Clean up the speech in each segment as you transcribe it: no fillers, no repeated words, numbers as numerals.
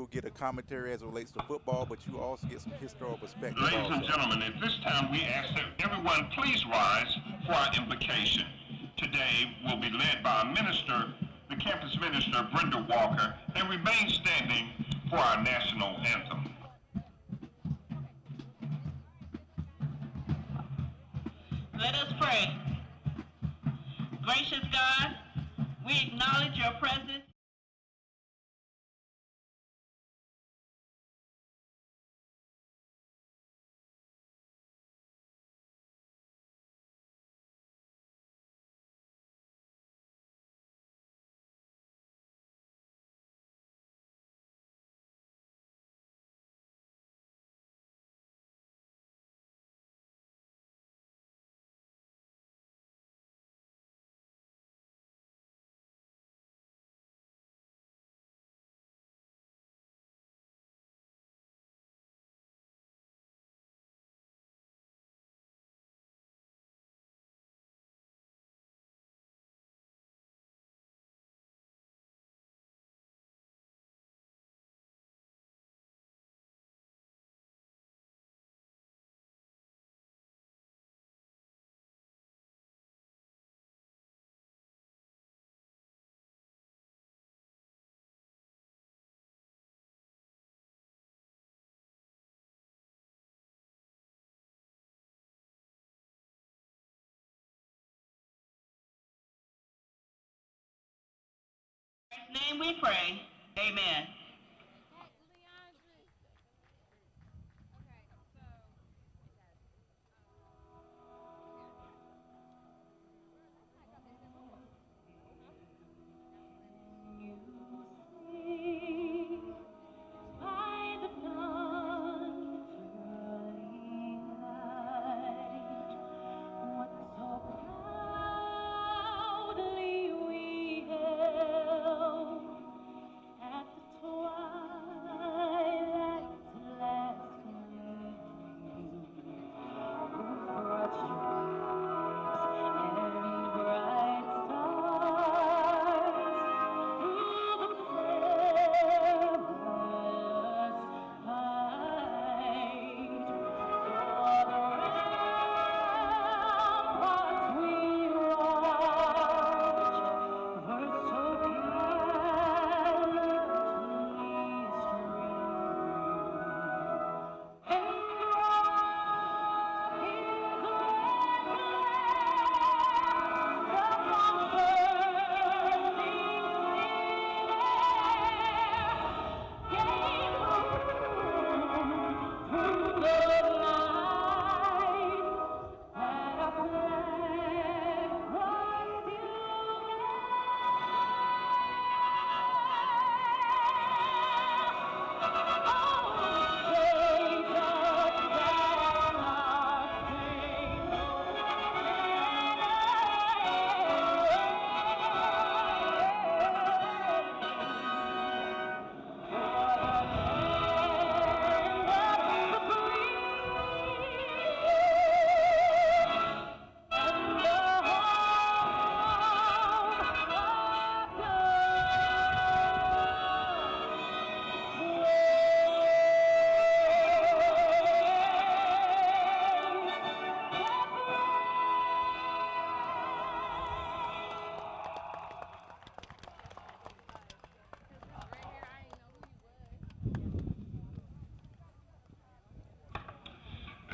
you'll get a commentary as it relates to football, but you also get some historical perspective Ladies also. and gentlemen, at this time we ask that everyone please rise for our invocation. Today will be led by our minister, the campus minister, Brenda Walker, and remain standing for our national anthem. Let us pray. Gracious God, we acknowledge your presence. In His name we pray. Amen.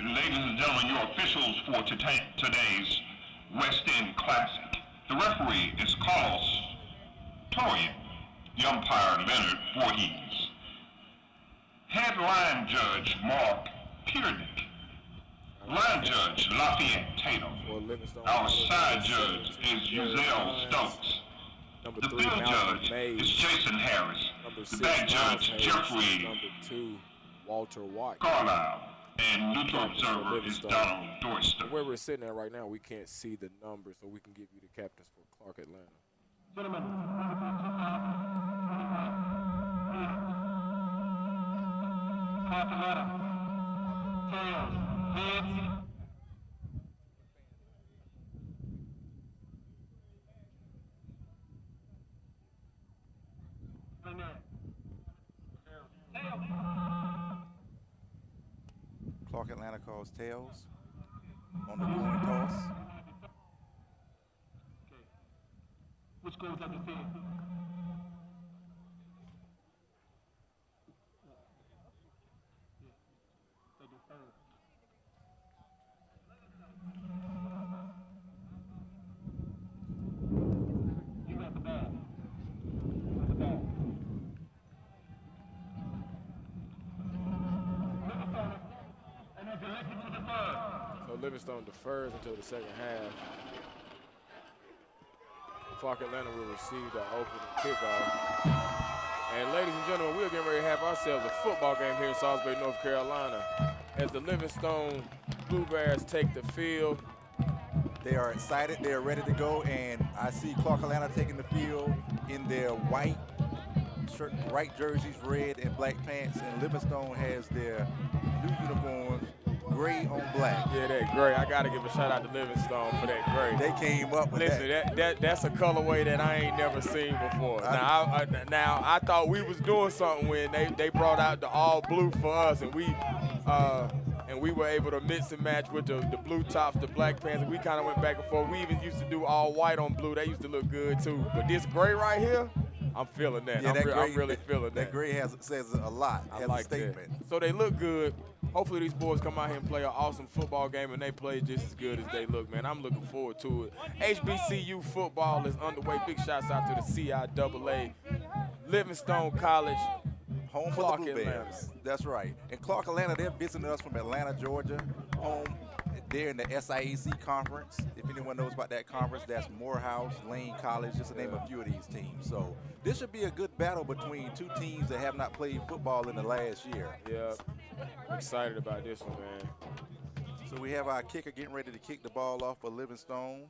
Ladies and gentlemen, your officials for today's West End Classic. The referee is Carlos Torian, the umpire Leonard Voorhees. Head line judge Mark Piernick. Line judge Lafayette Tatum. Our side judge is Uzell Stokes. The field judge is Jason Harris. The back judge Jeffrey Walter White. Carlisle. And neutral observer is Donald Doyster. Where we're sitting at right now, we can't see the numbers, so we can give you the captains for Clark Atlanta. Gentlemen. Clark Atlanta. Tails. Heads. Amen. Tails. Clark Atlanta calls tails on the coin toss. Which goes up the field? They defer. You got the ball. You got the ball. And as you listen to the bird. So Livingstone defers until the second half. Clark Atlanta will receive the opening kickoff. And ladies and gentlemen, we're getting ready to have ourselves a football game here in Salisbury, North Carolina, as the Livingstone Blue Bears take the field. They are excited, they are ready to go, and I see Clark Atlanta taking the field in their white shirt, white jerseys, red and black pants, and Livingstone has their new uniforms, gray on black. Yeah, that gray. I got to give a shout out to Livingstone for that gray. They came up with Listen, that's a colorway that I ain't never seen before. Now I thought we was doing something when they brought out the all blue for us, and we were able to mix and match with the blue tops, the black pants, and we kind of went back and forth. We even used to do all white on blue. That used to look good too. But this gray right here, I'm feeling that. Yeah, I'm really feeling that. That gray says a lot. I has like a statement. that. So they look good. Hopefully these boys come out here and play an awesome football game, and they play just as good as they look, man. I'm looking forward to it. HBCU football is underway. Big shouts out to the CIAA. Livingstone College. Home for the Blue Bears. That's right. And Clark Atlanta, they're visiting us from Atlanta, Georgia. Home. They're in the SIAC conference. If anyone knows about that conference, that's Morehouse, Lane College, just to name a few of these teams. So this should be a good battle between two teams that have not played football in the last year. Yeah, excited about this one, man. So we have our kicker getting ready to kick the ball off for Livingstone.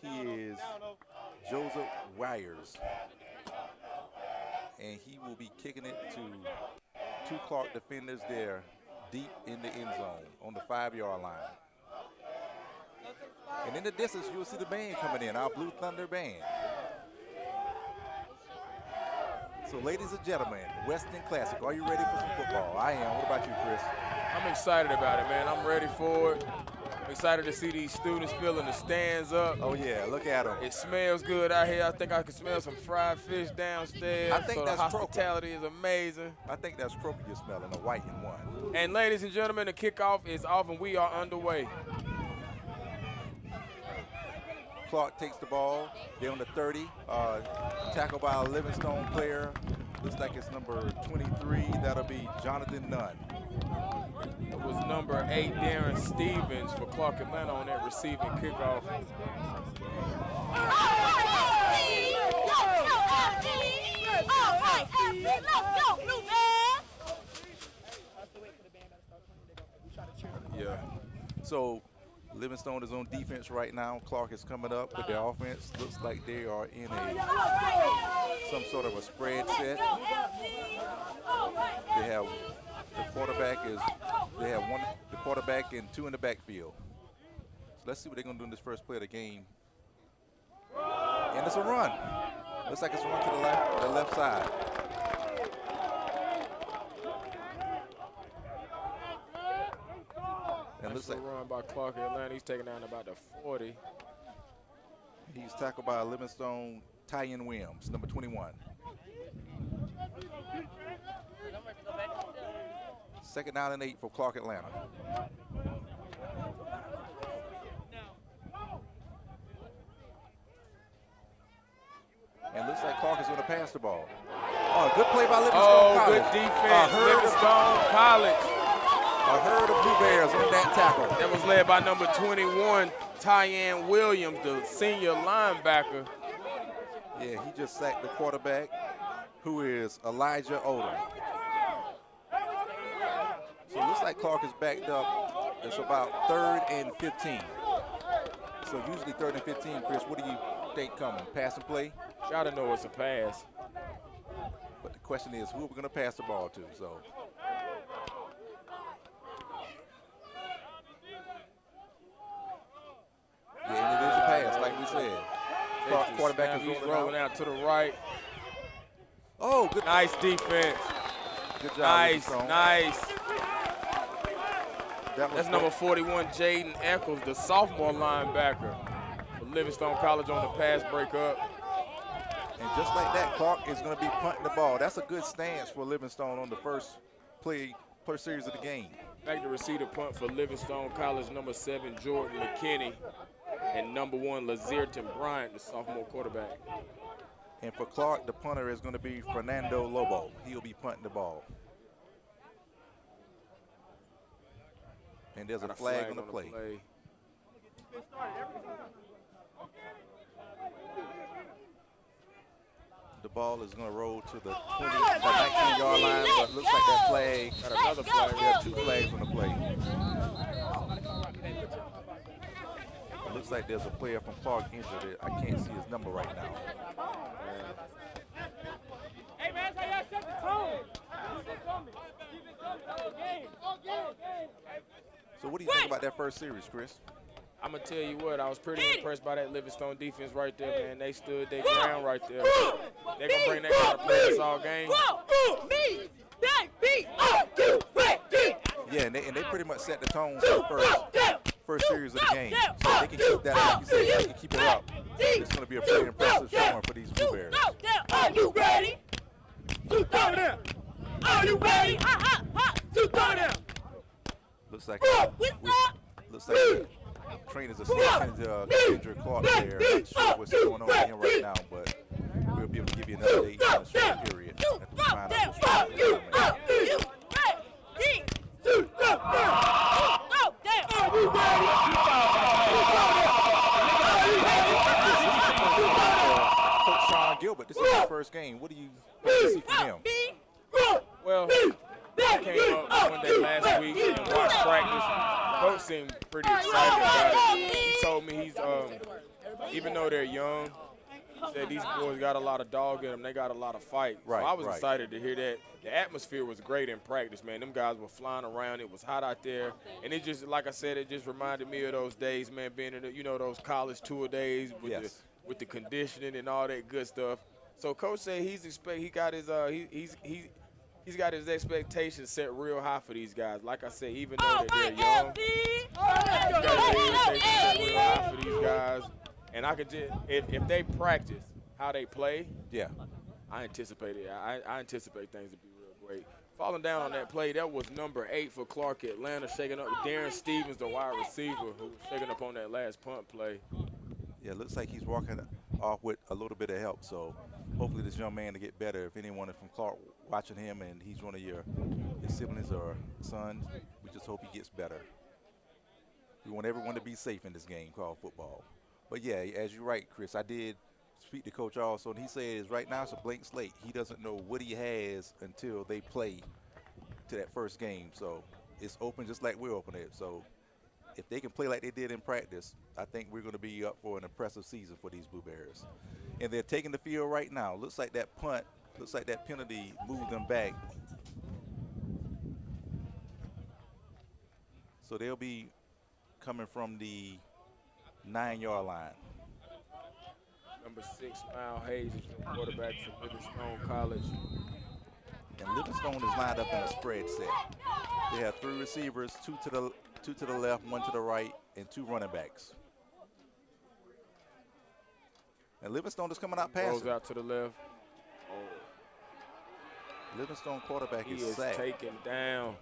He is Joseph Wires. And he will be kicking it to two Clark defenders there deep in the end zone on the 5-yard line. And in the distance, you'll see the band coming in, our Blue Thunder band. So ladies and gentlemen, Weston Classic, are you ready for some football? I am. What about you, Chris? I'm excited about it, man. I'm ready for it. I'm excited to see these students filling the stands up. Oh, yeah, look at them. It smells good out here. I think I can smell some fried fish downstairs. I think so that's the hospitality is amazing. I think that's croaker you're smelling, a white and one. And ladies and gentlemen, the kickoff is off and we are underway. Clark takes the ball. They're on the 30. Tackled by a Livingstone player. Looks like it's number 23. That'll be Jonathan Nunn. It was number 8, Darren Stevens, for Clark Atlanta on that receiving kickoff. Yeah. So Livingstone is on defense right now. Clark is coming up with their offense. Looks like they are in some sort of a spread set. They have the quarterback the quarterback and 2 in the backfield. So let's see what they're gonna do in this first play of the game. And it's a run. Looks like it's a run to the left side. And looks like a run by Clark Atlanta. He's taking down about the 40. He's tackled by Livingstone Tyen Williams, number 21. Second down and 8 for Clark Atlanta. And looks like Clark is going to pass the ball. Oh, good play by Livingstone College. Good defense, Livingstone College. A herd of Blue Bears on that tackle. That was led by number 21, Tyen Williams, the senior linebacker. Yeah, he just sacked the quarterback, who is Elijah Odom. So it looks like Clark is backed up. It's about 3rd and 15. So usually 3rd and 15, Chris, what do you think coming? Pass and play? Gotta know it's a pass. But the question is, who are we going to pass the ball to? So. Yeah, and it is a pass, like we said. Quarterback is rolling out to the right. Oh, good. Nice defense. Good job. Nice, Livingstone. nice. That's number 41, Jaden Eccles, the sophomore linebacker for Livingstone College on the pass breakup. And just like that, Clark is going to be punting the ball. That's a good stance for Livingstone on the first series of the game. Back to receive a punt for Livingstone College, number 7, Jordan McKinney, and number 1, Lazierton Bryant, the sophomore quarterback. And for Clark, the punter is going to be Fernando Lobo. He'll be punting the ball. And there's a flag on the play. The ball is going to roll to the 19-yard line, but looks like that flag. Got another flag. There are 2 flags on the play. It looks like there's a player from Clark injured. I can't see his number right now. Hey, man, that's how y'all set the tone. So what do you think about that first series, Chris? I'm going to tell you what, I was pretty impressed by that Livingstone defense right there, man. They stood their ground right there. They're going to bring that kind of press all game. Yeah, and they pretty much set the tone for the first series of the game. So they can keep that, like you said, they can keep it up. It's going to be a pretty impressive showing for these Blueberries. Are you ready? To throw them. Are you ready? To throw them. Looks like the trainers are still Kendrick Clark there. Not sure what's going on with him right now, but we'll be able to give you an update in a short period. At the time Coach Sean Gilbert, this is his first game. What do you see from him? Well, I came up one day last week and watched practice. Coach seemed pretty excited about it. He told me he's, even though they're young, he said these boys got a lot of dog in them. They got a lot of fight. Right, so I was right. excited to hear that. The atmosphere was great in practice, man. Them guys were flying around. It was hot out there. And it just, like I said, it just reminded me of those days, man, being in the, you know, those college tour days with the conditioning and all that good stuff. So Coach said he got his expectations set real high for these guys. Like I said, even though they're young, he's got his expectations set real high for these guys. And I could just, if they practice how they play, Yeah. I anticipate it. I anticipate things to be real great. Falling down on that play, that was number 8 for Clark Atlanta, shaking up Darren Stevens, the wide receiver, who was shaking up on that last punt play. Yeah, it looks like he's walking off with a little bit of help. So hopefully this young man to get better. If anyone from Clark watching him and he's one of your siblings or sons, we just hope he gets better. We want everyone to be safe in this game called football. But yeah, as you're right, Chris, I did speak to Coach also, and he says right now it's a blank slate. He doesn't know what he has until they play to that first game. So it's open just like we're open it. So if they can play like they did in practice, I think we're going to be up for an impressive season for these Blueberries. And they're taking the field right now. Looks like that punt, looks like that penalty moved them back. So they'll be coming from the 9-yard line. Number 6, Mal Hayes, is the quarterback for Livingstone College. And Livingstone is lined up in a spread set. They have 3 receivers, 2 to the left, 1 to the right, and 2 running backs. And Livingstone is coming out passing. Goes out to the left. Livingstone quarterback He is is sacked. taken down.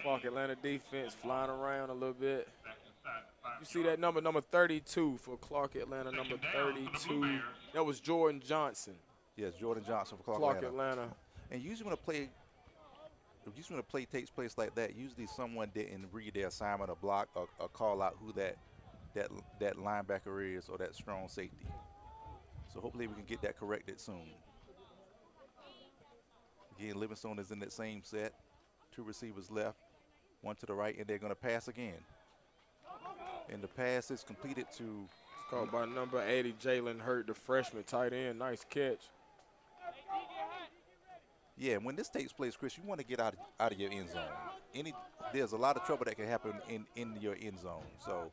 Clark Atlanta defense flying around a little bit. You see that number 32 for Clark Atlanta, number 32. That was Jordan Johnson. Yes, Jordan Johnson for Clark Atlanta. And usually when a play takes place like that, usually someone didn't read their assignment or block or call out who that linebacker is or that strong safety. So hopefully we can get that corrected soon. Again, Livingstone is in that same set. 2 receivers left, 1 to the right, and they're going to pass again. And the pass is completed to. It's called by number 80, Jalen Hurt, the freshman tight end. Nice catch. Yeah, when this takes place, Chris, you want to get out of your end zone. There's a lot of trouble that can happen in your end zone. So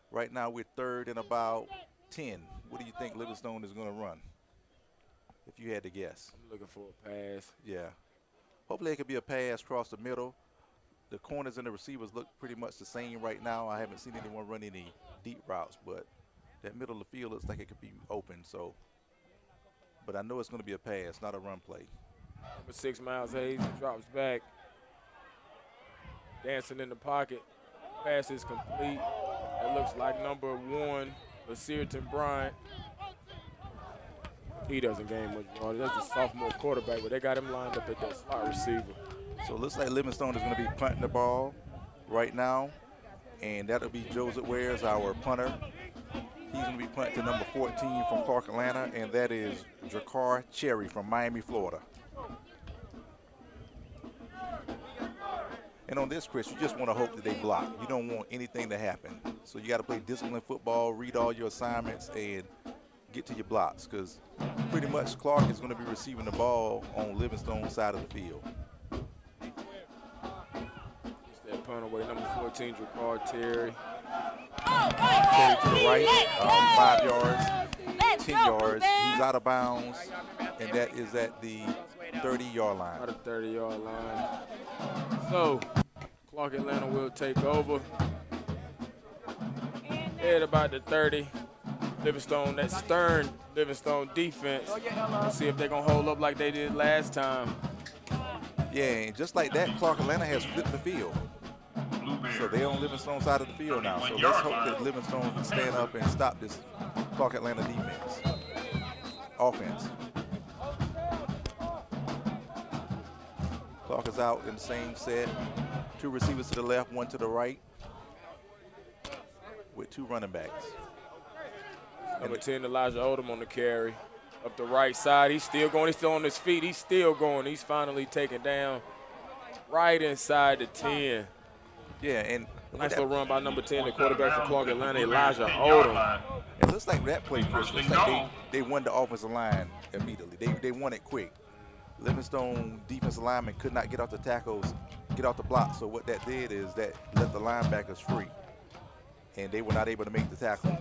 right now we're 3rd and about 10, what do you think Livingstone is going to run, if you had to guess? I'm looking for a pass. Yeah. Hopefully it could be a pass across the middle. The corners and the receivers look pretty much the same right now. I haven't seen anyone run any deep routes, but that middle of the field looks like it could be open. So, but I know it's going to be a pass, not a run play. Number 6, Miles Hayes, drops back. Dancing in the pocket. Pass is complete. That looks like number 1, Lasierton Bryant. He doesn't gain much yardage. That's a sophomore quarterback, but they got him lined up at that slot receiver. So it looks like Livingstone is going to be punting the ball right now, and that'll be Joseph Wares, our punter. He's going to be punting to number 14 from Clark, Atlanta, and that is Dracar Cherry from Miami, Florida. And on this, Chris, you just want to hope that they block. You don't want anything to happen. So you got to play disciplined football, read all your assignments, and get to your blocks, because pretty much Clark is going to be receiving the ball on Livingstone's side of the field. That punt away, number 14, Dracar Terry. Terry to the right, 5 yards, 10 yards. He's out of bounds, and that is at the 30-yard line. Out of 30-yard line. So, Clark Atlanta will take over. At about the 30. Livingstone, that stern Livingstone defense. Let's see if they're going to hold up like they did last time. Yeah, and just like that, Clark Atlanta has flipped the field. So they're on Livingstone's side of the field now. So let's hope that Livingstone can stand up and stop this Clark Atlanta offense. Clark is out in the same set. 2 receivers to the left, 1 to the right, with 2 running backs. Number 10, Elijah Odom on the carry. Up the right side, he's still going. He's still on his feet. He's still going. He's finally taken down right inside the 10. Yeah, and nice little run by number 10, the quarterback for Clark Atlanta, Elijah Odom. It looks like that play, Chris, looks like they won the offensive line immediately. They won it quick. Livingstone defensive lineman could not get off the tackles, get off the block. So what that did is that let the linebackers free, and they were not able to make the tackle.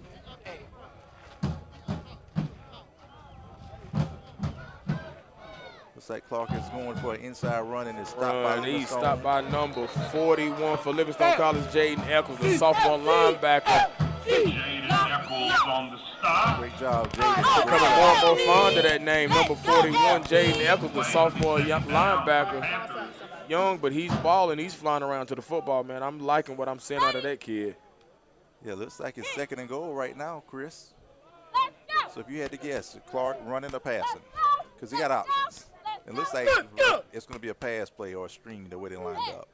Looks like Clark is going for an inside run and is stopped by Livingstone. He's stopped by number 41 for Livingstone College, Jaden Eccles, the sophomore linebacker. Jaden Eccles on the stop. Great job, Jaden. Becoming more and more fond of that name, number 41, Jaden Eccles, the sophomore linebacker. Young, but he's balling. He's flying around to the football, man. I'm liking what I'm seeing out of that kid. Yeah, looks like it's 2nd and goal right now, Chris. So if you had to guess, Clark running or passing, because he got options. It looks like it's going to be a pass play or a screen the way they lined up.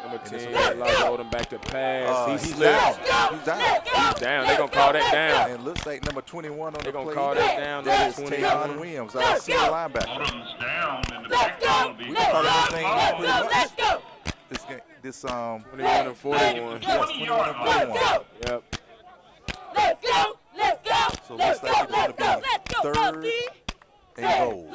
Number 10, Elijah Odom back to pass. He's down. He's down. They're going to call that down. And it looks like number 21 on the play. They're going to call that down. That is Taylon Williams, our senior linebacker. Odom's down in the backfield. We can call that his name pretty much. This 21 and 41. Yes, 21 and 41. Yep. So it looks like it's going to be 3rd and goal.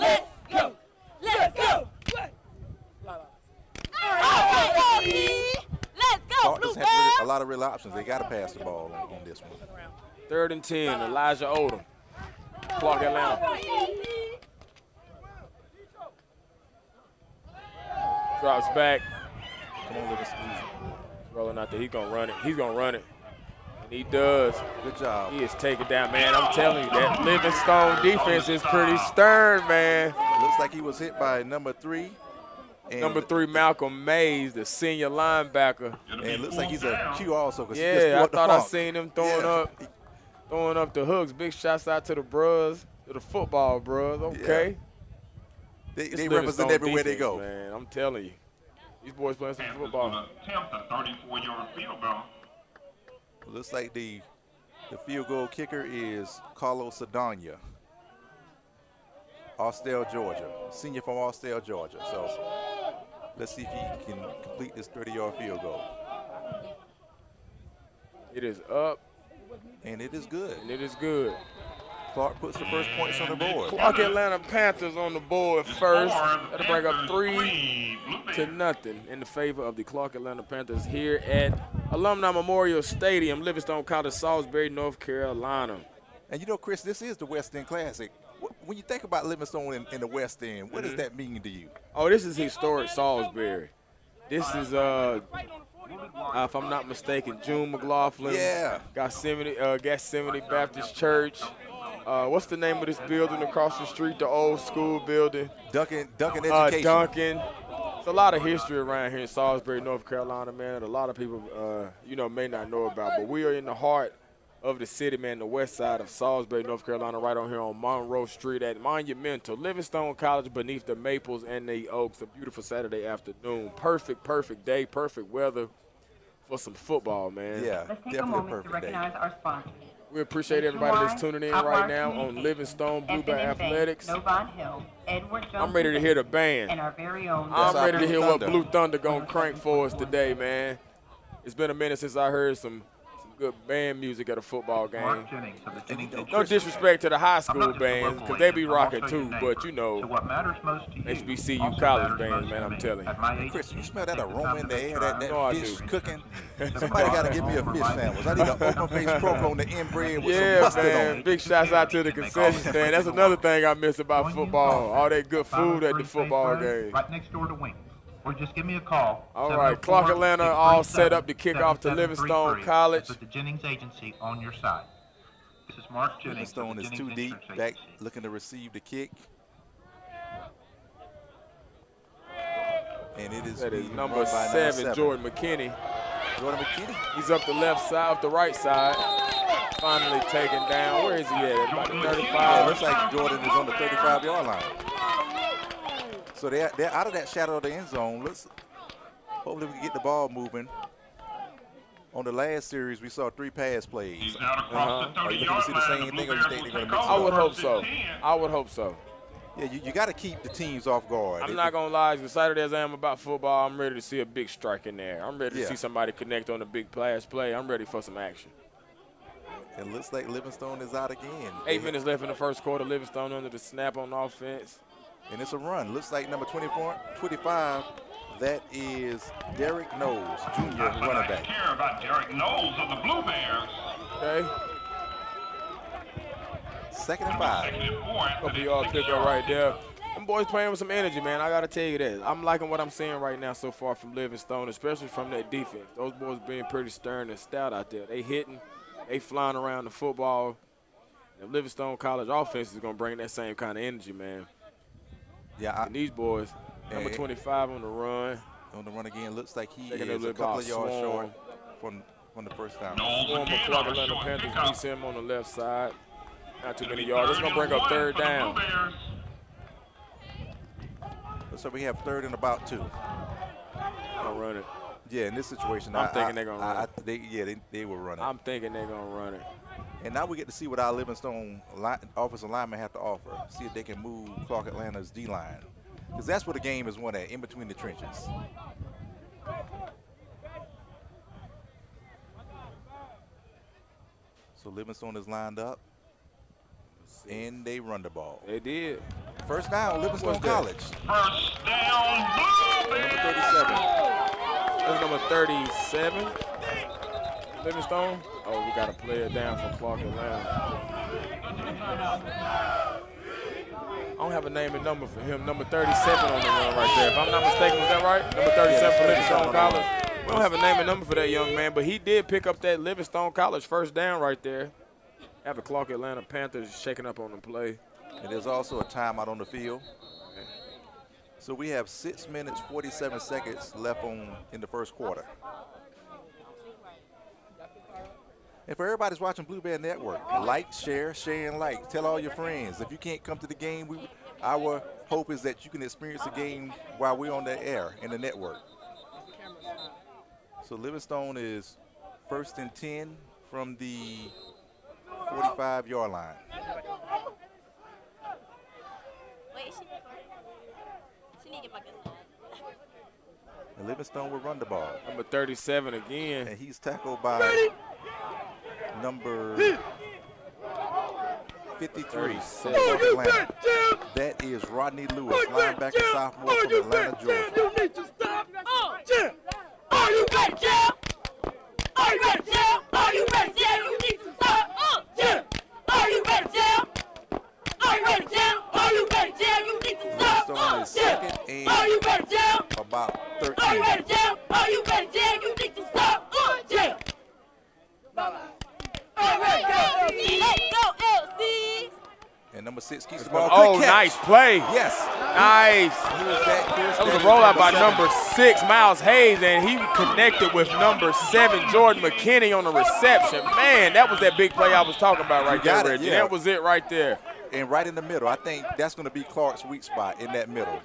Clark just had a lot of real options. They got to pass the ball on this one. 3rd and 10, Elijah Odom, Clark Atlanta. Drops back. Come on, Livingstone. Rolling out there. He's going to run it. He's going to run it. And he does. Good job. He is taken down, man. I'm telling you, that Livingstone defense is pretty stern, man. It looks like he was hit by number 3. And number 3, Malcolm Mays, the senior linebacker. And it looks like he's a Q also. Yeah, I thought I seen him throwing up the hooks. Big shouts out to the bros, to the football bros. Okay. Yeah. They represent everywhere they go. Man, I'm telling you. These boys playing some football. Attempt a 34-yard field goal. It looks like the field goal kicker is Carlos Sedania, Austell, Georgia, senior from Austell, Georgia. So let's see if he can complete this 30-yard field goal. It is up. And it is good. And it is good. Clark puts the first points on the board. Clark Atlanta Panthers on the board first. That'll bring up 3-0 in the favor of the Clark Atlanta Panthers here at Alumni Memorial Stadium, Livingstone College, Salisbury, North Carolina. And you know, Chris, this is the West End Classic. When you think about Livingstone in the West End, what does that mean to you? Oh, this is historic Salisbury. This is, if I'm not mistaken, June McLaughlin. Yeah. Gethsemane Baptist Church. What's the name of this building across the street, the old school building? Duncan Education. Duncan. There's a lot of history around here in Salisbury, North Carolina, man. A lot of people, may not know about, but we are in the heart of the city, man, the west side of Salisbury, North Carolina, right on here on Monroe Street at Monumental. Livingstone College beneath the maples and the oaks. A beautiful Saturday afternoon. Perfect day, perfect weather for some football, man. Yeah, Let's take a definitely a moment to perfect day. recognize our sponsors. We appreciate everybody that's tuning in right now on Livingstone Bluebell Athletics. I'm ready to hear the band. And our very own. I'm ready to hear what Thunder. Blue Thunder gonna crank for us today, man. It's been a minute since I heard some good band music at a football game. No disrespect to the high school bands, because they be rocking too, but you know, HBCU college bands, man, I'm telling you. Hey, Chris, you smell that aroma in the air, that No, I fish do. cooking? Somebody got to give me a fish sandwich. I need an open-faced croak on the end bread with some Yeah, mustard on man, it. big shouts out to the concession stand. That's another thing I miss about football, all that good food at the football game. Right next door to Wing. Or just give me a call. All right, Clark Atlanta all set up to kick off to Livingstone College. Put the Jennings Agency on your side. This is Mark Jennings. Livingstone is too deep, back looking to receive the kick. And it is That is being number run by 7, Jordan McKinney. Jordan McKinney. He's up the left side, up the right side. Finally taken down. Where is he at? About the Yeah, 35. looks like Jordan is on the 35-yard line. So they're out of that shadow of the end zone. Hopefully we can get the ball moving. On the last series, we saw 3 pass plays. He's out across the Are you 30-yard looking to see the line. same thing, or you think they're going to mix it I would up? hope so. I would hope so. Yeah, you got to keep the teams off guard. I'm not going to lie. As excited as I am about football, I'm ready to see a big strike in there. I'm ready to Yeah. see somebody connect on a big pass play. I'm ready for some action. It looks like Livingstone is out again. 8 minutes left in the first quarter. Livingstone under the snap on offense. And it's a run. Looks like number 25, that is Derek Knowles, junior That's what running I back. care about Derek Knowles of the Blue Bears. Okay. 2nd and 5. Second and 4 after Couple the yard 6 pick up yard. right there. Them boys playing with some energy, man. I got to tell you that. I'm liking what I'm seeing right now so far from Livingstone, especially from that defense. Those boys being pretty stern and stout out there. They hitting, they flying around the football. And Livingstone College offense is going to bring that same kind of energy, man. Yeah, And these boys, number 25 on the run. on the run again. Looks like he Taking is a a couple of yards swarm. short from the first down. Knowles Former again Clark on a Atlanta short Panthers pickup. beats him on the left side. Not too It'll many be yards. It's going to bring up 3rd for the down. Blue Bears. So we have 3rd and about 2. Gonna run it. Yeah, in this situation, I'm thinking they're gonna run it. They will run it. I'm thinking they're going to run it. And now we get to see what our Livingstone offensive linemen have to offer. See if they can move Clark Atlanta's D-line. Because that's where the game is won at, in between the trenches. So Livingstone is lined up, and they run the ball. They did. First down, Livingstone What's that? College. First down, Blue Bears. Number 37. That's number 37. Livingstone. Oh, we got a player down for Clark Atlanta. I don't have a name and number for him. Number 37 on the run right there. If I'm not mistaken, was that right? Number 37 for Livingstone College. We don't have a name and number for that young man, but he did pick up that Livingstone College first down right there. Have the Clark Atlanta Panthers shaking up on the play. And there's also a timeout on the field. So we have 6 minutes, 47 seconds left in the first quarter. And for everybody's watching Blue Bear Network, like, share, and like. Tell all your friends. If you can't come to the game, our hope is that you can experience the game while we're on the air in the network. So Livingstone is 1st and 10 from the 45-yard line. Wait, she need to get my good side. And Livingstone will run the ball. Number 37 again. And he's tackled by number 53. Atlanta. That is Rodney Lewis, linebacker, sophomore from Atlanta, Georgia. You need to stop. Jim, are you ready, Jim? Are you ready to jam? Are you ready to jam? You need to stop. Jam. Are you ready to jam? Are you ready to jam? Are you ready to jam? You need to stop. Livingstone is second and Are you ready to jam? about 13. Are you ready to jam? Are you ready to jam? You need to stop. Jam. All right, go LC. Let's go LC. And number 6 keeps the ball. Oh, Good catch. nice play. Yes. Nice. He was that Chris. That was a is rollout by 7. number 6, Miles Hayes, and he connected with number 7, Jordan McKinney, on the reception. Man, that was that big play I was talking about right there, Reggie. Yeah. That was it right there. And right in the middle. I think that's going to be Clark's weak spot, in that middle.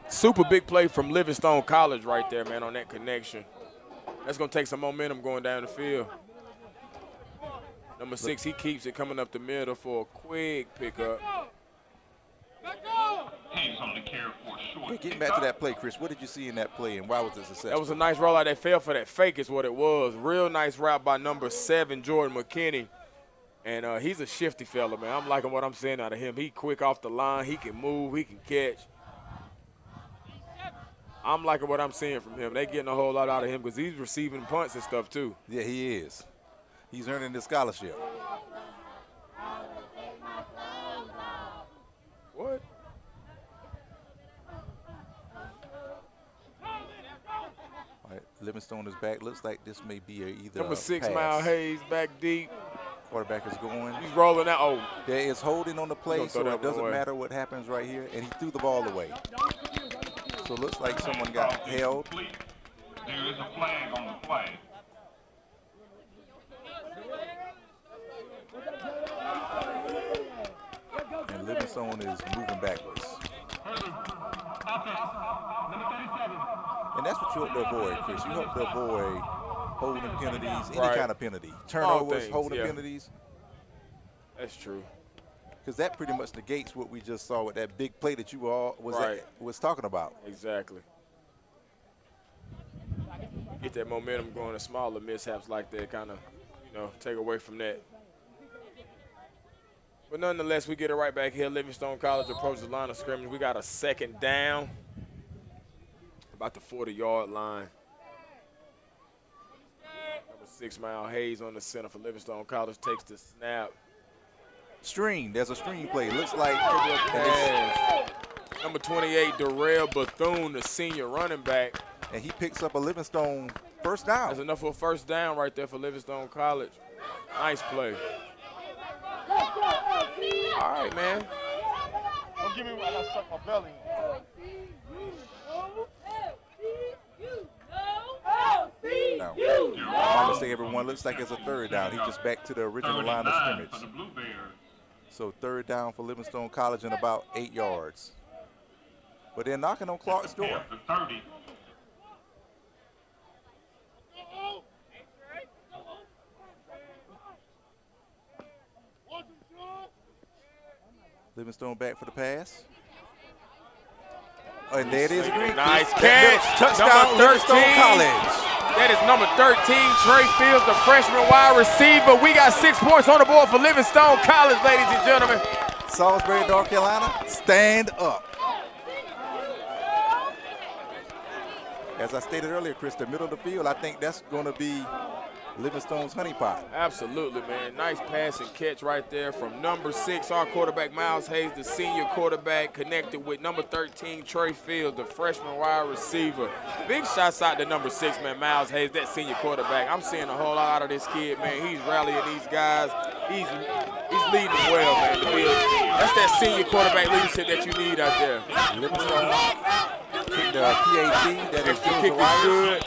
Super big play from Livingstone College right there, man, on that connection. That's going to take some momentum going down the field. Number 6, he keeps it coming up the middle for a quick pickup. Hayes on the carry for a short. Getting back to that play, Chris, what did you see in that play, and why was it successful? That was a nice rollout. That fell for that fake is what it was. Real nice route by number 7, Jordan McKinney. And he's a shifty fella, man. I'm liking what I'm seeing out of him. He quick off the line. He can move. He can catch. I'm liking what I'm seeing from him. They getting a whole lot out of him because he's receiving punts and stuff too. Yeah, he is. He's earning the scholarship. What? All right, Livingstone is back. Looks like this may be either Number 6, pass. Miles Hayes, back deep. Quarterback is going. He's rolling out. Oh, There is holding on the play, Don't throw so that it doesn't away. matter what happens right here. And he threw the ball away. So it looks like someone got held. Complete. There is a flag on the play. And Livingstone is moving backwards. And that's what you hope to avoid, Chris. You hope to avoid holding penalties, any Right. kind of penalty. Turnovers, things, holding yeah. penalties. that's true. Because that pretty much negates what we just saw with that big play that you all Right. was talking about. Exactly. Get that momentum going, and smaller mishaps like that kind of, take away from that. But nonetheless, we get it right back here. Livingstone College approaches the line of scrimmage. We got a second down, about the 40-yard line. Number 6, Miles Hayes on the center for Livingstone College takes the snap. Screen. There's a screen play. Looks like Pass. Number 28, Darrell Bethune, the senior running back. and he picks up a Livingstone first down. That's enough for a first down right there for Livingstone College. Nice play. All right, man. Don't give me what I suck my belly. Now, I'm gonna say everyone looks like it's a third down. He's just back to the original line of 39 scrimmage. for the Blue Bears. So third down for Livingstone College in about 8 yards. But they're knocking on Clark's door. Yeah, the 30. Livingstone back for the pass. Oh, and there it is. Nice catch. Touchdown, Number 13. Livingstone College. That is number 13, Trey Fields, the freshman wide receiver. We got 6 points on the board for Livingstone College, ladies and gentlemen. Salisbury, North Carolina, stand up. As I stated earlier, Chris, the middle of the field, I think that's going to be Livingstone's honeypot. Absolutely, man. Nice pass and catch right there from number 6, our quarterback, Miles Hayes, the senior quarterback, connected with number 13, Trey Fields, the freshman wide receiver. Big shots out to number 6, man, Miles Hayes, that senior quarterback. I'm seeing a whole lot out of this kid, man. He's rallying these guys. He's leading them well, man. That's that senior quarterback leadership that you need out there. Livingstone kicked the PAT. That is Kick is good.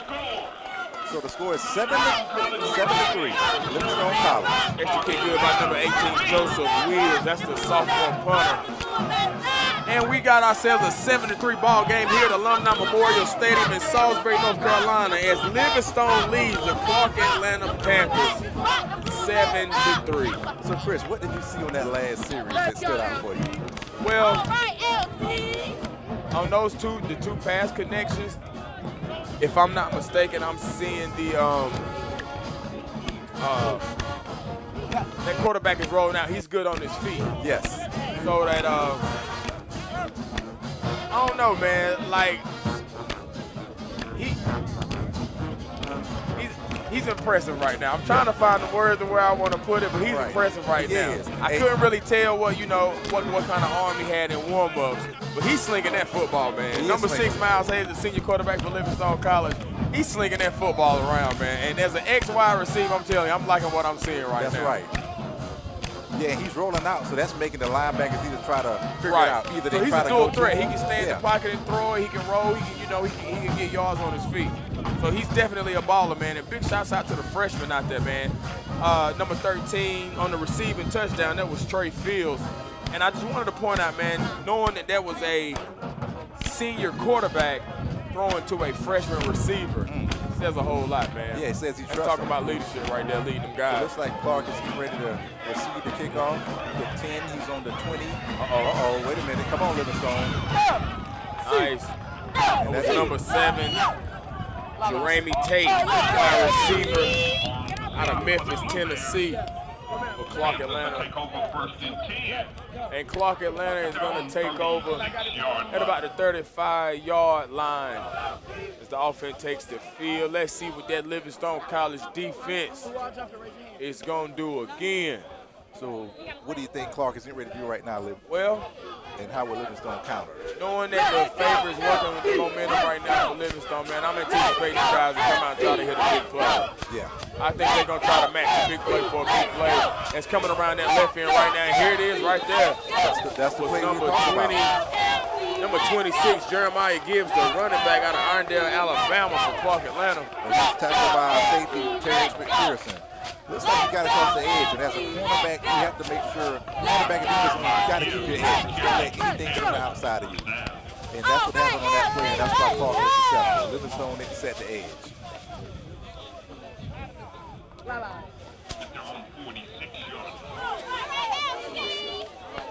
So the score is 7-3. Livingstone College. Extra kick good by number 18, Joseph Wills. That's the sophomore punter. And we got ourselves a 7-3 ball game here at Alumni Memorial Stadium in Salisbury, North Carolina, as Livingstone leads the Clark Atlanta Panthers 7-3. So Chris, what did you see on that last series that stood out for you? Well, on those the two pass connections, if I'm not mistaken, I'm seeing that quarterback is rolling out. He's good on his feet. Yes. So that I don't know, man. Like He's impressive right now. I'm trying to find the words of where I want to put it, but he's impressive right now. I couldn't really tell what kind of arm he had in warm-ups, but he's slinging that football, man. Number 6, Miles Hayes, the senior quarterback for Livingstone College. He's slinging that football around, man. And as an ex-wide receiver, I'm telling you, I'm liking what I'm seeing right now. That's right. Yeah, he's rolling out, so that's making the linebackers either try to figure it out. Either so they he's try a to dual go threat. He can stay in the pocket and throw it. He can roll. He can get yards on his feet. So he's definitely a baller, man. And big shouts out to the freshman out there, man. Number 13 on the receiving touchdown, that was Trey Fields. And I just wanted to point out, man, knowing that was a senior quarterback throwing to a freshman receiver says a whole lot, man. Yeah, it says he trusts talking about leadership right there, leading them guys. It looks like Clark is getting ready to receive the kickoff. The 10, he's on the 20. Wait a minute. Come on, Livingstone. Nice. And that's number 7, Jeremy Tate, wide receiver out of Memphis, Tennessee, for Clark Atlanta. And Clark Atlanta is going to take over at about the 35-yard line as the offense takes the field. Let's see what that Livingstone College defense is going to do again. So what do you think Clark is getting ready to do right now, Liv? Well, and how will Livingstone counter? Knowing that the favor is working with the momentum right now for Livingstone, man, I'm anticipating these guys to come out and try to hit a big play. Yeah. I think they're going to try to match a big play for a big play. It's coming around that left end right now, and here it is right there. That's the play number 20. Number 26, Jeremiah Gibbs, the running back out of Irondale, Alabama for Clark Atlanta. And he's tackled by safety Terrence McPherson. Looks like you got to cross the edge, and as a cornerback, you have to make sure, cornerback and defensive, you got to keep your edge. You can't let anything get on the outside of you. And that's what happened on that play, and that's why Clark was successful. Livingstone didn't set the edge.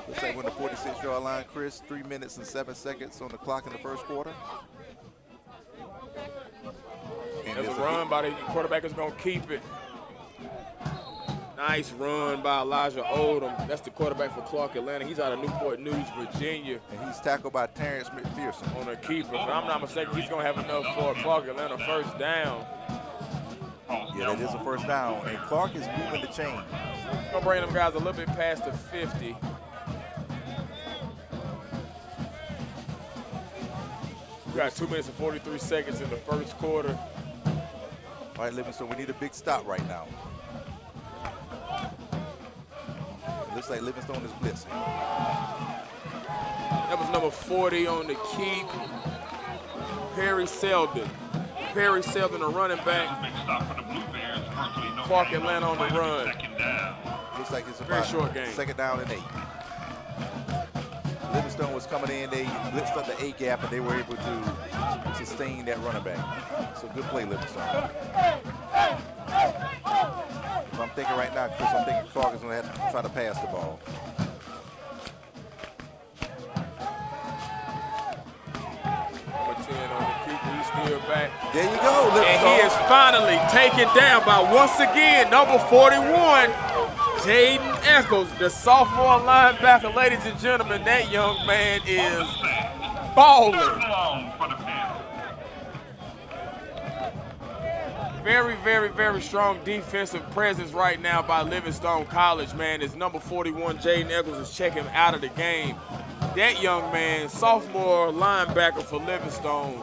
Looks like we're on the 46-yard line, Chris. 3 minutes and 7 seconds on the clock in the first quarter. And there's a run by the quarterback is going to keep it. Nice run by Elijah Odom. That's the quarterback for Clark Atlanta. He's out of Newport News, Virginia. And he's tackled by Terrence McPherson. On a keeper. If I'm not mistaken, he's going to have enough for Clark Atlanta first down. Yeah, that is a first down. And Clark is moving the chain. He's going to bring them guys a little bit past the 50. We got 2 minutes and 43 seconds in the first quarter. All right, Livingstone, we need a big stop right now. Looks like Livingstone is blitzing. That was number 40 on the keep. Perry Selden. Perry Selden, a running back. Clark Atlanta on the run. Looks like it's a very short game. Second down and 8. Livingstone was coming in. They blitzed up the A gap, and they were able to sustain that running back. So good play, Livingstone. So I'm thinking right now, Chris, I'm thinking Clark is going to have to try to pass the ball. Number 10 on the keeper, he's still back. There you go, Livingstone. And he is finally taken down by, once again, number 41, Jaden Eccles, the sophomore linebacker. Ladies and gentlemen, that young man is balling. Very, very, very strong defensive presence right now by Livingstone College, man. As number 41, Jaden Eccles, is checking him out of the game. That young man, sophomore linebacker for Livingstone.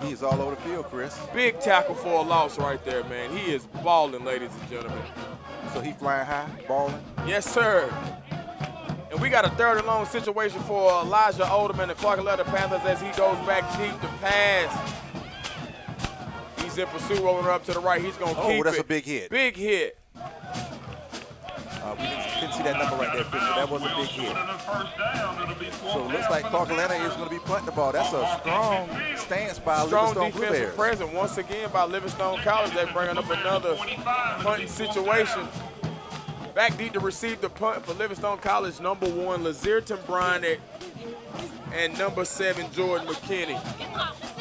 He is all over the field, Chris. Big tackle for a loss right there, man. He is balling, ladies and gentlemen. So he flying high, balling? Yes, sir. And we got a 3rd and long situation for Elijah Odom and the Clark Atlanta Panthers as he goes back deep to pass. He's in pursuit, rolling up to the right. He's going to keep it. Oh, that's a big hit. Big hit. We didn't see that number right there, Chris, but that was a big hit. So it looks like Clark Atlanta is going to be punting the ball. That's a strong stance by Livingstone Strong defensive presence once again by Livingstone College. They're bringing up another punting situation. Back deep to receive the punt for Livingstone College, number 1, Lazierton Bryant, and number 7, Jordan McKinney.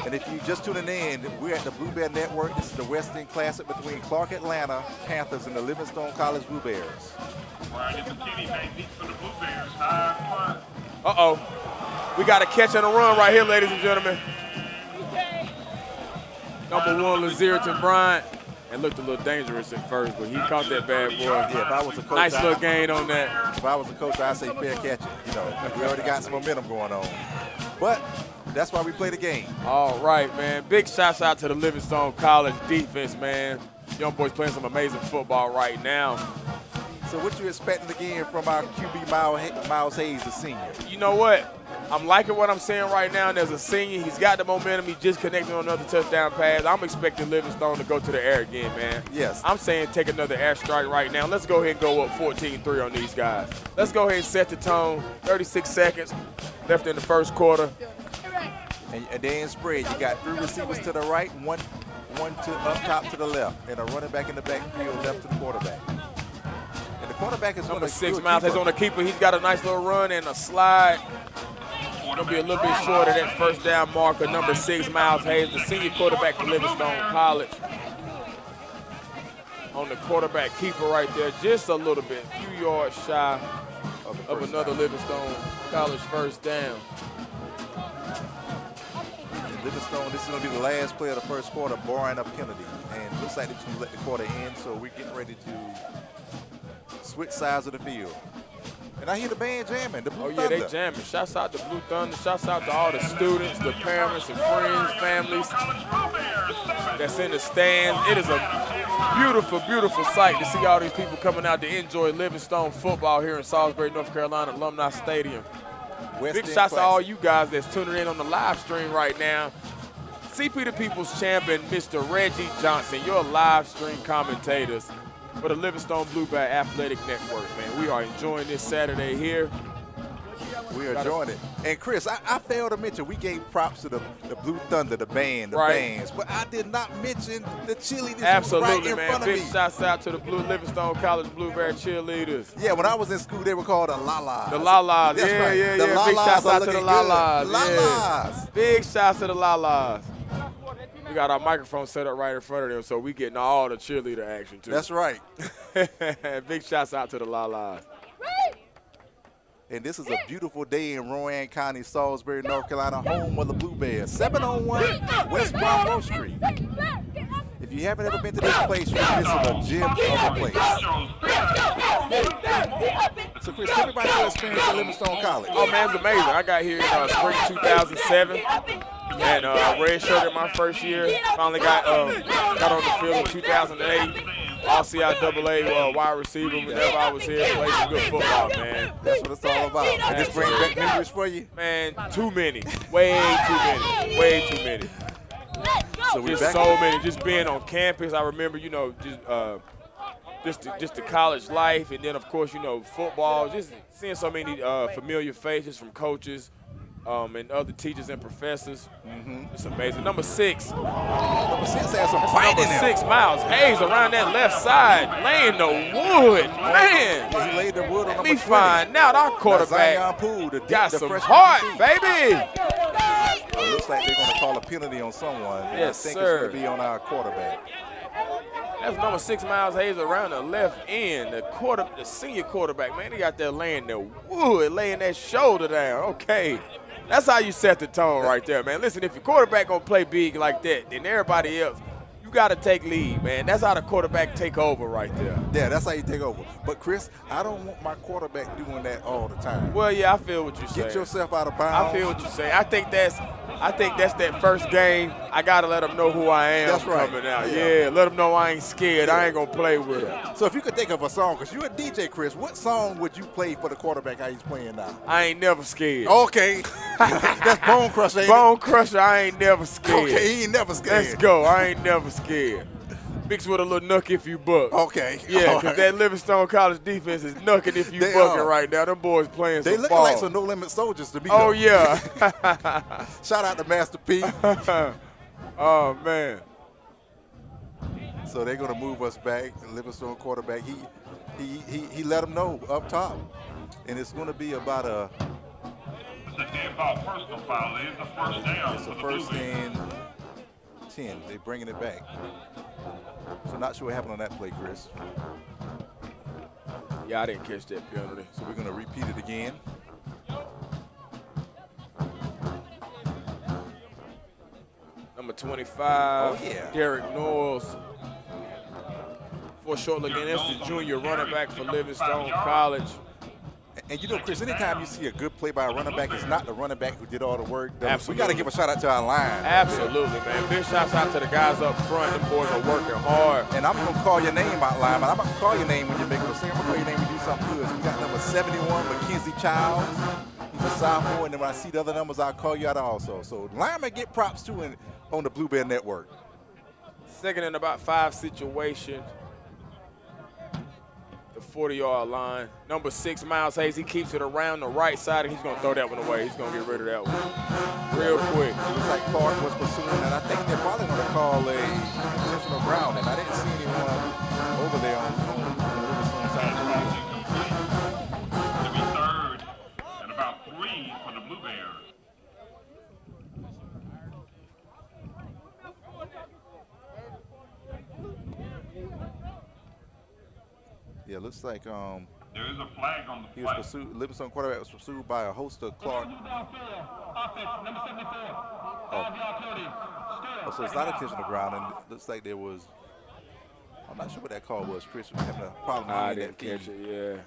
And if you just tuning in, we're at the Blue Bear Network. This is the West End Classic between Clark Atlanta Panthers and the Livingstone College Blue Bears. Uh-oh. We got a catch and a run right here, ladies and gentlemen. Number 1, Lazierton Bryant. It looked a little dangerous at first, but he caught that bad boy. Yeah, if I was a coach, nice little gain on that. If I was a coach, I'd say fair catch it. You know, we already got some momentum going on. But that's why we play the game. All right, man. Big shouts out to the Livingstone College defense, man. Young boys playing some amazing football right now. So what you expecting again from our QB Miles Hayes, the senior? You know what? I'm liking what I'm seeing right now. There's a senior. He's got the momentum. He just connected on another touchdown pass. I'm expecting Livingstone to go to the air again, man. Yes. I'm saying take another air strike right now. Let's go ahead and go up 14-3 on these guys. Let's go ahead and set the tone. 36 seconds left in the first quarter. And then spread. You got 3 receivers to the right, one to up top to the left, and a running back in the backfield left to the quarterback. And the quarterback is number 6, Miles Hayes on the keeper. He's got a nice little run and a slide. Going to be a little bit short of that first down marker. Number 6, Miles Hayes, the senior quarterback for Livingstone College. On the quarterback keeper right there, just a little bit, a few yards shy of another Livingstone College first down. Livingstone, this is going to be the last play of the first quarter, barring a penalty. And it looks like they're just going to let the quarter end, so we're getting ready to switch sides of the field. And I hear the band jamming, the Blue Thunder. Oh, yeah, they jamming. Shouts out to Blue Thunder. Shouts out to all the students, the parents and friends, families that's in the stands. It is a beautiful, beautiful sight to see all these people coming out to enjoy Livingstone football here in Salisbury, North Carolina, Alumni Stadium. Big shouts to all you guys that's tuning in on the live stream right now. CP the People's Champion, Mr. Reggie Johnson, your live stream commentators for the Livingstone Bluebird Athletic Network, man. We are enjoying this Saturday here. We are enjoying it. And Chris, I failed to mention we gave props to the Blue Thunder, the band, the bands, but I did not mention the cheerleaders. Absolutely, right man. in front Big of me. shouts out to the Livingstone College Blueberry cheerleaders. Yeah, when I was in school, they were called the Lalas. The Lalas, That's right. yeah. The Big Lalas shouts are out to the looking Lalas. good. Lalas. Yeah. Big shouts to the Lalas. We got our microphone set up right in front of them, so we getting all the cheerleader action, too. That's right. Big shouts out to the Lalas. And this is a beautiful day in Rowan County, Salisbury, North Carolina, home of the Blue Bears. 701 West Monroe Street. If you haven't ever been to this place, this is a gem of a place. So, Chris, tell me about your experience at Livingstone College. Oh, man, it's amazing. I got here in spring 2007 and redshirted my first year. Finally got on the field in 2008. RCIAA wide receiver whenever I was here, played some good football, man. That's what it's all about. And this brings back memories for you? Man, too many. Way too many. Way too many. So just so many. Just being on campus, I remember, you know, just the college life, and then, of course, you know, football, just seeing so many familiar faces from coaches and other teachers and professors. It's amazing. Number 6. Number 6 has some fight in there. Number 6, Miles Hayes around that left side, laying the wood. Man, yeah, he laid the wood on let number me 20. find out our quarterback got some heart, baby. It looks like they're going to call a penalty on someone. Yes, I think sir. it's going to be on our quarterback. That's number 6, Miles Hayes around the left end. The senior quarterback, man, he got there laying the wood, laying that shoulder down. Okay. That's how you set the tone right there, man. Listen, if your quarterback going to play big like that, then everybody else, you got to take lead, man. That's how the quarterback take over right there. Yeah, that's how you take over. But, Chris, I don't want my quarterback doing that all the time. Well, yeah, I feel what you're saying. Get yourself out of bounds. I feel what you're saying. I think that's that first game. I got to let them know who I am. That's right. Coming out. Yeah, let them know I ain't scared. I ain't going to play with them. So if you could think of a song, because you're a DJ, Chris, what song would you play for the quarterback how he's playing now? I ain't never scared. Okay. That's Bone Crusher, ain't Bone Crusher, I ain't never scared. Okay, he ain't never scared. Let's go. I ain't never scared. Mixed with a little nuck if you buck. Okay. Yeah, because that Livingstone College defense is nucking if you bucking right now. Them boys playing some ball. They looking like some no-limit soldiers to me. Oh, yeah. Shout out to Master P. Oh, man. So they're going to move us back. The Livingstone quarterback, he let them know up top. And it's going to be about a... It's a dead ball personal foul. It's the first down. It's a first and 10. They're bringing it back. So not sure what happened on that play, Chris. Yeah, I didn't catch that penalty. So we're going to repeat it again. Number 25. Oh, yeah. Derek Noyes. For short look in, that's the junior running back for Livingstone College. And you know, Chris, anytime you see a good play by a running back, it's not the running back who did all the work. Absolutely. We got to give a shout out to our line. Absolutely, man. Big shouts out to the guys up front. The boys are working hard. And I'm going to call your name out, lineman. I'm going to call your name when you make a mistake. I'm going to call your name when you do something good. So we got number 71, Mackenzie Childs. He's a sophomore. And then when I see the other numbers, I'll call you out also. So linemen get props too on the Blue Bear Network. Second and about 5 situation. The 40-yard line. Number 6, Miles Hayes. He keeps it around the right side, and he's going to throw that one away. He's going to get rid of that one real quick. It looks like Clark was pursuing, and I think they're probably going to call a intentional grounding. I didn't see anyone over there on the Livingstone side. To be third and about 3 for the Blue Bears. Yeah, looks like There is a flag on the he was play. pursued. Livingstone quarterback was pursued by a host of Clark. Oh, so it's not intentional grounding. Looks like there was. I'm not sure what that call was, Chris. We're having a problem I getting didn't that feed. catch it,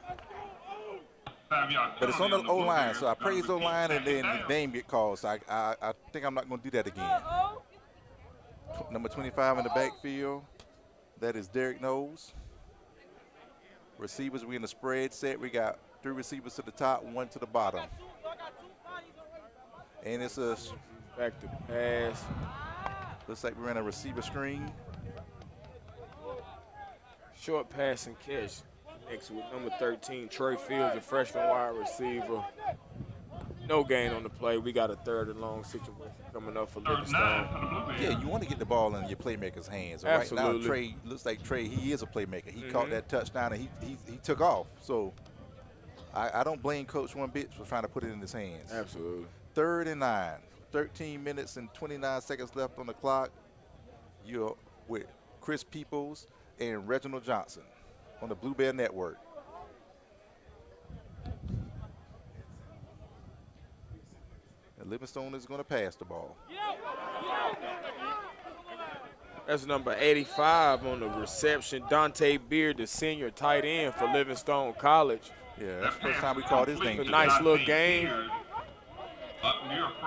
yeah. But it's on the O-line, so I praise O-line, and then his name get called. So I think I'm not going to do that again. Number 25 in the backfield. That is Derek Knowles. Receivers, we in the spread set. We got 3 receivers to the top, 1 to the bottom. And it's a Back to pass. looks like we're in a receiver screen. Short pass and catch. Next with number 13, Trey Fields, a freshman wide receiver. No gain on the play. We got a 3rd and long situation coming up for Livingstone. Yeah, you want to get the ball in your playmaker's hands. Absolutely. Right now, Trey looks like Trey. He is a playmaker. He caught that touchdown and he took off. So I don't blame Coach one bit for trying to put it in his hands. Absolutely. 3rd and 9. 13 minutes and 29 seconds left on the clock. You're with Chris Peoples and Reginald Johnson on the Blue Bear Network. And Livingstone is going to pass the ball. That's number 85 on the reception. Dante Beard, the senior tight end for Livingstone College. Yeah, that's the first time we called his name. A nice little game.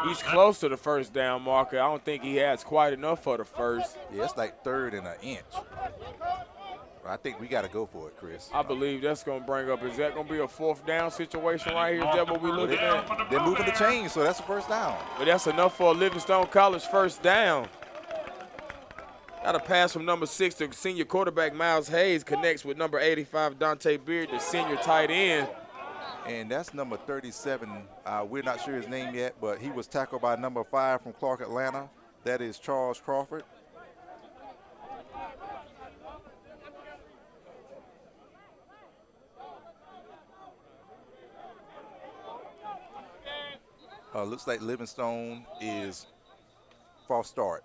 He's close to the first down marker. I don't think he has quite enough for the first. Yeah, it's like 3rd and an inch. I think we got to go for it, Chris. I believe that's going to bring up, is that going to be a 4th down situation right here? Is that what we're looking at? They're moving the chains, so that's the first down. But that's enough for a Livingstone College first down. Got a pass from number 6 to senior quarterback Miles Hayes, connects with number 85 Dante Beard, the senior tight end. And that's number 37. We're not sure his name yet, but he was tackled by number 5 from Clark, Atlanta. That is Charles Crawford. Looks like Livingstone is false start.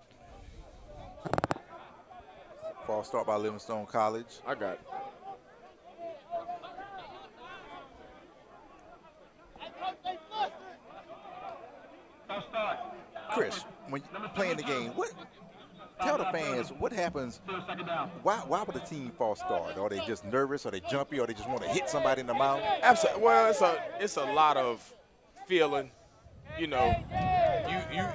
False start by Livingstone College. I got it. Chris, when you're playing the game, tell the fans what happens. Why would a team false start? Are they just nervous? Are they jumpy? Or they just want to hit somebody in the mouth? Absolutely. Well, it's a lot of feeling. You know,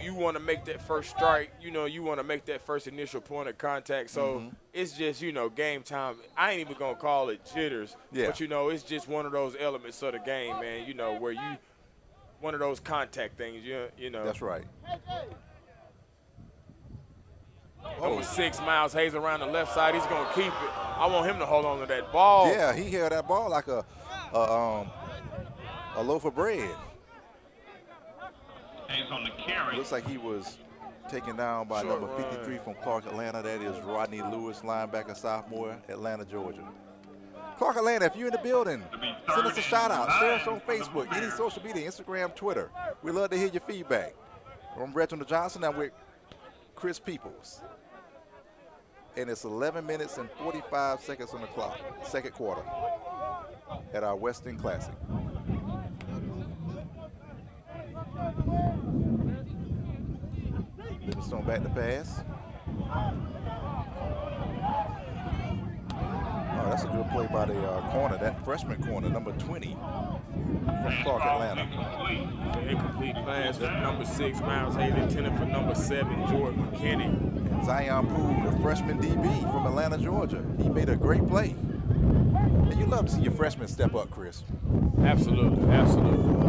you want to make that first strike. You know, you want to make that first initial point of contact. So it's just, you know, game time. I ain't even going to call it jitters. Yeah. But, you know, it's just one of those elements of the game, man, you know, where one of those contact things, you know. That's right. Number 6, Miles Hayes around the left side. He's going to keep it. I want him to hold on to that ball. Yeah, he held that ball like a loaf of bread. Hayes on the carry. Looks like he was taken down by number 53 from Clark, Atlanta. That is Rodney Lewis, linebacker, sophomore, Atlanta, Georgia. Clark, Atlanta, if you're in the building, send us a shout out. Share us on Facebook, any social media, Instagram, Twitter. We'd love to hear your feedback. I'm Reginald Johnson. I'm with Chris Peoples. And it's 11 minutes and 45 seconds on the clock, second quarter, at our Western Classic. Livingstone back to pass. Oh, that's a good play by the corner, that freshman corner, number 20 from Clark, Atlanta. An incomplete pass for number 6, Miles Haley, intended for number 7, Jordan McKinney. And Zion Poole, the freshman DB from Atlanta, Georgia. He made a great play. And you love to see your freshmen step up, Chris. Absolutely, absolutely.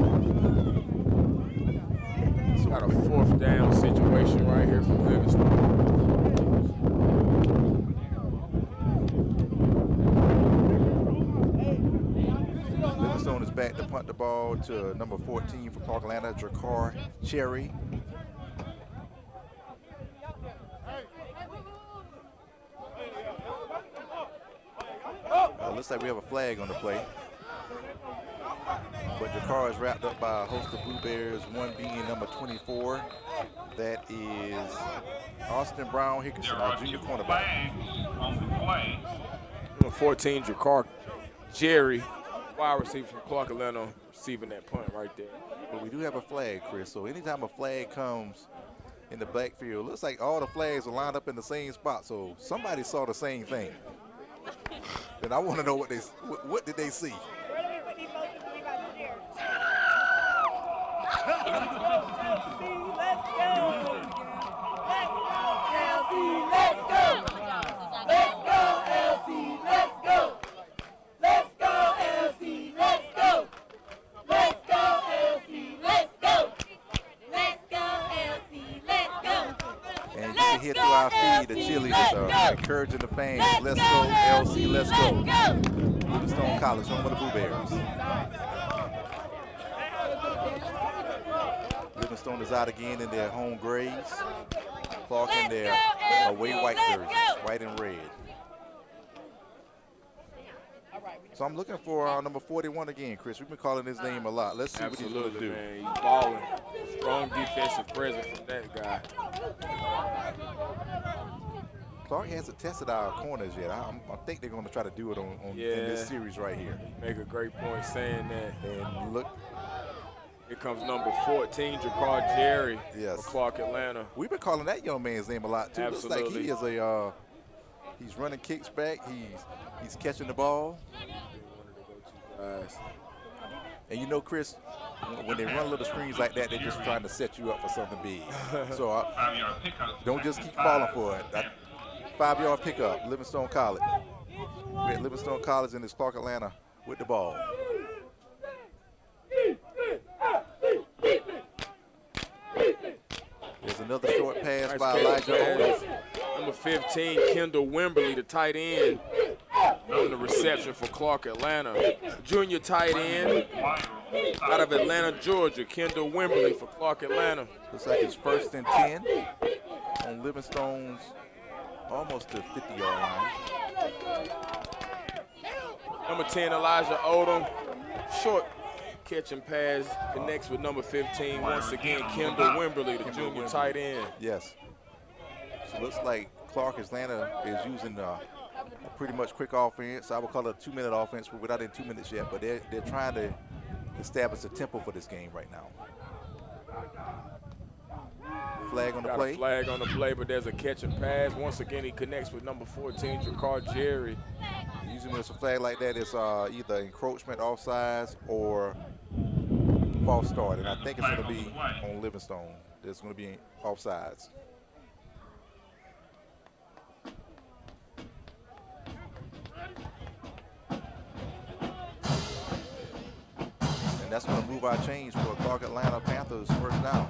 So got a 4th down situation right here for Livingstone. Livingstone is back to punt the ball to number 14 for Clark, Atlanta, Jakar Cherry. Looks like we have a flag on the play. But Jakar is wrapped up by a host of Blue Bears, one being number 24. That is Austin Brown Hickerson, our junior cornerback. Number 14, Jakar Jerry, wide receiver from Clark, Atlanta, receiving that punt right there. But we do have a flag, Chris, so anytime a flag comes in the backfield, looks like all the flags are lined up in the same spot, so somebody saw the same thing. And I want to know what did they see? Here through our feed, the cheerleaders are encouraging the fans. Let's go, LC, let's go. Livingstone College, home of the Blue Bears. Livingstone is out again in their home grays. Clark in their away white jerseys, white and red. So I'm looking for number 41 again, Chris. We've been calling his name a lot. Let's see what he's going to do. Man. He's balling. Strong defensive presence from that guy. Clark hasn't tested our corners yet. I think they're going to try to do it in this series right here. Make a great point saying that. And look. Here comes number 14, Jakar Jerry for Clark, Atlanta. We've been calling that young man's name a lot, too. Absolutely. Looks like he is he's running kicks back. He's catching the ball. And you know, Chris, when they run little screens like that, they're just trying to set you up for something big. So don't just keep falling for it. 5-yard pickup, Livingstone College. We're at Livingstone College and it's Clark, Atlanta with the ball. There's another short pass by Elijah Owens. Number 15, Kendall Wimberly, the tight end, on the reception for Clark, Atlanta. Junior tight end out of Atlanta, Georgia, Kendall Wimberly for Clark, Atlanta. Looks like it's 1st and 10 on Livingstone's almost the 50-yard line. Number 10, Elijah Odom, short catch and pass, connects with number 15. Once again, Kendall Wimberly, the junior tight end. Yes. So it looks like Clark, Atlanta is using a pretty much quick offense. I would call it a 2-minute offense, but we're not in 2 minutes yet. But they're trying to establish a tempo for this game right now. Flag on the play. Got a flag on the play, but there's a catch and pass. Once again, he connects with number 14, Jakar Jerry. Usually when it's a flag like that, it's either encroachment, offsides, or false start. And I think it's going to be on Livingstone. There's going to be offsides. And that's going to move our chains for Clark Atlanta Panthers first down.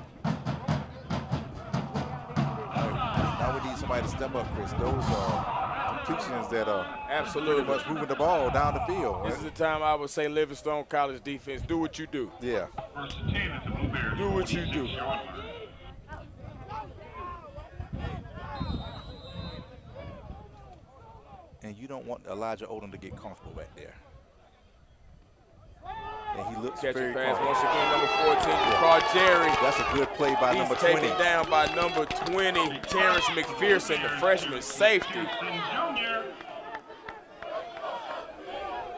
Now we need somebody to step up, Chris. Those are completions that are absolutely pretty much moving the ball down the field. Right? This is the time I would say Livingstone College defense, do what you do. Yeah. Do what you do. And you don't want Elijah Odom to get comfortable back there. And he looks very pass once again, number 14, Jakar Jerry. That's a good play by number 20. He's taken down by number 20, Terrence McPherson, the freshman safety.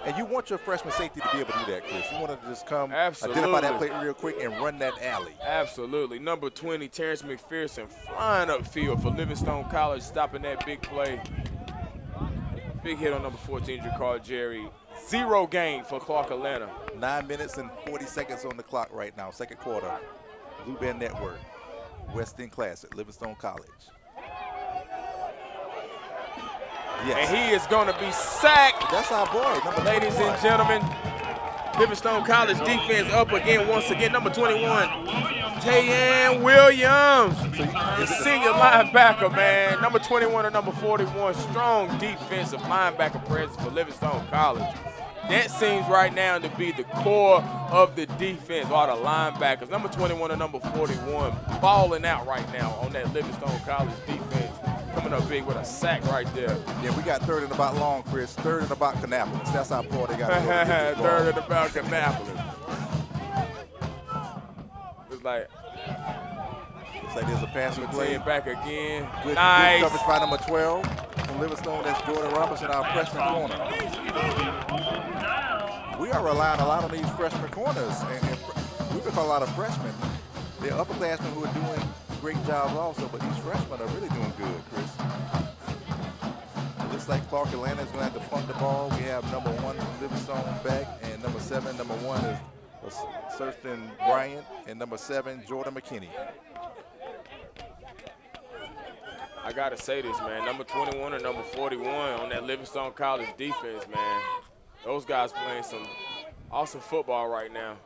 And you want your freshman safety to be able to do that, Chris. You want to just come, Absolutely. identify that play real quick, and run that alley. Absolutely. Number 20, Terrence McPherson, flying upfield for Livingstone College, stopping that big play. Big hit on number 14, Jakar Jerry. 0 gain for Clark Atlanta. 9 minutes and 40 seconds on the clock right now, second quarter. Blue Band Network, West End Classic, Livingstone College. Yes. And he is going to be sacked. That's our boy, number 21. Ladies and gentlemen, Livingstone College defense up again once again. Number 21, Tayan Williams, the senior linebacker, man. Number 21 and number 41, strong defensive linebacker presence for Livingstone College. That seems right now to be the core of the defense, all the linebackers. Number 21 and number 41 balling out right now on that Livingstone College defense. Coming up big with a sack right there. Yeah, we got third and about long, Chris. Third and about Kannapolis. That's how poor they got. Third and about Kannapolis. It's like there's a passing play. Back again. Good, nice. Good coverage by number 12 from Livingstone. That's Jordan Robinson, our freshman corner. We are relying a lot on these freshman corners, and we've got a lot of freshmen. They're upperclassmen who are doing great jobs also, but these freshmen are really doing good, Chris. Looks like Clark Atlanta is going to have to punt the ball. We have number 1 from Livingstone back, and number 7, number 1 is Thurston Bryant, and number 7, Jordan McKinney. I got to say this, man. Number 21 and number 41 on that Livingstone College defense, man. Those guys playing some awesome football right now.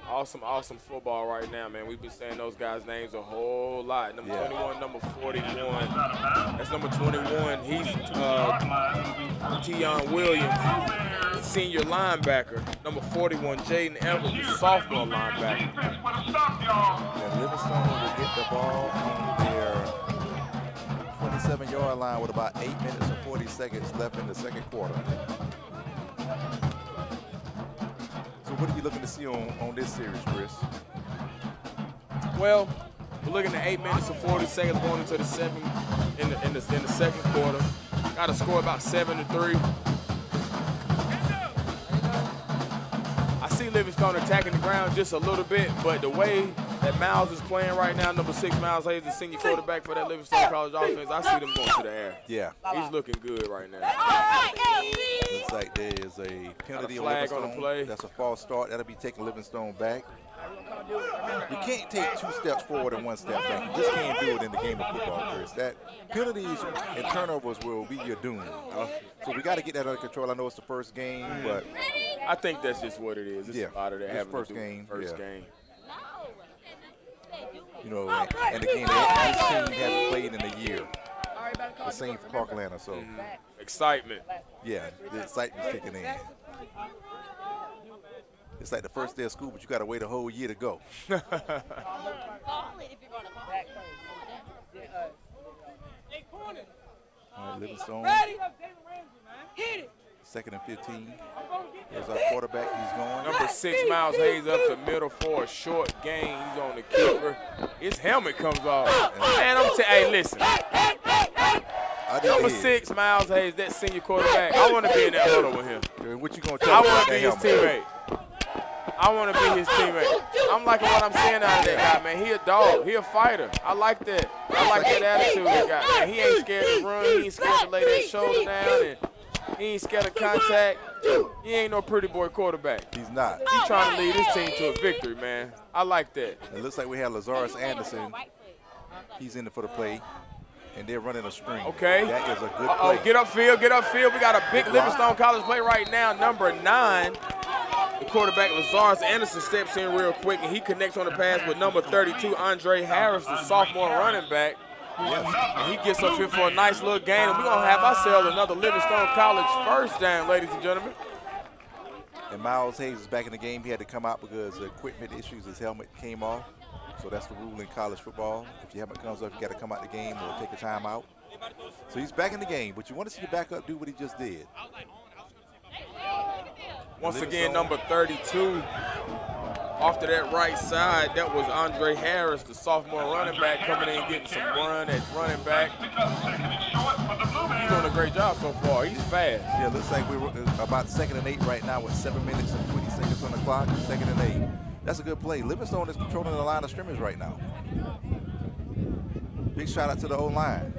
Awesome football right now, man. We've been saying those guys' names a whole lot. Number 21, number 41. That's number 21. He's Tayan Williams, senior linebacker. Number 41, Jaden Evans, sophomore linebacker. And Livingstone will get the ball on their 27-yard line with about 8 minutes and 40 seconds left in the second quarter. So what are you looking to see on this series, Chris? Well, we're looking at 8 minutes and 40 seconds going into the in the second quarter. Got to score about 7-3. I see Livingstone attacking the ground just a little bit, but the way that Miles is playing right now, number 6, Miles Hayes, the senior quarterback for that Livingstone College offense, I see them going to the air. Yeah. He's looking good right now. Looks like there is a penalty on flag Livingstone. on the play. That's a false start. That'll be taking Livingstone back. You can't take 2 steps forward and 1 step back. You just can't do it in the game of football, Chris. That penalties and turnovers will be your doom. So we got to get that under control. I know it's the first game, but I think that's just what it is. It's a lot of that having first to do game. First game. You know, and again, this team hasn't played in a year. The same for Clark Atlanta, so. Excitement. Yeah, the excitement's kicking in. It's like the first day of school, but you got to wait a whole year to go. All right, Livingstone. Second and 15. There's our quarterback. He's going. Number 6, Miles Hayes up the middle for a short gain. He's on the keeper. His helmet comes off. Man, hey, listen. Number 6, Miles Hayes, that senior quarterback. I want to be in that huddle with him. What you gonna tell I want to be his teammate. I want to be his teammate. I'm liking what I'm seeing out of that guy, man. He a dog. He a fighter. I like that. I like that attitude he got, man. He ain't scared to run. He ain't scared to lay that shoulder down, and he ain't scared of contact. He ain't no pretty boy quarterback. He's not. He's trying to lead his team to a victory, man. I like that. It looks like we have Lazarus Anderson. He's in it for the play. And they're running a screen. Okay. That is a good play. Get upfield, get upfield. We got a big Livingstone College play right now. Number 9, the quarterback Lazarus Anderson steps in real quick, and he connects on the pass with number 32, Andre Harris, the sophomore running back. Yes. And he gets up here for a nice little gain, and we're going to have ourselves another Livingstone College first down, ladies and gentlemen. And Miles Hayes is back in the game. He had to come out because of equipment issues. His helmet came off. So that's the rule in college football. If your helmet comes off, you got to come out the game or take a timeout. So he's back in the game, but you want to see the backup do what he just did. Once again, number 32. Off to that right side, that was Andre Harris, the sophomore running back, coming in getting some run at running back. He's doing a a great job so far. He's fast. Yeah, looks like we're about 2nd and 8 right now with 7 minutes and 20 seconds on the clock. 2nd and 8. That's a good play. Livingstone is controlling the line of scrimmage right now. Big shout out to the O-line.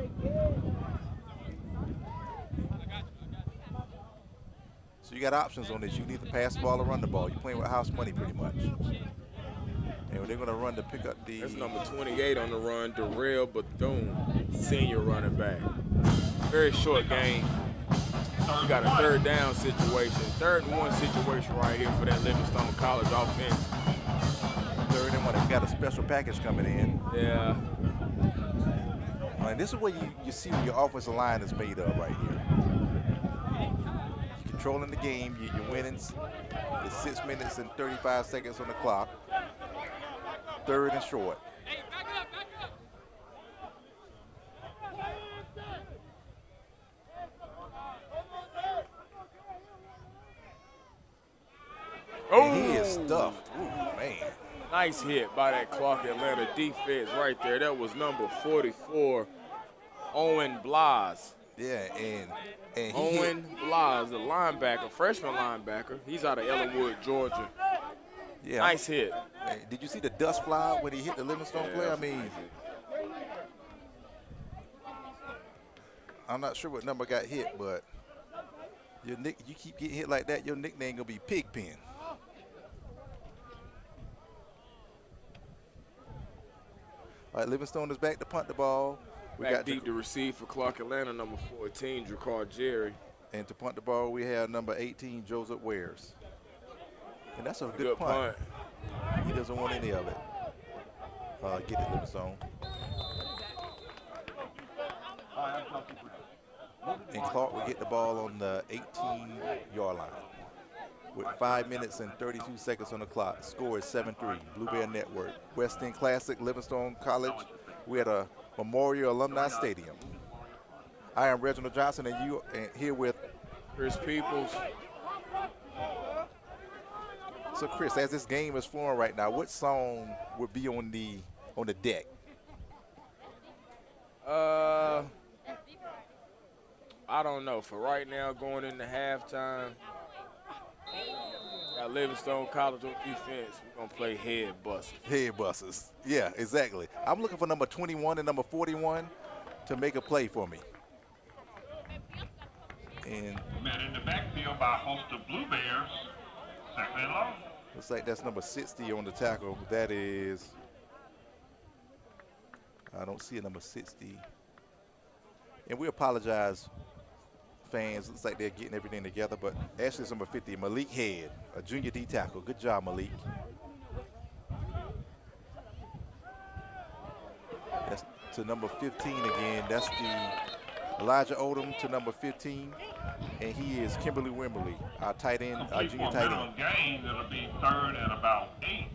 So you got options on this. You can either pass the ball or run the ball. You're playing with house money pretty much. And they're going to run to pick up the... That's number 28 on the run, Darrell Bethune, senior running back. Very short game. You got a 3rd down situation. 3rd and 1 situation right here for that Livingstone College offense. 3rd and 1. They got a special package coming in. Yeah. And this is where you see what your offensive line is made of right here. You're controlling the game. You're winning. It's 6 minutes and 35 seconds on the clock. 3rd and short. Oh, he is stuffed. Ooh, man. Nice hit by that Clark Atlanta defense right there. That was number 44, Owen Blas. Yeah, and Owen Blas, the linebacker, freshman linebacker. He's out of Ellenwood, Georgia. Yeah. Nice hit. Man, did you see the dust fly when he hit the Livingstone player? I mean, I'm not sure what number got hit, but you keep getting hit like that, your nickname gonna be Pigpen. All right, Livingstone is back to punt the ball. We Back got deep to receive for Clark Atlanta, number 14, Dracar Jerry. And to punt the ball, we have number 18, Joseph Wares. And that's a good punt. He doesn't want any of it. Get it, Livingstone. And Clark will get the ball on the 18-yard line with 5 minutes and 32 seconds on the clock. Score is 7-3, Blue Bear Network. West End Classic, Livingstone College. We're at a Memorial Alumni Stadium. I am Reginald Johnson, and you are here with Chris Peoples. So Chris, as this game is flowing right now, what song would be on the deck? I don't know. For right now, going into halftime, got Livingstone College on defense. We're gonna play Head Busters. Head Busters. Yeah, exactly. I'm looking for number 21 and number 41 to make a play for me. And met in the backfield by a host of Blue Bears. 2nd and long. Looks like that's number 60 on the tackle. That is, I don't see a number 60. And we apologize, fans. Looks like they're getting everything together, but actually it's number 50, Malik Head, a junior D tackle. Good job, Malik. That's to number 15 again. That's the Elijah Odom to number 15. And he is Kimberly Wimberly, our tight end, our junior tight end. Game, it'll be 3rd and about 8.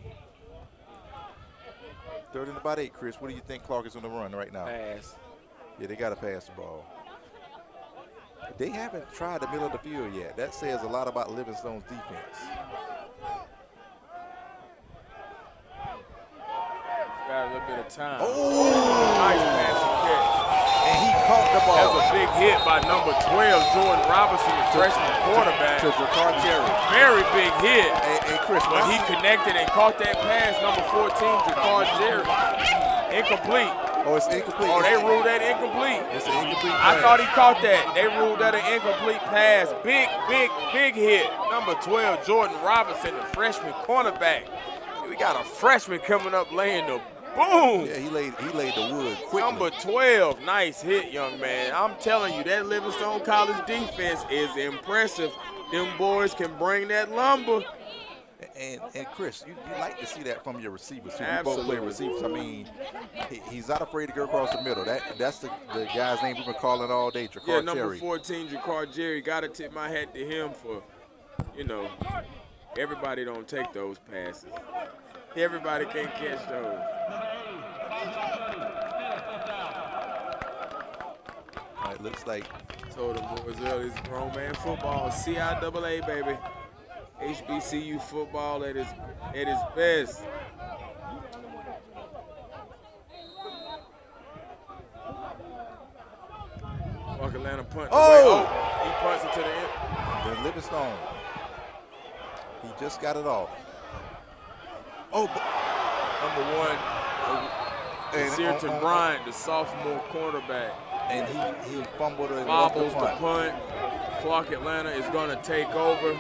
3rd and about 8, Chris. What do you think Clark is on the run right now? Pass. Yeah, they got to pass the ball. They haven't tried the middle of the field yet. That says a lot about Livingstone's defense. Got a little bit of time. Oh! Nice pass and catch. And he caught the ball. That's a big hit by number 12, Jordan Robinson, the freshman quarterback. To Dracar Jerry. Very big hit. Hey, Chris. But he connected and caught that pass, number 14, Dracar Jerry. Incomplete. Oh, it's incomplete. Oh, they ruled that incomplete. It's an incomplete I pass. thought he caught that. They ruled that an incomplete pass. Big hit. Number 12, Jordan Robinson, the freshman cornerback. We got a freshman coming up laying the boom. Yeah, he laid the wood quickly. Number 12, nice hit, young man. I'm telling you, that Livingstone College defense is impressive. Them boys can bring that lumber. And Chris, you like to see that from your receivers too. We both Absolutely. play receivers. I mean, he's not afraid to go across the middle. That's the guy's name we've been calling all day, Dracar Yeah, number Terry. 14, Dracar Jerry. Got to tip my hat to him for, everybody don't take those passes. Everybody can't catch those. All right, looks like. Told them boys earlier, it's grown man football. CIAA, baby. HBCU football at its best. Clark Atlanta Atlanta punting Oh! away. Oh, he punts it to the end. Then Livingstone. He just got it off. Oh, Number one, Searton Bryant, the sophomore quarterback. And he fumbled and bobbles lost the punt. Clock Atlanta is going to take over.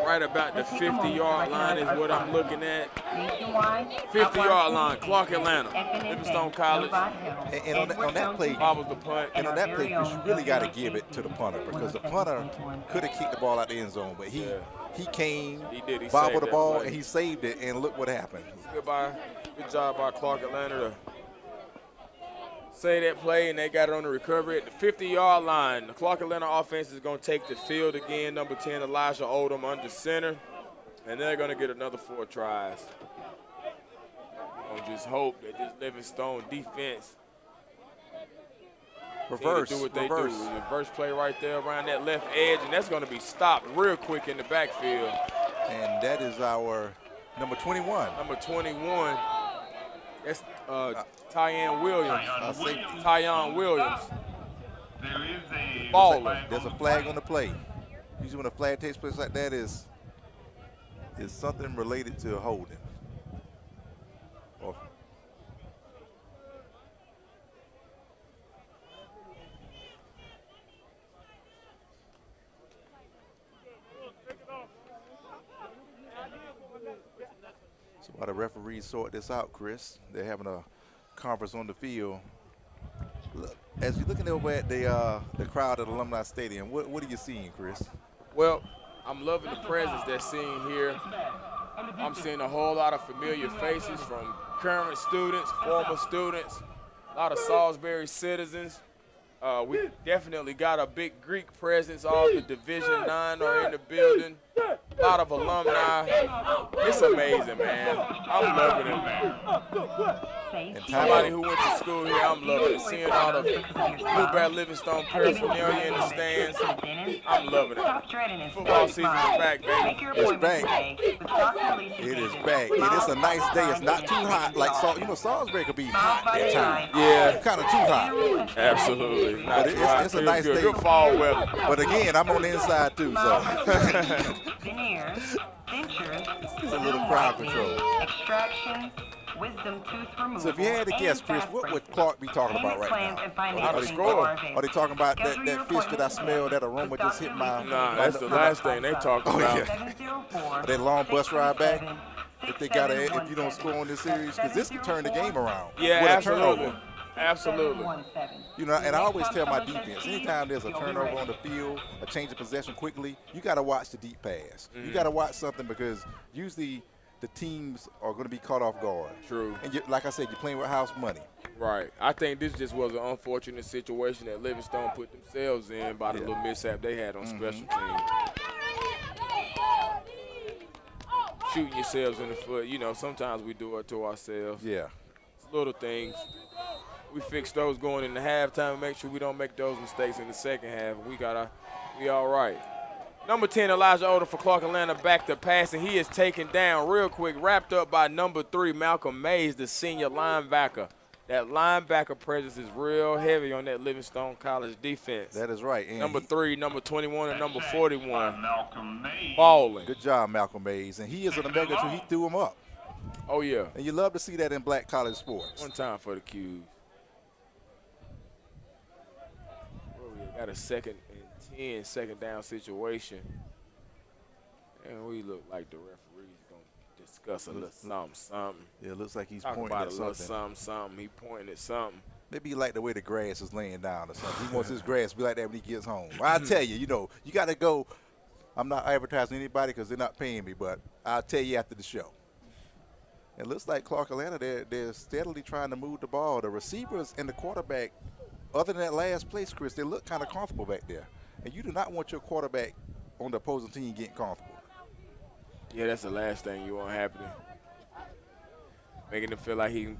Right about the 50-yard line is what I'm looking at. 50-yard line, Clock Atlanta, Livingstone College. And on that play, bobbles the punt. And on that play, Chris, you really got to give it to the punter because the punter could have kicked the ball out the end zone, but he came, he bobbled the ball, play. and he saved it, and look what happened. Good job by Clark Atlanta to say that play, and they got it on the recovery at the 50-yard line. The Clark Atlanta offense is going to take the field again. Number 10, Elijah Odom under center, and they're going to get another 4 tries. Just hope that this Livingstone defense reverse do what they do. Reverse play right there around that left edge, and that's going to be stopped real quick in the backfield. And that is our number 21. Number 21. That's Tyon Williams. Tyon Williams. There is a baller. There's a flag on the play. Usually when a flag takes place like that is something related to holding. So while the referees sort this out, Chris, they're having a conference on the field. Look, as you're looking over at the crowd at Alumni Stadium, what are you seeing, Chris? Well, I'm loving the presence that's seen here. I'm seeing a whole lot of familiar faces from current students, former students, a lot of Salisbury citizens. We definitely got a big Greek presence. All the Division IX are in the building. A lot of alumni. It's amazing, man. I'm loving it, man. And somebody who went to school here, I'm loving it. Seeing all the Blue Livingstone paraphernalia in the stands, I'm loving it. Football season is back, baby. It's back. It is back. And it's a nice day. It's not too hot. Like, Salisbury could be hot at times. Yeah. Kind of too hot. Absolutely. But it's a nice day. Good fall weather. But again, I'm on the inside too, so. It's a little crowd control. So if you had to guess, Chris, what would Clark be talking about right now? Are they talking about that fish that I smelled, that aroma just hit my... Nah, that's the last thing they talking about. Yeah. That long bus ride back? If you don't score on this series, because this can turn the game around. Yeah, with absolutely. A turnover. Absolutely. And I always tell my defense, anytime there's a turnover on the field, a change of possession quickly, you got to watch the deep pass. You got to watch something because usually the teams are going to be caught off guard. True. And like I said, you're playing with house money. Right. I think this just was an unfortunate situation that Livingstone put themselves in by the little mishap they had on special teams. Shooting yourselves in the foot. Sometimes we do it to ourselves. Yeah. It's little things. We fix those going into halftime and make sure we don't make those mistakes in the second half. We all right. Number 10, Elijah Odom for Clark Atlanta, back to pass, and he is taken down real quick, wrapped up by number 3, Malcolm Mays, the senior linebacker. That linebacker presence is real heavy on that Livingstone College defense. That is right. And number 3, number 21, and number 41. Malcolm Mays. Balling. Good job, Malcolm Mays. And he is an Omega too. He threw him up. Oh, yeah. And you love to see that in black college sports. One time for the Qs. Got a 2nd and 10, second down situation. And we look like the referee's going to discuss a little something. Yeah, it looks like he's pointing at something. something. Talking about a little something. He pointing at something. Maybe he like the way the grass is laying down or something. He wants his grass to be like that when he gets home. I'll tell you, you got to go. I'm not advertising anybody because they're not paying me, but I'll tell you after the show. It looks like Clark Atlanta, they're steadily trying to move the ball. The receivers and the quarterback, other than that last place, Chris, they look kind of comfortable back there. And you do not want your quarterback on the opposing team getting comfortable. Yeah, that's the last thing you want happening. Making him feel like he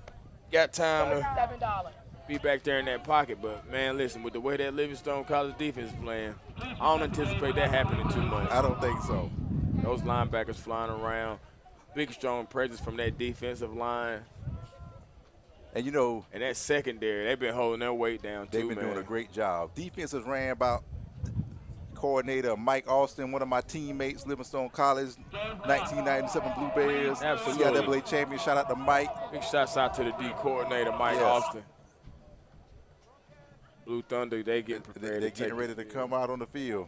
got time to be back there in that pocket. But, man, listen, with the way that Livingstone College defense is playing, I don't anticipate that happening too much. I don't think so. Those linebackers flying around. Big, strong presence from that defensive line. And, you know, and that secondary, they've been holding their weight down, too, they've been doing a great job. Defense is ran by coordinator Mike Austin, one of my teammates, Livingstone College, 1997 Blue Bears. Absolutely. CIAA champion. Shout out to Mike. Big shouts out to the D coordinator, Mike Austin. Blue Thunder, they getting prepared. They're getting ready to come out on the field.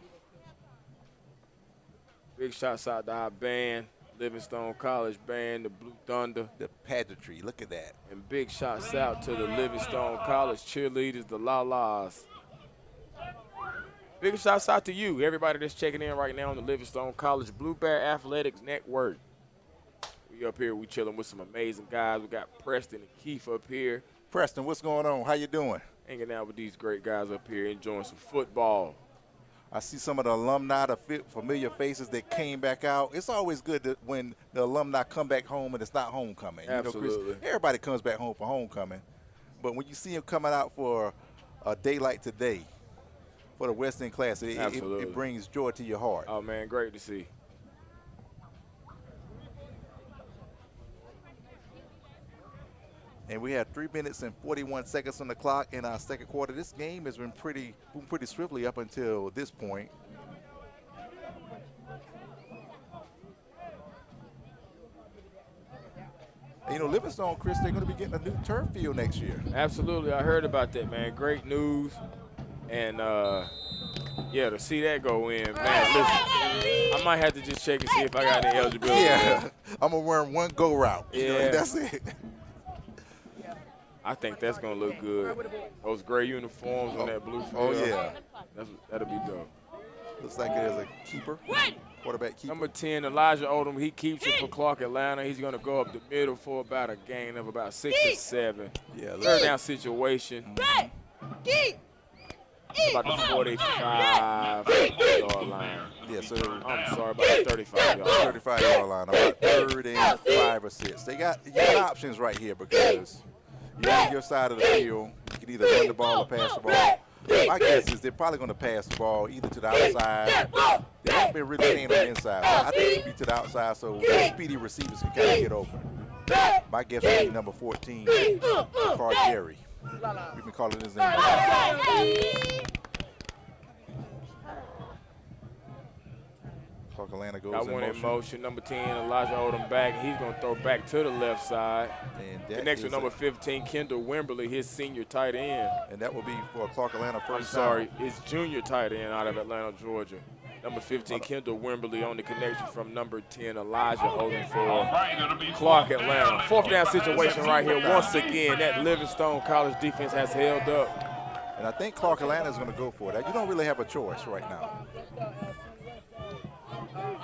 Big shouts out to our band, Livingstone College band, the Blue Thunder. The pageantry, look at that. And big shouts out to the Livingstone College cheerleaders, the La-Las. Big shouts out to you, everybody that's checking in right now on the Livingstone College Blue Bear Athletics Network. We up here, we chilling with some amazing guys. We got Preston and Keith up here. Preston, what's going on? How you doing? Hanging out with these great guys up here, enjoying some football. I see some of the alumni, the familiar faces that came back out. It's always good when the alumni come back home and it's not homecoming. Absolutely. You know, Chris, everybody comes back home for homecoming. But when you see them coming out for a day like today, for the West End Classic, it brings joy to your heart. Oh, man, great to see. And we have 3 minutes and 41 seconds on the clock in our second quarter. This game has been pretty swiftly up until this point. And, you know, Livingstone, Chris, they're going to be getting a new turf field next year. Absolutely. I heard about that, man. Great news. And, yeah, to see that go in, man, listen, I might have to just check and see if I got any eligibility. Yeah, I'm going to run one go route. Yeah. You know, that's it. I think that's going to look good. Those gray uniforms on that blue field. Oh, yeah. That'll be dope. Looks like there's a keeper, quarterback keeper. Number 10, Elijah Odom, he keeps it for Clark Atlanta. He's going to go up the middle for about a gain of about 6 or 7. Yeah, third down situation. About the 45-yard line. Yeah, so I'm sorry, about the 35-yard. 35-yard line, about 3rd and 5 or 6. You got options right here because you're on your side of the field. You can either run the ball or pass the ball. My guess is they're probably going to pass the ball either to the outside. They haven't been really staying on the inside. I think it'll be to the outside so the speedy receivers can kind of get open. My guess would be number 14, Carl Jerry. We've been calling his name. Clark Atlanta goes Got one in motion. Number 10, Elijah Odom back. He's going to throw back to the left side. And the next with number 15, Kendall Wimberly, his senior tight end. And that will be for Clark Atlanta first. I'm sorry, his junior tight end out of Atlanta, Georgia. Number 15, Kendall Wimberly on the connection from number 10, Elijah Odom for Clark Atlanta. 4th down situation right here. Once again, that Livingstone College defense has held up. And I think Clark Atlanta is going to go for that. You don't really have a choice right now.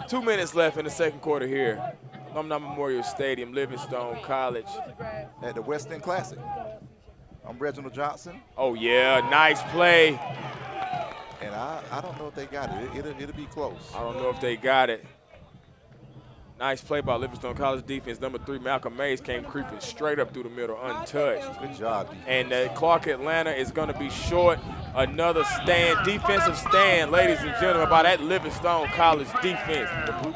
2 minutes left in the second quarter here. Alumni Memorial Stadium, Livingstone College. At the West End Classic. I'm Reginald Johnson. Oh, yeah, nice play. And I don't know if they got it. It'll be close. I don't know if they got it. Nice play by Livingstone College defense. Number 3, Malcolm Mays came creeping straight up through the middle, untouched. Good job, defense. And Clark Atlanta is going to be short. Another defensive stand, ladies and gentlemen, by that Livingstone College defense.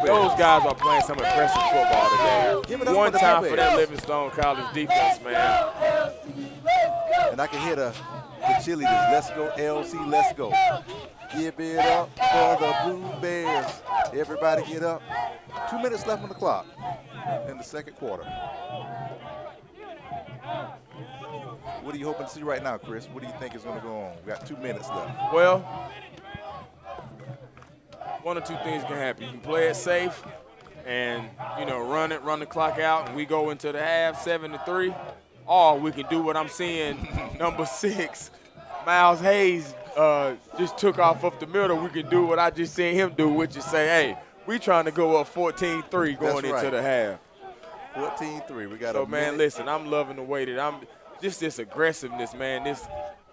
Those guys are playing some impressive football today. One time for that Livingstone College defense, man. And I can hear the cheerleaders. Let's go, LC, let's go. Give it up for the Blue Bears. Everybody get up. 2 minutes left on the clock in the second quarter. What are you hoping to see right now, Chris? What do you think is going to go on? We got 2 minutes left. Well, one or two things can happen. You can play it safe and, you know, run the clock out, and we go into the half 7-3. Or we can do what I'm seeing, number 6, Miles Hayes just took off up the middle. We can do what I just seen him do, which is say, hey, we trying to go up 14-3 going into the half. 14-3. We got so, man, listen, I'm loving the way that just this aggressiveness, man.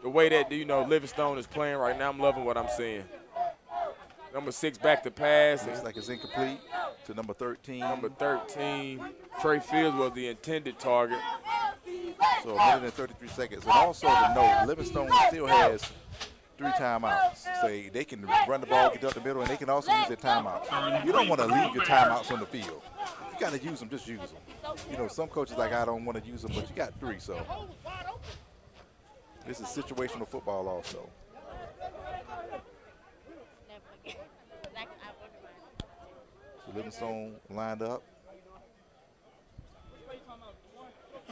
The way that, you know, Livingstone is playing right now, I'm loving what I'm seeing. Number 6 back to pass. Looks like it's incomplete to number 13. Number 13, Trey Fields was the intended target. So 1 minute and 33 seconds. And also to note, Livingstone still has 3 timeouts. So they can run the ball, get up the middle, and they can also use their timeouts. You don't want to leave your timeouts on the field. you got to use them, just use them. You know, some coaches like, I don't want to use them, but you got 3, so. This is situational football also. So Livingstone lined up.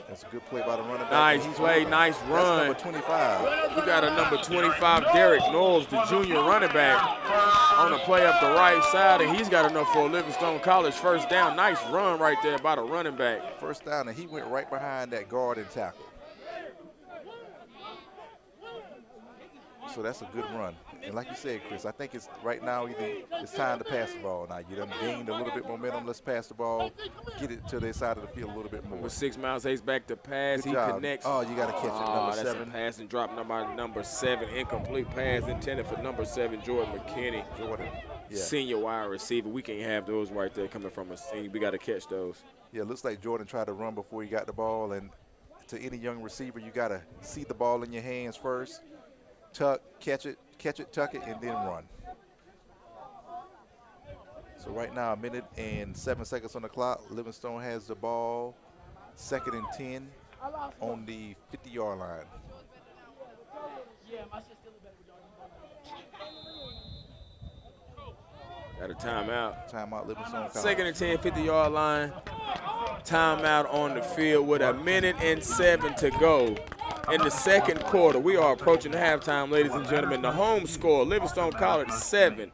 That's a good play by the running back. Nice play, nice run. That's number 25. We got a number 25, Derek Knowles, the junior running back, on the play up the right side, and he's got enough for a Livingstone College first down. Nice run right there by the running back. First down, and he went right behind that guard and tackle. So that's a good run. And like you said, Chris, I think it's right now it's time to pass the ball. Now you done gained a little bit momentum. Let's pass the ball, get it to their side of the field a little bit more. With 6 Miles Hayes back to pass, good he job. connects. Oh, you got to catch it, number 7. That's a pass and drop number 7. Incomplete pass intended for number 7, Jordan McKinney. Yeah. Senior wide receiver. We can't have those right there coming from a senior. We got to catch those. Yeah, it looks like Jordan tried to run before he got the ball. And to any young receiver, you got to see the ball in your hands first, tuck, catch it, tuck it, and then run. So right now, 1 minute and 7 seconds on the clock. Livingstone has the ball, 2nd and 10 on the 50-yard line. Got a timeout. Timeout, Livingstone College. 2nd and 10, 50-yard line. Timeout on the field with 1 minute and 7 to go. In the second quarter, we are approaching halftime, ladies and gentlemen. The home score, Livingstone College 7,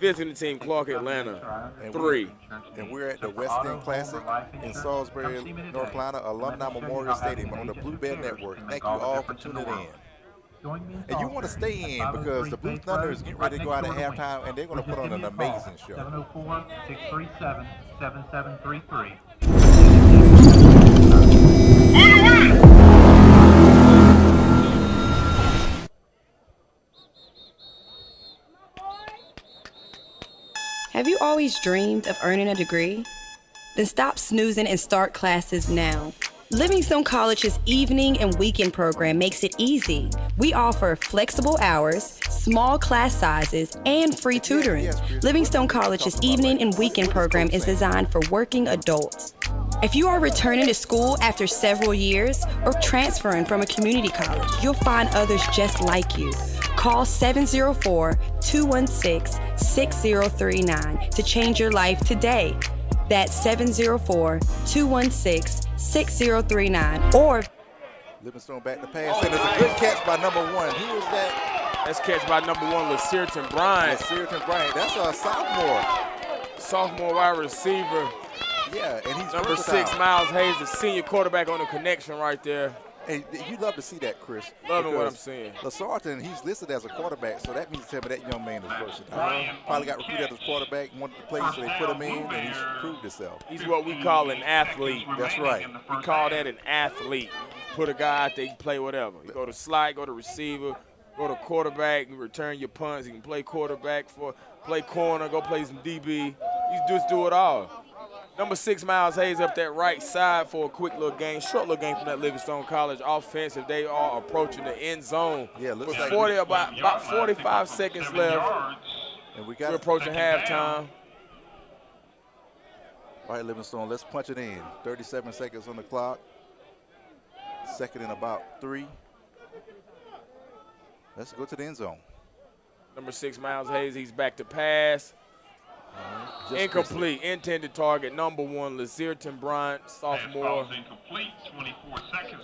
visiting team Clark Atlanta 3. And we're at the West End Classic in Salisbury, North Carolina, Alumni Memorial Stadium on the Blue Bear Network. Thank you all for tuning in. And you want to stay in because the Blue Thunder is getting ready to go out at halftime, and they're going to put on an amazing show. 704-637-7733. Have you always dreamed of earning a degree? Then stop snoozing and start classes now. Livingstone College's evening and weekend program makes it easy. We offer flexible hours, small class sizes, and free tutoring. Livingstone College's evening and weekend program is designed for working adults. If you are returning to school after several years or transferring from a community college, you'll find others just like you. Call 704-216-6039 to change your life today. That's 704-216-6039 or Livingstone back to pass, and it's a good catch by number 1. Who was that? That's catch by number 1, LaCierton Bryant. LaCierton Bryant. That's a sophomore. Sophomore wide receiver. Yeah, and he's number versatile. 6, Miles Hayes, the senior quarterback on the connection right there. Hey, you love to see that, Chris. Loving what I'm seeing. LaCierton, he's listed as a quarterback, so that means to tell me that young man is versatile. Probably got recruited as a quarterback, wanted to play, so they put him in, and he's proved himself. He's what we call an athlete. That's right. We call that an athlete. Put a guy out there, he can play whatever. You go to slide, go to receiver, go to quarterback, you return your punts. You can play quarterback, play corner, go play some DB. You just do it all. Number 6, Miles Hayes up that right side for a quick little game, short little game from that Livingstone College offensive. They are approaching the end zone. Yeah, looks with like about 45 seconds left. And we're approaching halftime. All right, Livingstone, let's punch it in. 37 seconds on the clock. 2nd and about 3. Let's go to the end zone. Number 6, Miles Hayes, he's back to pass. Incomplete, intended target, number 1, LaCierton Bryant, sophomore.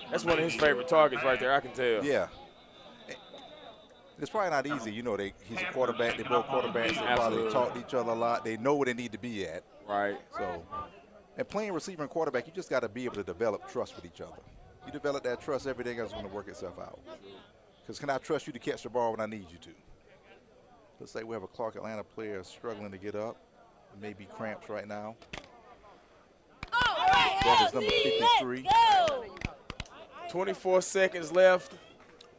That's one of his favorite targets right there, I can tell. Yeah. It's probably not easy. You know, he's a quarterback. They're both quarterbacks. They probably talk to each other a lot. They know where they need to be at. Right. So, and playing receiver and quarterback, you just got to be able to develop trust with each other. You develop that trust, everything else is going to work itself out. Because can I trust you to catch the ball when I need you to? Looks like we have a Clark Atlanta player struggling to get up. Maybe cramps right now. That is number 53. 24 seconds left.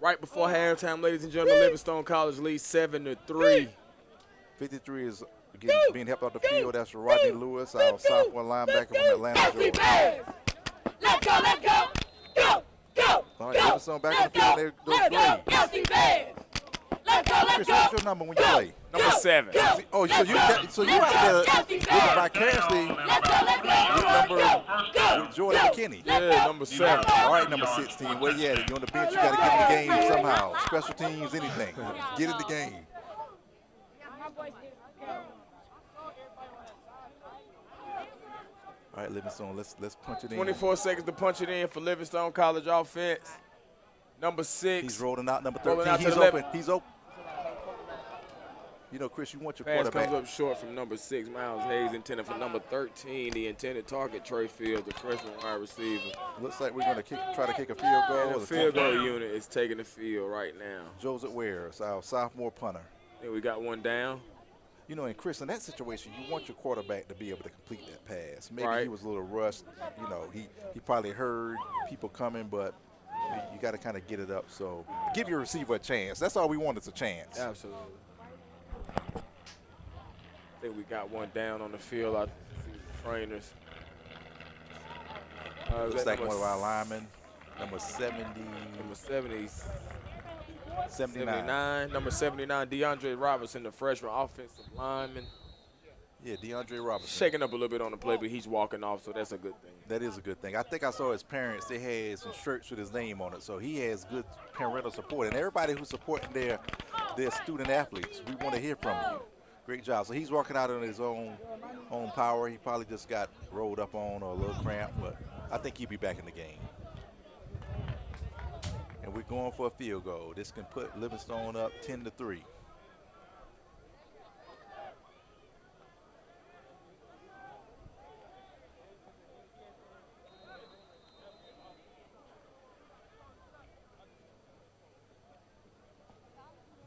Right before halftime, ladies and gentlemen, Livingstone College leads 7-3. 53 is being helped off the field. That's Rodney Lewis, our sophomore linebacker from Atlanta, Georgia. Let's go, let's go. Go, go. All right, Livingstone back on the field. There goes Gray. Let's go, let's Chris, go. what's your number when you play? Number 7. Oh, so you have to live vicariously. Jordan McKinney. Yeah, number 7. All right, number 16. Where you at? You on the bench? You got to get in the game somehow. Special teams, anything. Get in the game. All right, Livingstone, let's punch it in. 24 seconds to punch it in for Livingstone College offense. Number 6. He's rolling out. Number Rolling 13. out to He's the open. left. He's open. You know, Chris, you want your Pass quarterback. comes up short from number 6. Miles Hayes intended for number 13. The intended target, Trey Fields, the freshman wide receiver. Looks like we're going to try to kick a field goal. And the field goal unit is taking the field right now. Joseph Ware, our sophomore punter. And we got one down. You know, and Chris, in that situation, you want your quarterback to be able to complete that pass. Maybe Right. he was a little rushed. You know, he probably heard people coming, but you got to kind of get it up. So give your receiver a chance. That's all we want is a chance. Absolutely. I think we got one down on the field. I see the trainers. Looks like one of our linemen, number 70. Number 70. 79. Number 79, DeAndre Robinson, the freshman offensive lineman. Yeah, DeAndre Robinson. Shaking up a little bit on the play, but he's walking off, so that's a good thing. That is a good thing. I think I saw his parents. They had some shirts with his name on it, so he has good parental support. And everybody who's supporting their student athletes, we want to hear from you. Great job. So he's walking out on his own power. He probably just got rolled up on or a little cramp, but I think he'll be back in the game. And we're going for a field goal. This can put Livingstone up 10-3.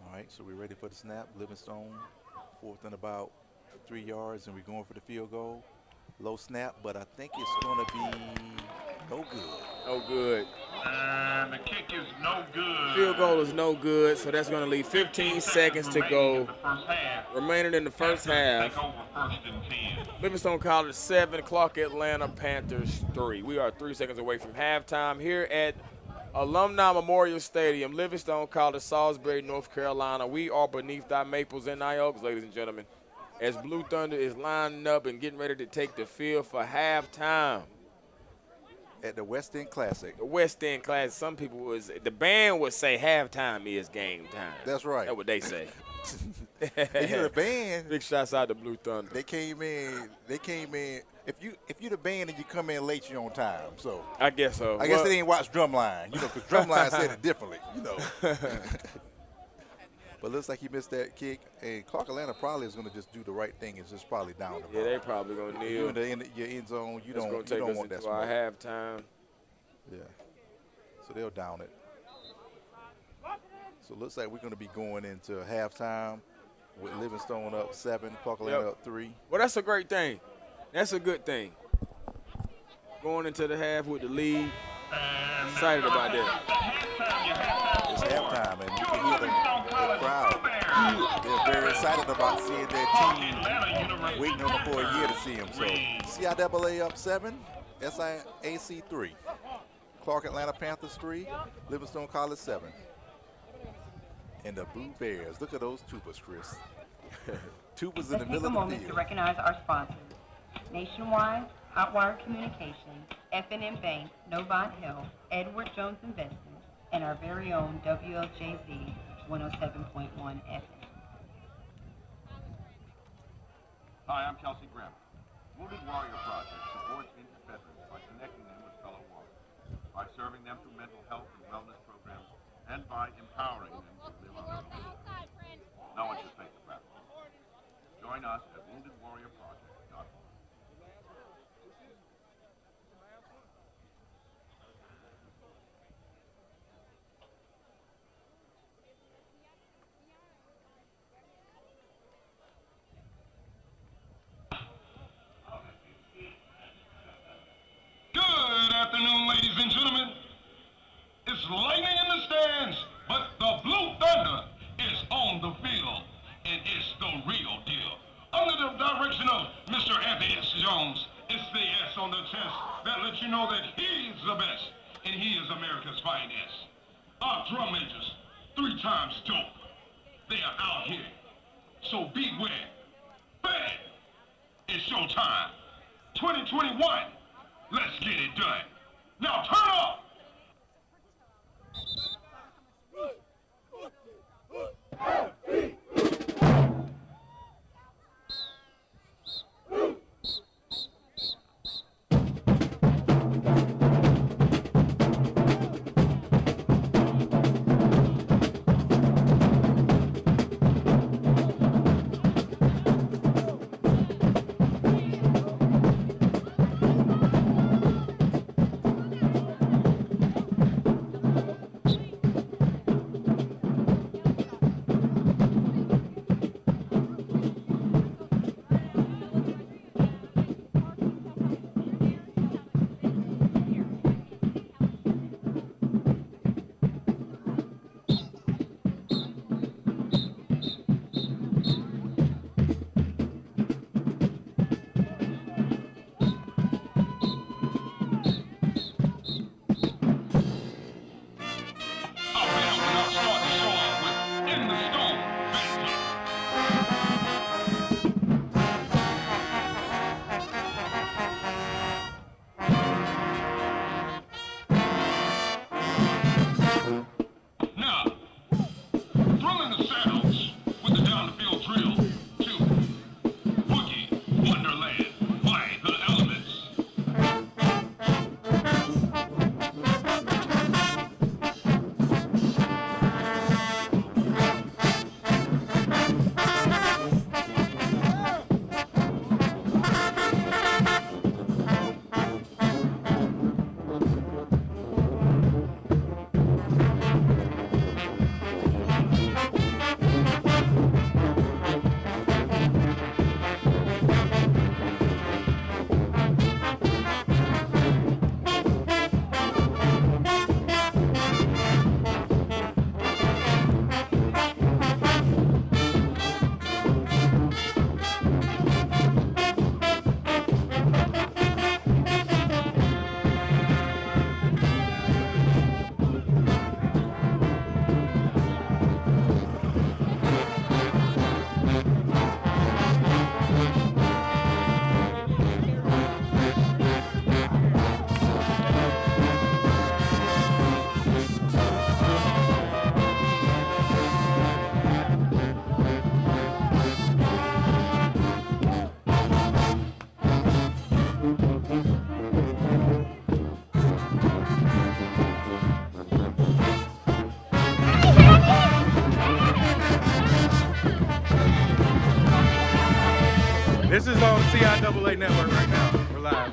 All right, so we're ready for the snap. Livingstone, 4th and about 3 yards, and we're going for the field goal. Low snap, but I think it's going to be no good. No good. And the kick is no good. Field goal is no good, so that's going to leave 15 seconds to go. Remaining in the first half. Take over 1st and 10. Livingstone College 7, Clark Atlanta Panthers 3. We are 3 seconds away from halftime here at Alumni Memorial Stadium, Livingstone College, Salisbury, North Carolina. We are beneath thy maples and thy oaks, ladies and gentlemen, as Blue Thunder is lining up and getting ready to take the field for halftime. At the West End Classic. The West End Classic, some people the band would say halftime is game time. That's right. That's what they say. And you know, the band. Big shots out to Blue Thunder. They came in. If you the band and you come in late, you're on time. So I guess so. I guess they didn't watch Drumline, you know, because Drumline said it differently, you know. But looks like he missed that kick, and Clark Atlanta probably is going to just do the right thing and just probably down the ball. Yeah, they probably going to kneel. You in your end zone, you don't want that smoke. smoke. Halftime. Yeah. So they'll down it. So it looks like we're going to be going into halftime with Livingstone up 7, Clark Atlanta up 3. Well, that's a great thing. That's a good thing. Going into the half with the lead. Excited about that. It's halftime, and you can hear the crowd. They're very excited about seeing their team, waiting on them for a year to see them. So CIAA up 7, SIAC 3. Clark Atlanta Panthers 3, Livingstone College 7. And the Blue Bears, look at those tubas, Chris. Tubas in the middle of the field. Take a moment to recognize our sponsors. Nationwide, Hotwire Communications, F&M Bank, Novant Health, Edward Jones Investments, and our very own WLJZ 107.1 FM. Hi, I'm Kelsey Grimm. Wounded Warrior Project supports injured veterans by connecting them with fellow warriors, by serving them through mental health and wellness programs, and by empowering them to live on their own. No one should face the platform. Join us at woundedwarriorproject.org. Good afternoon, ladies and gentlemen. It's lightning in the stands, but the Blue Thunder is on the field, and it's the real deal. Under the direction of Mr. Anthony S. Jones, it's the S on the chest that lets you know that he's the best, and he is America's finest. Our drum majors, 3 times dope. They are out here, so beware. Bang! It's showtime. 2021. Let's get it done. Now turn up! This is on CIAA Network right now. We're live.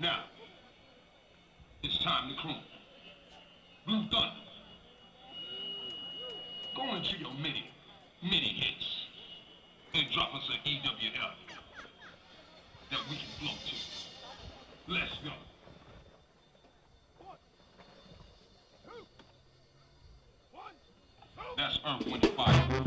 Now, it's time to croon. Blue Thunder. Go into your menu. mini hits and drop us an EWF that we can flow to. Let's go. That's Earth, Wind, and Fire.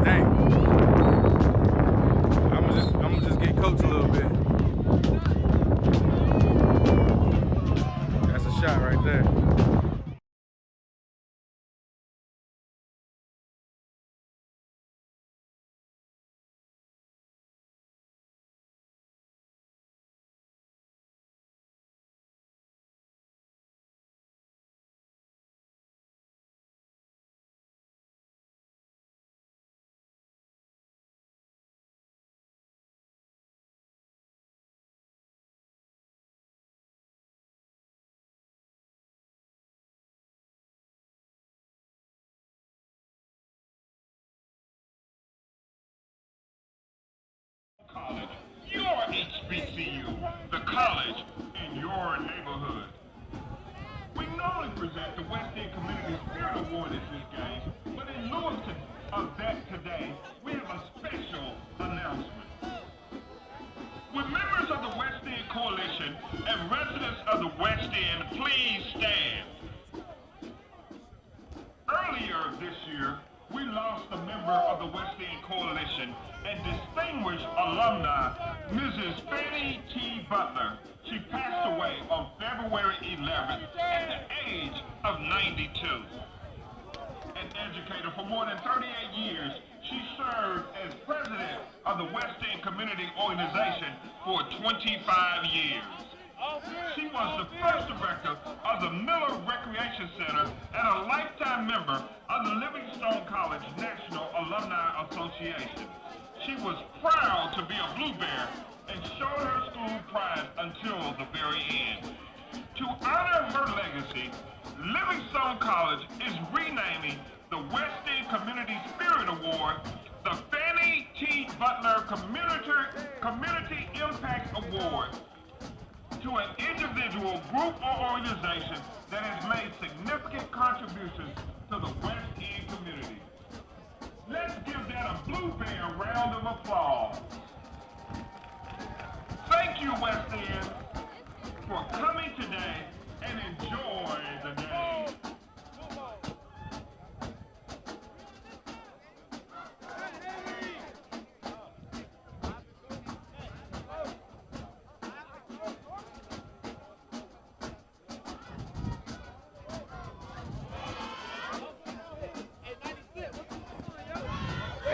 Dang. I'm just get coached a little bit. That's a shot right there. College, your HBCU, the college in your neighborhood. We normally present the West End Community Spirit Award at this game, but in lieu of that today, we have a special announcement. Would members of the West End Coalition and residents of the West End please stand? Earlier this year, we lost a member of the West End Coalition and distinguished alumni, Mrs. Fannie T. Butler. She passed away on February 11th at the age of 92. An educator for more than 38 years, she served as president of the West End Community Organization for 25 years. She was the first director of the Miller Recreation Center and a lifetime member of the Livingstone College National Alumni Association. She was proud to be a Blue Bear and showed her school pride until the very end. To honor her legacy, Livingstone College is renaming the West End Community Spirit Award the Fannie T. Butler Community Impact Award to an individual, group, or organization that has made significant contributions to the West End community. Let's give that a Blue Bear round of applause. Thank you, West End, for coming today and enjoy the day.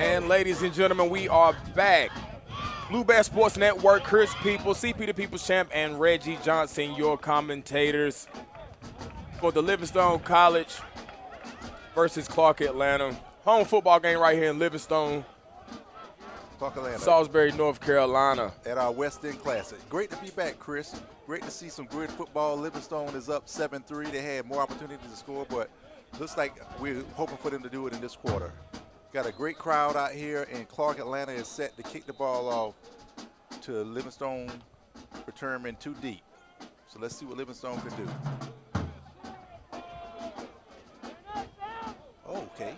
And ladies and gentlemen, we are back. Blue Bear Sports Network, Chris Peoples, CP the People's Champ, and Reggie Johnson, your commentators for the Livingstone College versus Clark Atlanta. Home football game right here in Livingstone, Clark Atlanta, Salisbury, North Carolina. At our West End Classic. Great to be back, Chris. Great to see some great football. Livingstone is up 7-3. They had more opportunities to score, but looks like we're hoping for them to do it in this quarter. Got a great crowd out here, and Clark Atlanta is set to kick the ball off to Livingstone returning too deep. So let's see what Livingstone can do. Okay.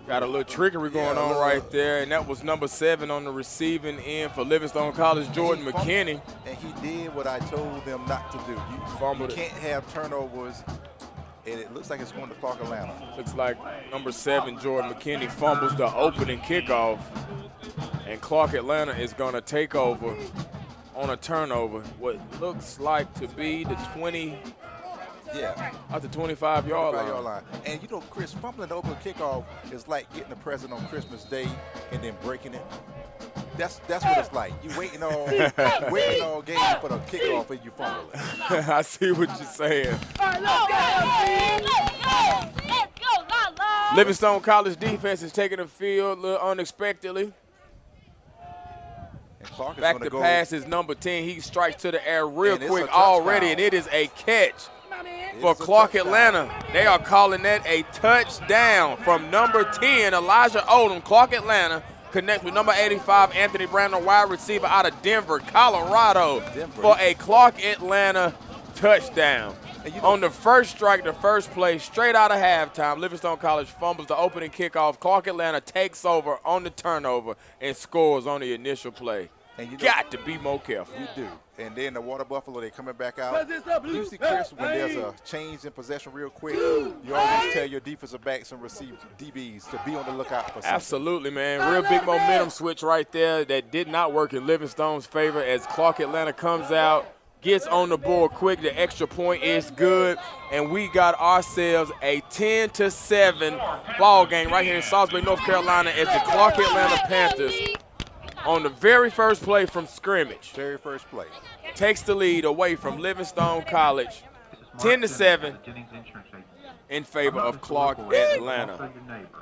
Got a little trickery going on right there, and that was number 7 on the receiving end for Livingstone College, Jordan McKinney. And he did what I told them not to do. You can't have turnovers. And it looks like it's going to Clark Atlanta. Looks like number 7, Jordan McKinney, fumbles the opening kickoff. And Clark Atlanta is going to take over on a turnover. What looks like to be the 20, at the 25-yard line. And you know, Chris, fumbling the opening kickoff is like getting a present on Christmas Day and then breaking it. That's what it's like. You waiting all game for the kickoff and you fumble it. I see what you're saying. Let's go. Livingstone College defense is taking the field a little unexpectedly. Back to pass is number 10. He strikes to the air real quick already, and it is a catch for Clark Atlanta. They are calling that a touchdown from number 10, Elijah Odom. Clark Atlanta connects with number 85, Anthony Brandon, wide receiver out of Denver, Colorado, for a Clark Atlanta touchdown. On the first strike, the first play, straight out of halftime, Livingstone College fumbles the opening kickoff. Clark Atlanta takes over on the turnover and scores on the initial play. And you got to be more careful. You do. And then the Water Buffalo, they're coming back out. Usually, Chris, when there's a change in possession real quick, you always tell your defensive backs and receive DBs to be on the lookout for something. Absolutely, man. Real big momentum switch right there that did not work in Livingstone's favor as Clark Atlanta comes out, gets on the board quick. The extra point is good, and we got ourselves a 10-7 ball game right here in Salisbury, North Carolina, as the Clark Atlanta Panthers, on the very first play from scrimmage, takes the lead away from Livingstone College, 10-7 in favor of Clark Atlanta.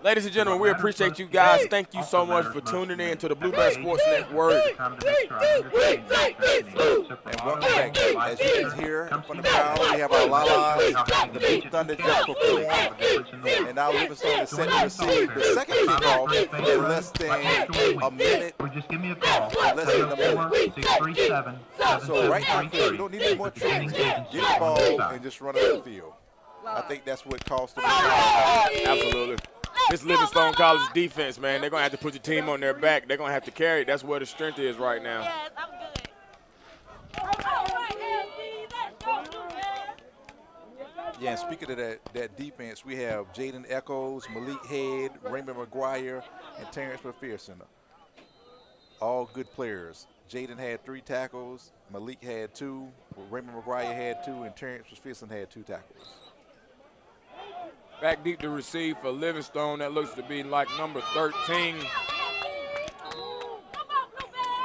Ladies and gentlemen, we appreciate you guys. Thank you so much for tuning in to the Blue Bear Sports Network. And welcome back. As you can hear from the crowd, we have our La-Las, the Blue Thunder just performed, and now Livingstone is set to receive the second kickoff in less than a minute. Less than a minute. So right now, you don't need any more tricks. Get the ball and just run it up the field. I think that's what cost them. Absolutely. This Livingstone College defense, man, they're going to have to put your team on their back. They're going to have to carry it. That's where the strength is right now. Yeah, and speaking of that defense, we have Jaden Echols, Malik Head, Raymond McGuire, and Terrence McPherson. All good players. Jaden had 3 tackles, Malik had 2, Raymond McGuire had 2, and Terrence McPherson had 2 tackles. Back deep to receive for Livingstone. That looks to be like number 13.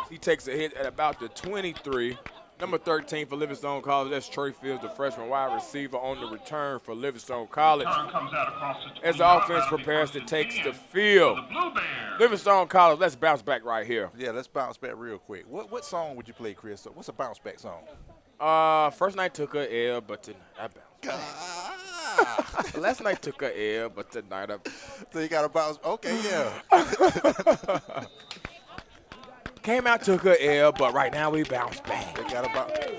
He takes a hit at about the 23. Number 13 for Livingstone College, that's Trey Fields, the freshman wide receiver on the return for Livingstone College. As the offense prepares to take the field. Livingstone College, let's bounce back right here. Yeah, let's bounce back real quick. What song would you play, Chris? What's a bounce back song? First night took a L, but tonight I bounced. Last night took a L, but tonight I bounced. So you got to bounce. Okay, yeah. Came out, took a L, but right now we bounce back. You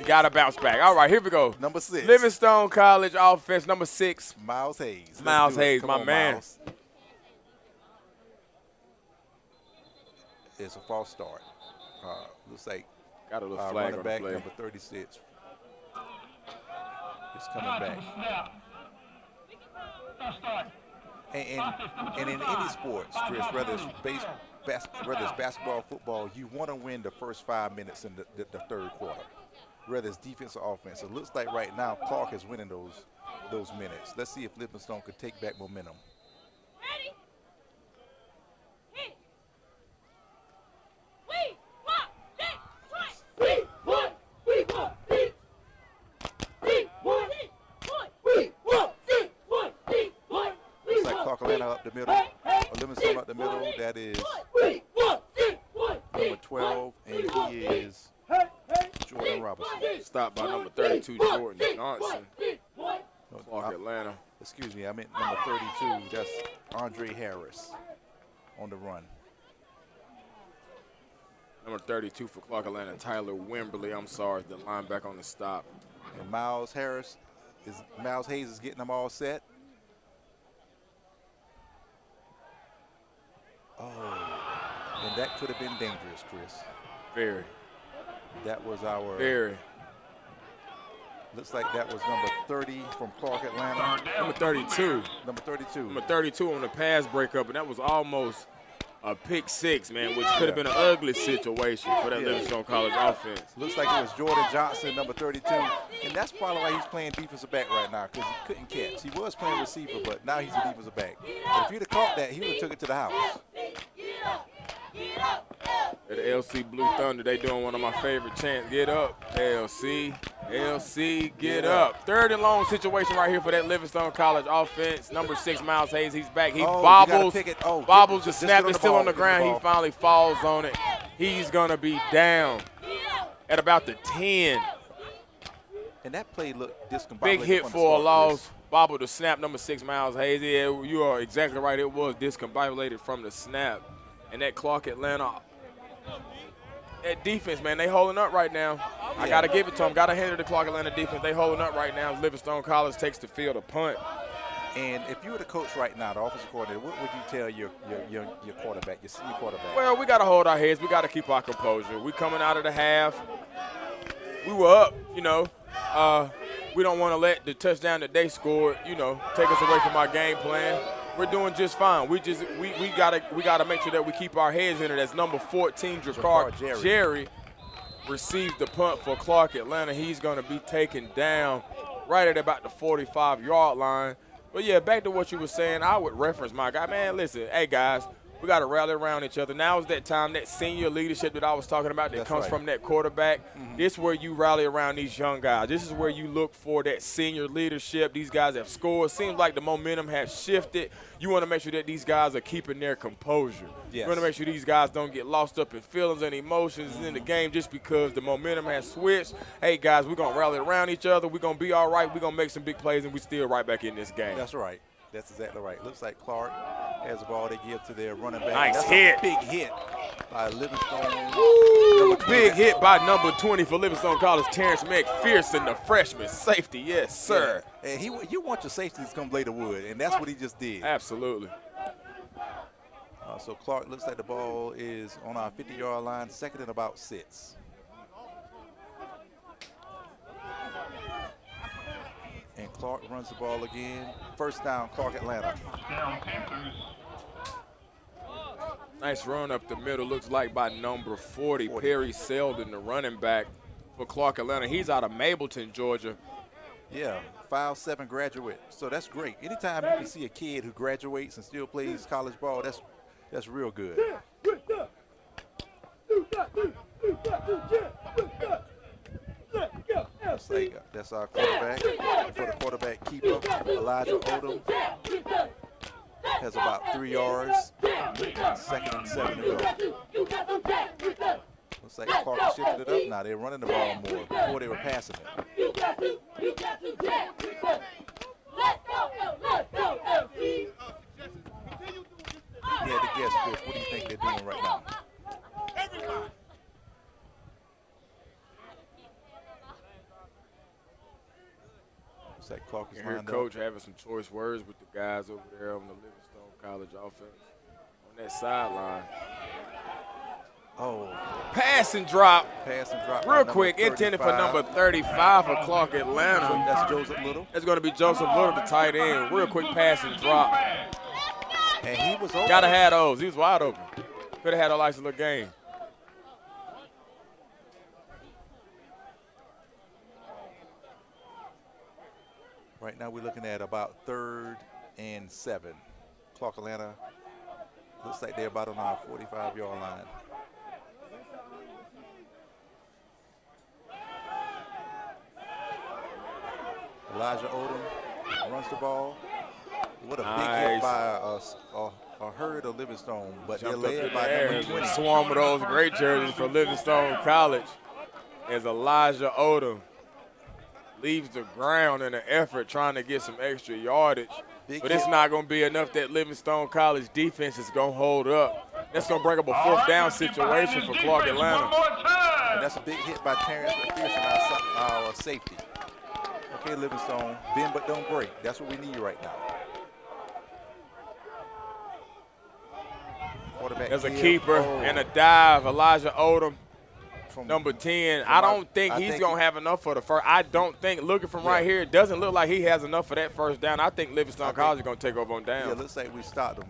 got to bounce back. All right, here we go. Number 6. Livingstone College offense, number 6. Miles Hayes. Miles Hayes, my man. Miles. It's a false start. Looks like got a little flag on the back, play. number 36. It's coming back. And in any sports, Chris, whether it's basketball, football, you want to win the first 5 minutes in the third quarter, whether it's defense or offense. It looks like right now Clark is winning those minutes. Let's see if Livingstone could take back momentum. Ready? Looks like Clark Atlanta up the middle, or Livingstone up the middle. That is number 12, and he is Jordan Robinson. Stopped by number 32, Jordan Johnson. Clark Atlanta. Excuse me, I meant number 32. That's Andre Harris on the run. Number 32 for Clark Atlanta, Tyler Wimberly. I'm sorry, the linebacker on the stop. And Miles Hayes is getting them all set. Oh, and that could have been dangerous, Chris. Very. That was our. Very. Looks like that was number 30 from Clark Atlanta. Number 32. Number 32. Number 32 on the pass breakup, and that was almost a pick 6, man, which could have been an ugly situation for that Livingstone College offense. Looks like it was Jordan Johnson, number 32, and that's probably why he's playing defensive back right now, because he couldn't catch. He was playing receiver, but now he's a defensive back. But if he'd have caught that, he would have took it to the house. At the LC Blue Thunder, they doing one of my favorite chants. Get up, LC, get up. Third and long situation right here for that Livingstone College offense. Number 6, Miles Hayes, he's back. He bobbles the snap is still on the ground. He finally falls on it. He's going to be down at about the 10. And that play looked discombobulated. Big hit for a loss. Bobble the snap, number 6, Miles Hayes. Yeah, you are exactly right. It was discombobulated from the snap. And that Clark Atlanta, that defense, man, they holding up right now. Yeah. I got to give it to them. Got to hand it to Clark Atlanta defense. They holding up right now. Livingstone College takes the field, a punt. And if you were the coach right now, the offensive coordinator, what would you tell your quarterback, your senior quarterback? Well, we got to hold our heads. We got to keep our composure. We coming out of the half. We were up, you know. We don't want to let the touchdown that they scored, you know, take us away from our game plan. We're doing just fine. We gotta make sure that we keep our heads in it. As number 14, Jakar Jerry receives the punt for Clark Atlanta. He's going to be taken down right at about the 45-yard line. But, yeah, back to what you were saying, I would reference my guy. Man, listen, hey, guys, we got to rally around each other. Now is that time, that senior leadership that I was talking about that comes from that quarterback. This is where you rally around these young guys. This is where you look for that senior leadership. These guys have scored. Seems like the momentum has shifted. You want to make sure that these guys are keeping their composure. Yes. You want to make sure these guys don't get lost up in feelings and emotions in the game just because the momentum has switched. Hey, guys, we're going to rally around each other. We're going to be all right. We're going to make some big plays, and we're still right back in this game. That's right. That's exactly right. Looks like Clark has the ball. They give to their running back. Nice That's hit. A big hit by Livingstone. Woo, big hit by number 20 for Livingstone College, Terrence McPherson, the freshman safety. Yes, sir. Yeah. And you want your safeties to come lay the wood, and that's what he just did. Absolutely. So Clark looks like the ball is on our 50-yard line, second and about 6. And Clark runs the ball again. First down, Clark Atlanta. Nice run up the middle, looks like by number 40, Perry Selden, the running back for Clark Atlanta. He's out of Mableton, Georgia. Yeah, 5'7" graduate. So that's great. Anytime you can see a kid who graduates and still plays college ball, that's real good. That's our quarterback. For the quarterback keeper, Elijah Odom has about 3 yards. Second and 7 to go. Looks like Clark shifted it up. Now they're running the ball more. Before they were passing it. You had to guess, Chris. What do you think they're doing right now? Looks like Clark is lined up. Coach having some choice words with the guys over there on the Livingstone College offense on that sideline. Oh. Pass and drop. Pass and drop. Real quick, intended for number 35 for Clark Atlanta. That's Joseph Little. It's going to be Joseph Little, the tight end. Real quick pass and drop. And he was open. Got to have those. He was wide open. Could have had a nice little game. Right now we're looking at about 3rd and 7. Clark Atlanta looks like they're about on our 45-yard line. Elijah Odom runs the ball. What a big hit by a herd of Livingstone, but they're led by number 20. Swarm of those great jerseys for Livingstone College as Elijah Odom leaves the ground in an effort trying to get some extra yardage. But it's not going to be enough. That Livingstone College defense is going to hold up. That's going to bring up a 4th down situation for Clark Atlanta. And that's a big hit by Terrence McPherson, our safety. Okay, Livingstone, bend but don't break. That's what we need right now. There's a keeper and a dive. Elijah Odom, number 10. I don't think he's going to have enough for the first. I don't think, looking from right here, it doesn't look like he has enough for that first down. I think Livingstone College is going to take over on down. Yeah, it looks like we stopped them.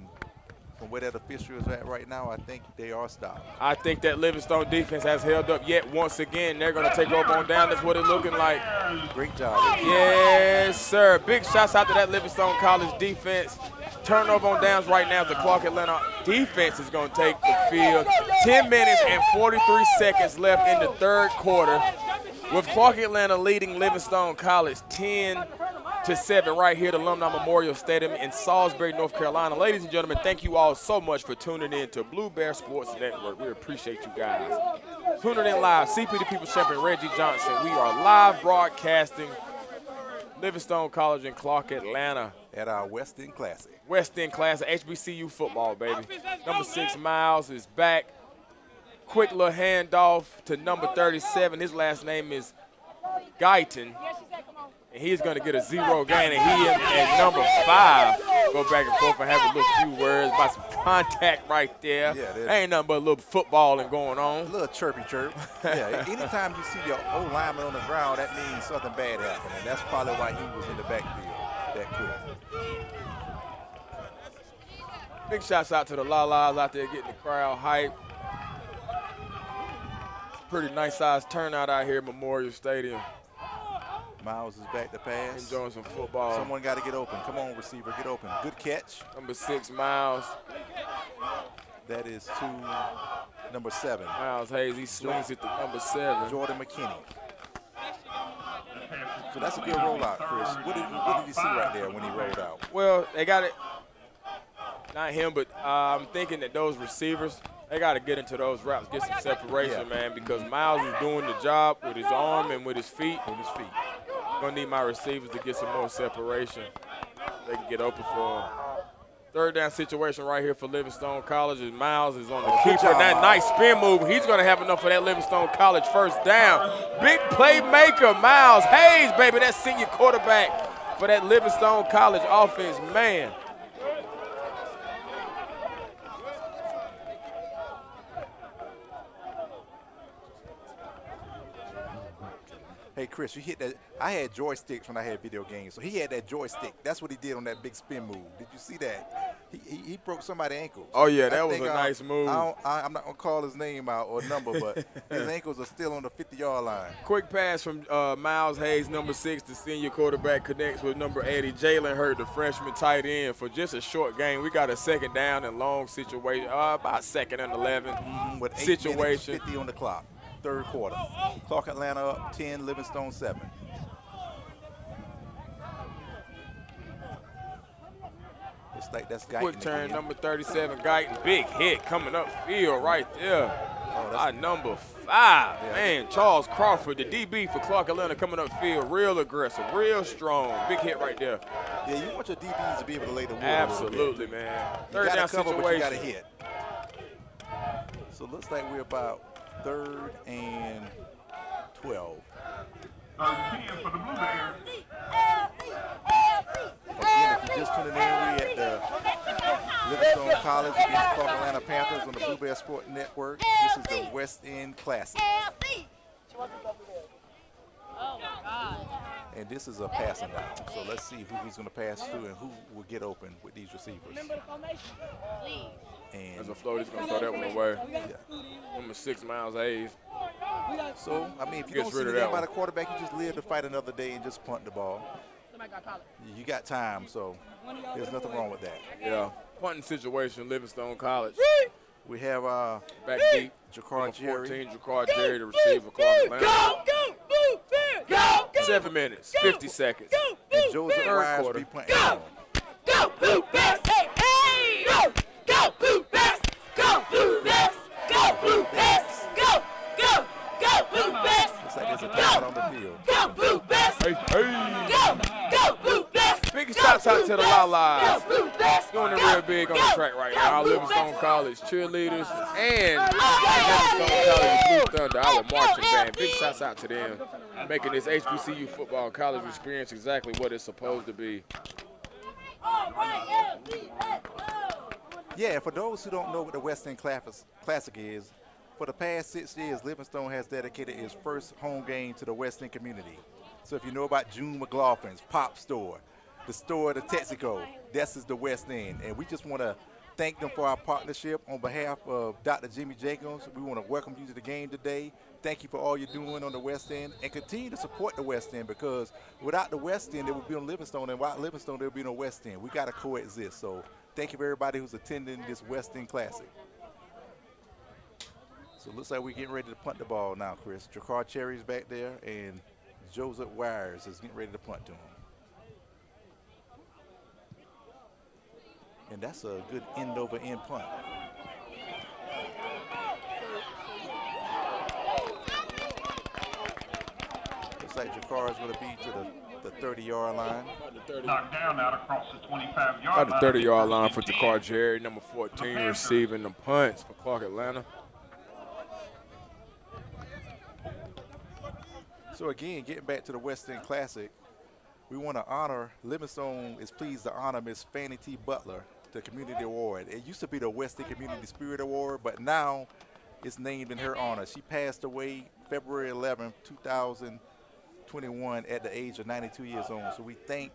From where that official is at right now, I think they are stopped. I think that Livingstone defense has held up yet once again. They're going to take over on down. That's what it's looking like. Great job. Yes, sir. Big shots out to that Livingstone College defense. Turnover on downs right now. The Clark Atlanta defense is going to take the field. 10 minutes and 43 seconds left in the 3rd quarter, with Clark Atlanta leading Livingstone College 10-7. to 7 right here at Alumni Memorial Stadium in Salisbury, North Carolina. Ladies and gentlemen, thank you all so much for tuning in to Blue Bear Sports Network. We appreciate you guys. Tuning in live, CP the People's Champion Reggie Johnson. We are live broadcasting Livingstone College in Clark, Atlanta. At our West End Classic. West End Classic, HBCU football, baby. Number 6, Miles, is back. Quick little handoff to number 37. His last name is Guyton. And he's going to get a 0 gain. And he and number 5 go back and forth and have a little few words about some contact right there. Yeah, ain't nothing but a little footballing going on. A little chirpy chirp. Yeah, anytime you see your old lineman on the ground, that means something bad happened. And that's probably why he was in the backfield that quick. Big shouts out to the La-Las out there getting the crowd hype. Pretty nice sized turnout out here at Memorial Stadium. Miles is back to pass. Enjoying some football. Someone got to get open. Come on, receiver, get open. Good catch. Number 6, Miles. That is to number 7. Miles Hayes, he swings it to number 7. Jordan McKinney. So that's a good rollout, Chris. What did you see right there when he rolled out? Well, they got it. Not him, but I'm thinking that those receivers, they got to get into those routes, get some separation, man, because Miles is doing the job with his arm and with his feet. Going to need my receivers to get some more separation. They can get open for him. Third down situation right here for Livingstone College. As Miles is on the keeper. And that nice spin move, he's going to have enough for that Livingstone College first down. Big playmaker, Miles Hayes, baby, that senior quarterback for that Livingstone College offense, man. Hey, Chris, you hit that. I had joysticks when I had video games, so he had that joystick. That's what he did on that big spin move. Did you see that? He broke somebody's ankles. Oh, yeah, that was a nice move. I'm not going to call his name out or number, but his ankles are still on the 50-yard line. Quick pass from Miles Hayes, number 6, the senior quarterback, connects with number 80, Jalen Hurd, the freshman tight end, for just a short game. We got a second down and long situation, about second and 11 with 8 situation. Minutes, 50 on the clock. Third quarter. Clark Atlanta up 10, Livingstone 7. Looks like that's Guyton. Quick turn, number 37, Guyton. Big hit coming up field right there. Number 5. Yeah. Man, Charles Crawford, the DB for Clark Atlanta, coming up field. Real aggressive, real strong. Big hit right there. Yeah, you want your DBs to be able to lay the wood. Absolutely, man. Third down situation. But you got to hit. So it looks like we're about 3rd and 12. For the Blue Bears. Again, if you're just tuning in, we're at the Livingstone College against Clark Atlanta Panthers on the Blue Bear Sport Network. This is the West End Classic. Oh, my God. And this is a passing down. So let's see who he's going to pass to and who will get open with these receivers. Please. And as a float, he's going to throw that one away. Yeah. Number 6, Miles Hayes. So, I mean, if you don't see anything about a quarterback, you just live to fight another day and just punt the ball. You got time, so there's nothing wrong with that. Yeah. Punting situation, Livingstone College. We have back deep, Jacquard Jerry. 14, Jacquard Jerry, the receiver, Clark Atlanta. 7 minutes, 50 seconds. And Joseph Wise be punting. Go, Blue Bears! Hey, hey! Go, Blue Bears! Go, Blue Bears! Go, Blue Bears! Go, Blue Bears! Looks like there's a timeout on the field. Go, Blue Bears! Hey. Go, Blue Bears! Big shouts out to the La-Las. Doing it real big on the track right now. Our Livingstone College cheerleaders and Livingstone College Blue Thunder, our marching band. Big shouts out to them, making this HBCU football college experience exactly what it's supposed to be. Yeah, for those who don't know what the West End Classic is, for the past 6 years, Livingstone has dedicated its first home game to the West End community. So if you know about June McLaughlin's Pop Store, the store, the Texaco, this is the West End. And we just want to thank them for our partnership. On behalf of Dr. Jimmy Jacobs, we want to welcome you to the game today. Thank you for all you're doing on the West End, and continue to support the West End, because without the West End, there would be no Livingstone, and without Livingstone, there would be no West End. We got to coexist. So thank you for everybody who's attending this West End Classic. So it looks like we're getting ready to punt the ball now, Chris. Jacquard Cherry's back there, and Joseph Wires is getting ready to punt to him. And that's a good end-over-end punt. Looks like Jakar is going to be to the 30-yard line. Knocked down out across the 25-yard line. About the 30-yard line for Jakar Jerry, number 14, receiving the punts for Clark Atlanta. So again, getting back to the West End Classic, we want to honor, Livingstone is pleased to honor Miss Fannie T. Butler, the Community Award. It used to be the West End Community Spirit Award, but now it's named in her honor. She passed away February 11, 2021 at the age of 92 years old. So we thank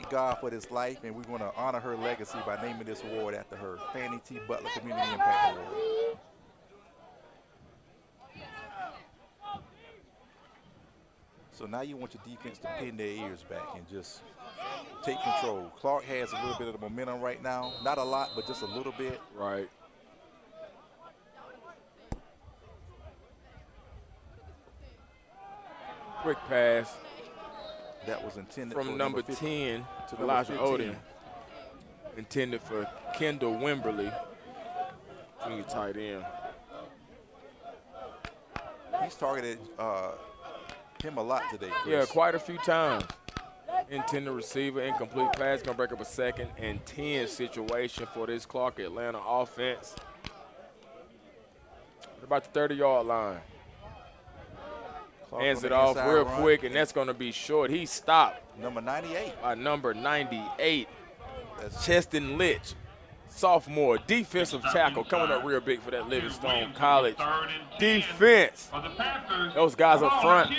God for this life, and we want to honor her legacy by naming this award after her, Fannie T. Butler Community Impact Award. So now you want your defense to pin their ears back and just take control. Clark has a little bit of the momentum right now. Not a lot, but just a little bit. Right. Quick pass. That was intended from for number 10 to Elijah 15. Odin. Intended for Kendall Wimberly, junior tight end. He's targeted him a lot today, Chris. Yeah, quite a few times. Intended receiver, incomplete pass, gonna break up a 2nd and 10 situation for this Clark Atlanta offense. About the 30-yard line. Clark Hands on it the off inside real run. quick, and that's gonna be short. He stopped Number 98. by number 98, That's Cheston Litch, sophomore, defensive tackle, coming up real big for that Livingstone College defense. Those guys up front,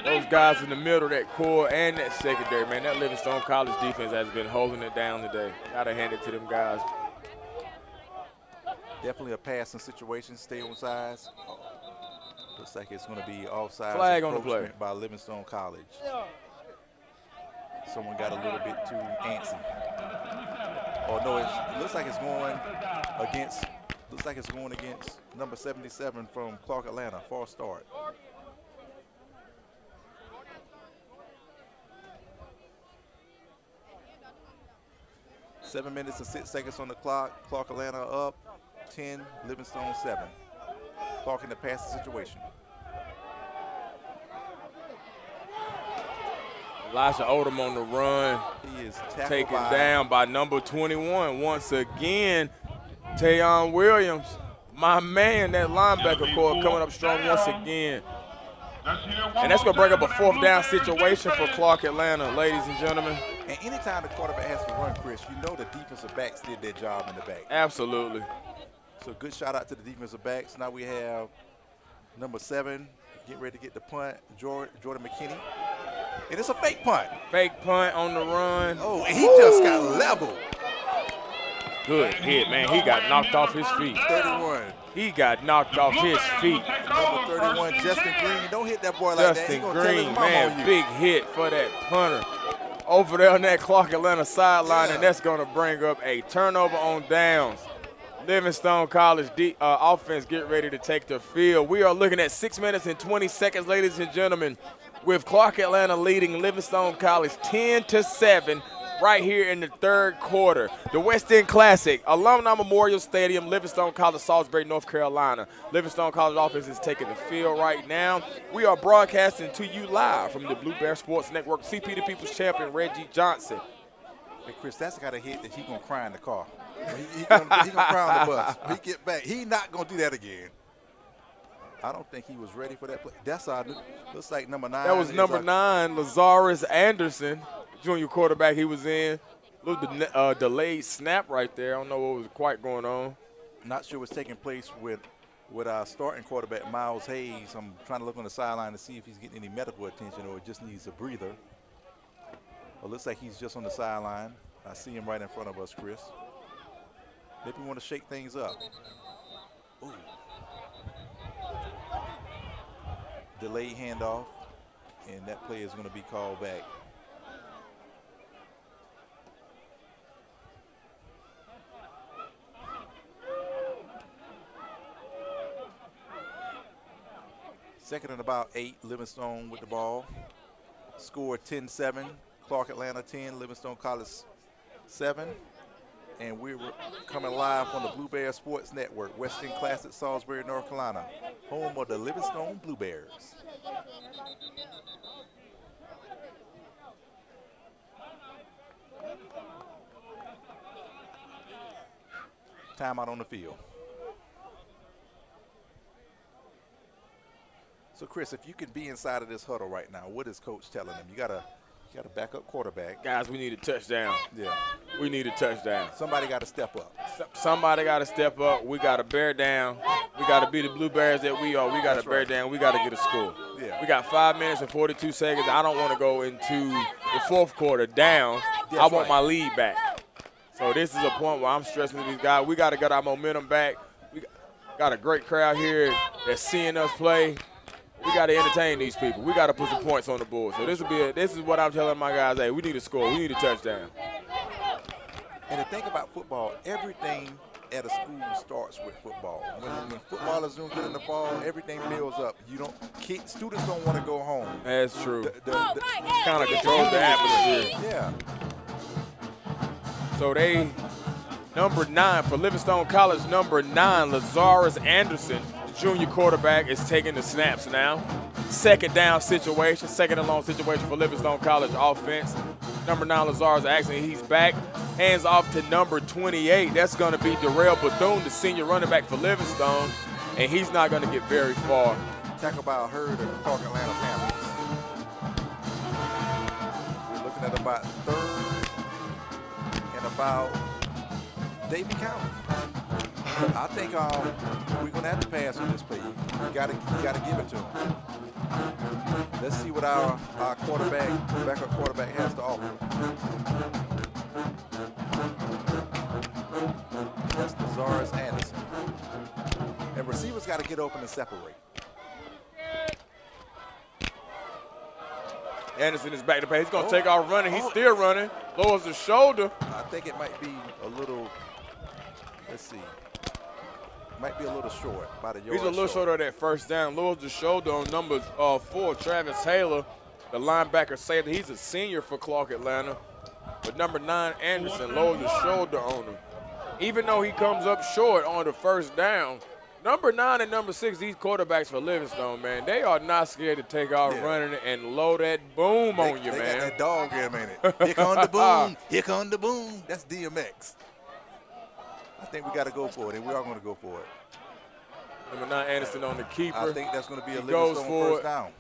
those guys in the middle, that core and that secondary, man, that Livingstone College defense has been holding it down today. Gotta hand it to them guys. definitely a passing situation. Stay on sides. Looks like it's going to be offside. Flag on the play by Livingstone College. Someone got a little bit too antsy. Oh no, it looks like it's going against. Looks like it's going against number 77 from Clark Atlanta. False start. Seven minutes and 6 seconds on the clock. Clark Atlanta up 10, Livingstone 7. Clark in the passing situation. Elijah Odom on the run. He is taken down by number 21. Once again, Tayon Williams, my man, that linebacker core coming up strong once again. And that's going to bring up a 4th down situation for Clark Atlanta, ladies and gentlemen. And anytime the quarterback has to run, Chris, you know the defensive backs did their job in the back. Absolutely. So good shout out to the defensive backs. Now we have number 7 getting ready to get the punt, Jordan McKinney. And it's a fake punt. Fake punt on the run. Oh, and he just got leveled. Good hit, man. He got knocked off his feet. 31. He got knocked off his feet. Number 31, Justin Green. Don't hit that boy like that. He Justin gonna tell his Green, mama on man, you. big hit for that punter. Over there on that Clark Atlanta sideline, and that's going to bring up a turnover on downs. Livingstone College offense get ready to take the field. We are looking at 6 minutes and 20 seconds, ladies and gentlemen, with Clark Atlanta leading Livingstone College 10-7 right here in the 3rd quarter. The West End Classic, Alumni Memorial Stadium, Livingstone College, Salisbury, North Carolina. Livingstone College offense is taking the field right now. We are broadcasting to you live from the Blue Bear Sports Network. CP the People's Champion, Reggie Johnson. Hey, Chris, that's the kind of hit that he going to cry in the car. He gonna cry on the bus. When he get back, he not going to do that again. I don't think he was ready for that play. That's our, looks like number 9. That was number 9, Lazarus Anderson, junior quarterback he was in. Little delayed snap right there. I don't know what was quite going on. Not sure what's taking place with our starting quarterback, Miles Hayes. I'm trying to look on the sideline to see if he's getting any medical attention or just needs a breather. Well, looks like he's just on the sideline. I see him right in front of us, Chris. Maybe we want to shake things up. Ooh. Delayed handoff, and that play is going to be called back. Second and about 8, Livingstone with the ball. Score 10-7, Clark Atlanta 10, Livingstone College 7. And we're coming live on the Blue Bear Sports Network, West End Classic, Salisbury, North Carolina, home of the Livingstone Blue Bears. Timeout on the field. So, Chris, if you can be inside of this huddle right now, what is Coach telling them? You got a backup quarterback. Guys, we need a touchdown. Yeah. We need a touchdown. Somebody got to step up. Somebody got to step up. We got to bear down. We got to be the Blue Bears that we are. We got to bear down. We got to get a score. Yeah. We got 5 minutes and 42 seconds. I don't want to go into the fourth quarter down. I want my lead back. So this is a point where I'm stressing these guys. We got to get our momentum back. We got a great crowd here that's seeing us play. We got to entertain these people. We got to put some points on the board. So this is what I'm telling my guys. Hey, we need a score. We need a touchdown. And to think about football, everything at a school starts with football. When footballers don't get in the ball, everything builds up. Students don't want to go home. That's true. Kind of controls the atmosphere. Yeah. So they, number 9 for Livingstone College, number 9, Lazarus Anderson, junior quarterback, is taking the snaps now. Second down situation, second and long situation for Livingstone College offense. Number 9, Lazarus Anderson, he's back. Hands off to number 28. That's going to be Darrell Bethune, the senior running back for Livingstone, and he's not going to get very far. Tackle by Hurd of the Clark Atlanta Panthers. We're looking at about 3rd and about Davie County. I think we're going to have to pass on this play. You got to give it to him. Let's see what our backup quarterback has to offer. That's Lazarus Anderson. And receivers got to get open and separate. Anderson is back to pass. He's going to take off running. He's still running. Lowers the shoulder. I think it might be a little, let's see. Might be a little short, about a yard. He's a little short of that first down. Lowers the shoulder on number 4, Travis Taylor, the linebacker safety. He's a senior for Clark Atlanta. But number 9, Anderson, lowers the shoulder on him. Even though he comes up short on the first down, number 9 and number 6, these quarterbacks for Livingstone, man, they are not scared to take off running and low that boom on you, they man. Got that dog in a minute. Here come the boom. Here come the boom. That's DMX. I think we got to go for it, and we are going to go for it. Number 9, Anderson on the keeper. I think that's going to be a Livingstone first down.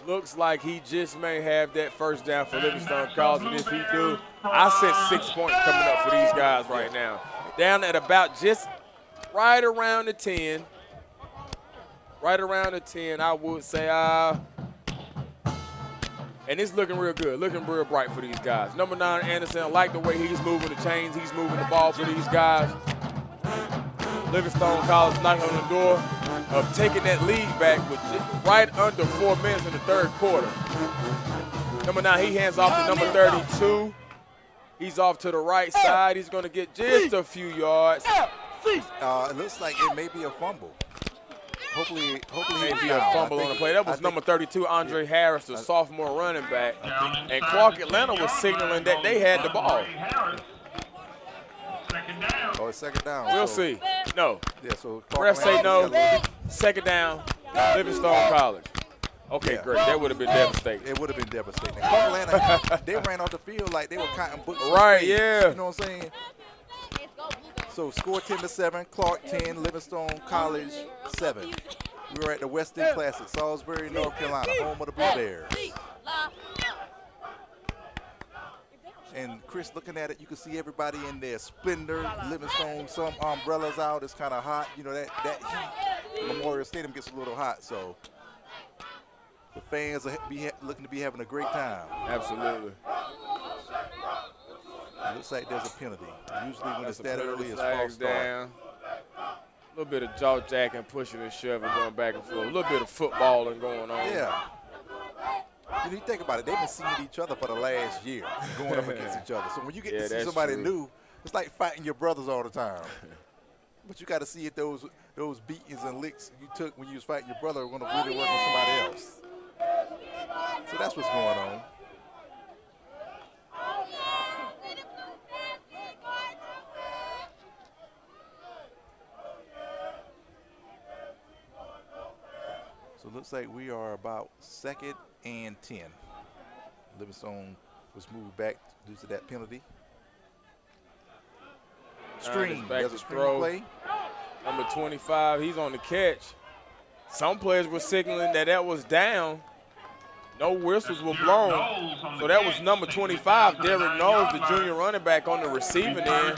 Looks like he just may have that first down for Livingstone College, and if he do, I set 6 points coming up for these guys right now. Down at about just right around the 10. Right around the 10, I would say. And it's looking real good, looking real bright for these guys. Number 9, Anderson, I like the way he's moving the chains. He's moving the ball for these guys. Livingstone College knocking on the door of taking that lead back with right under 4 minutes in the third quarter. Number 9, he hands off to number 32. He's off to the right side. He's going to get just a few yards. It looks like it may be a fumble. Hopefully maybe a fumble on the play. That was number 32, Andre Harris, the sophomore running back. And Clark Atlanta was signaling that they had the ball. Oh, it's second down. We'll see. No. Yeah, so refs say no. Second down, Livingstone College. Okay, great. That would have been devastating. It would have been devastating. Clark Atlanta, they ran off the field like they were counting books. Right, yeah. You know what I'm saying? So score 10-7, Clark 10, Livingstone College 7. We're at the West End Classic, Salisbury, North Carolina, home of the Blue Bears. And Chris, looking at it, you can see everybody in their splendor. Livingstone, some umbrellas out. It's kind of hot. You know, that heat, Memorial Stadium gets a little hot, so the fans are looking to be having a great time. Absolutely. It looks like there's a penalty. Usually when it's that early, it's false start. Down. A little bit of jaw jacking, pushing and shoving, going back and forth. A little bit of footballing going on. Yeah. You know, you think about it, they've been seeing each other for the last year, going up against each other. So when you get to see somebody new, it's like fighting your brothers all the time. But you got to see if those beatings and licks you took when you was fighting your brother are going to really work on somebody else. So that's what's going on. looks like we are about 2nd and 10. Livingstone was moved back due to that penalty. Screen. There's a screen play. Number 25, he's on the catch. Some players were signaling that was down. No whistles were blown. So that was number 25, Derek Knowles, the junior running back on the receiving end.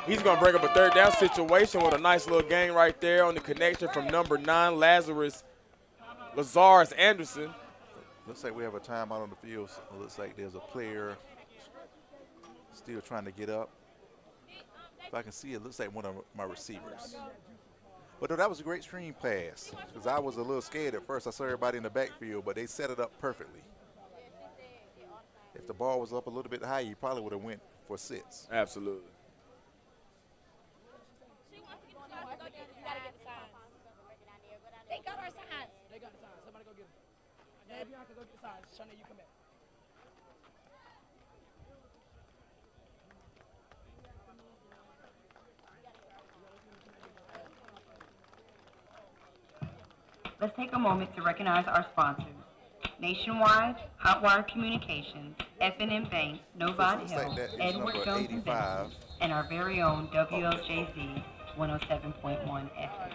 He's going to bring up a 3rd down situation with a nice little gain right there on the connection from number 9, Lazarus Anderson. Looks like we have a timeout on the field. It looks like there's a player still trying to get up. If I can see, it looks like one of my receivers. But no, that was a great screen pass because I was a little scared at first. I saw everybody in the backfield, but they set it up perfectly. If the ball was up a little bit higher, you probably would have went for 6. Absolutely. They got our signs. They got the signs. Somebody go get them. Now, Bianca, go get the signs. Shanae, you come back. Let's take a moment to recognize our sponsors. Nationwide, Hotwire Communications, F&M Bank, Novant Hill, Edward Jones Investments, and our very own WLJZ 107.1 FM.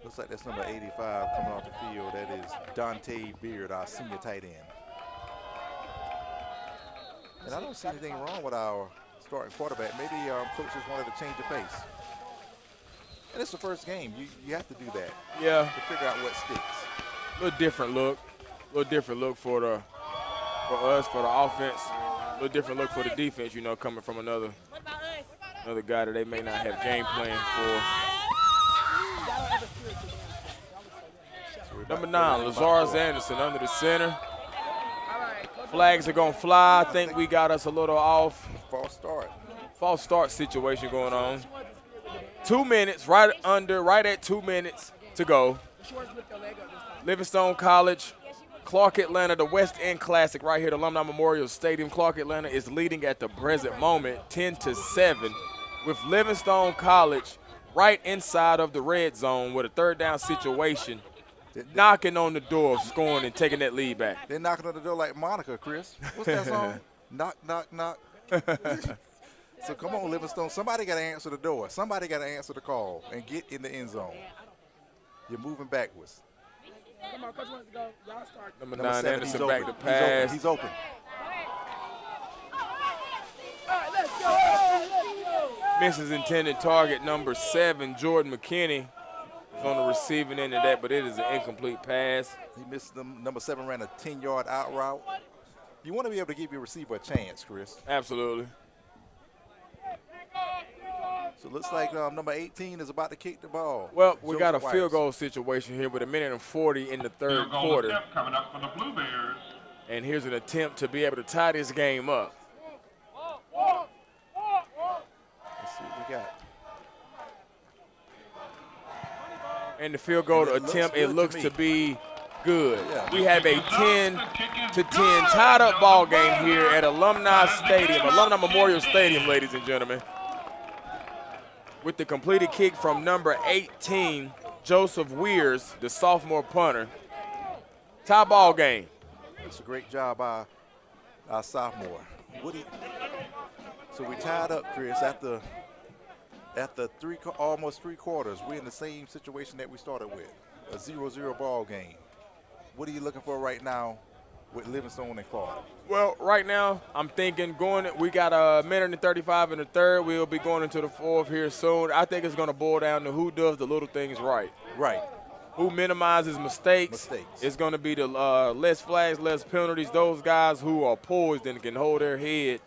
Looks like that's number 85 coming off the field. That is Dante Beard, our senior tight end. And I don't see anything wrong with our starting quarterback. Maybe coaches wanted to change the pace. And it's the first game. You have to do that. Yeah. To figure out what sticks. A little different look for us, for the offense. A little different look for the defense, you know, coming from another guy that they may not have game plan for. Number 9, Lazarus Anderson under the center. Flags are going to fly. I think we got us a little off. False start situation going on. 2 minutes, right at 2 minutes to go. Livingstone College, Clark Atlanta, the West End Classic right here at Alumni Memorial Stadium. Clark Atlanta is leading at the present moment 10-7 with Livingstone College right inside of the red zone with a 3rd down situation, knocking on the door of scoring and taking that lead back. They're knocking on the door like Monica, Chris. What's that song? Knock, knock, knock. So come on, Livingstone. Somebody got to answer the door. Somebody got to answer the call and get in the end zone. You're moving backwards. Come on, coach wants to go. Y'all start. Number 9, Anderson back to pass. He's open. All right, let's go. Misses intended target number 7, Jordan McKinney, is on the receiving end of that, but it is an incomplete pass. He missed them. Number 7 ran a 10-yard out route. You want to be able to give your receiver a chance, Chris. Absolutely. So it looks like number 18 is about to kick the ball. Well, we got a field goal situation here with 1:40 in the 3rd quarter. Coming up for the Blue Bears. And here's an attempt to be able to tie this game up. Let's see what we got. And the field goal attempt, it looks to be good. Yeah. We have a 10-10 tied up ball game here at Alumni Memorial Stadium, ladies and gentlemen. With the completed kick from number 18, Joseph Weirs, the sophomore punter. Tie ball game. That's a great job by our sophomore. So we tied up, Chris, after almost 3 quarters. We're in the same situation that we started with, a 0-0 ball game. What are you looking for right now with Livingstone and Clark? Well, right now, I'm thinking we got a minute and 35 in the 3rd. We'll be going into the 4th here soon. I think it's going to boil down to who does the little things right. Right. Who minimizes mistakes. It's going to be the less flags, less penalties, those guys who are poised and can hold their head.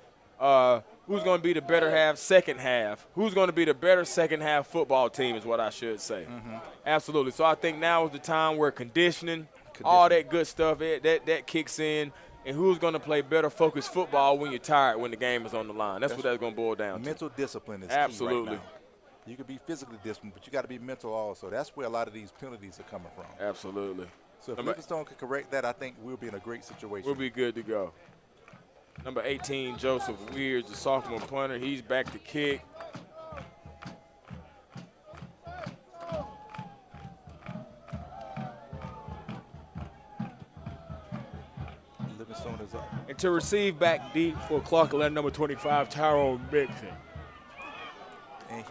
Who's going to be the better second half? Who's going to be the better second half football team is what I should say. Mm-hmm. Absolutely. So I think now is the time where conditioning, all that good stuff, that kicks in, and who's going to play better focused football when you're tired when the game is on the line. That's what that's going to boil down to. Mental discipline is absolutely key right now. You can be physically disciplined, but you got to be mental also. That's where a lot of these penalties are coming from. Absolutely. So if Livingstone can correct that, I think we'll be in a great situation. We'll be good to go. Number 18, Joseph Weirs, the sophomore punter. He's back to kick. Livingstone is up. And to receive back deep for Clark Atlanta, number 25, Tyrone Mixon. And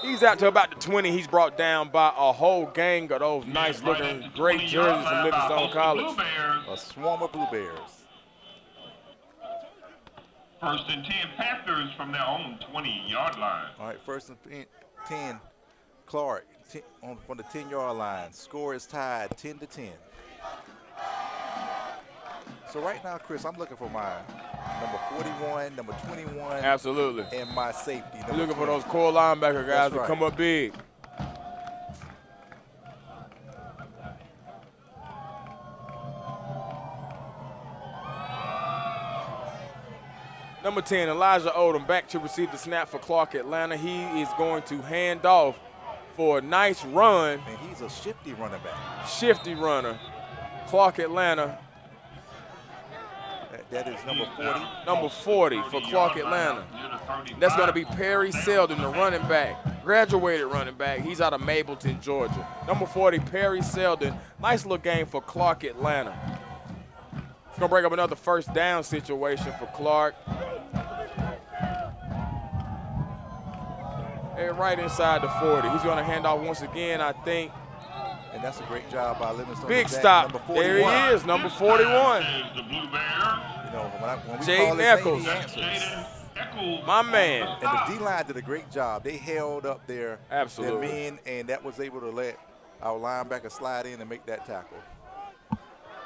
he's out to about the 20. He's brought down by a whole gang of those nice-looking, great jerseys from Livingstone College. A swarm of Blue Bears. First and 10 Panthers from their own 20-yard line. All right, first and 10, Clark from the 10-yard line. Score is tied 10-10. So right now, Chris, I'm looking for my number 41, number 21. Absolutely. And my safety. You're looking for those core linebacker guys to come up big. Number 10, Elijah Odom, back to receive the snap for Clark Atlanta. He is going to hand off for a nice run. And he's a shifty running back. Shifty runner. Clark Atlanta. That is number 40. Number 40 for Clark Atlanta. That's going to be Perry Selden, the running back. Graduated running back. He's out of Mableton, Georgia. Number 40, Perry Selden. Nice little game for Clark Atlanta. It's going to bring up another first down situation for Clark. They're right inside the 40. He's going to hand off once again, I think. And that's a great job by Livingstone. Big stop. There he is, number 41. You know, when we Jaden Eccles. My man. And the D-line did a great job. They held up their men, and that was able to let our linebacker slide in and make that tackle.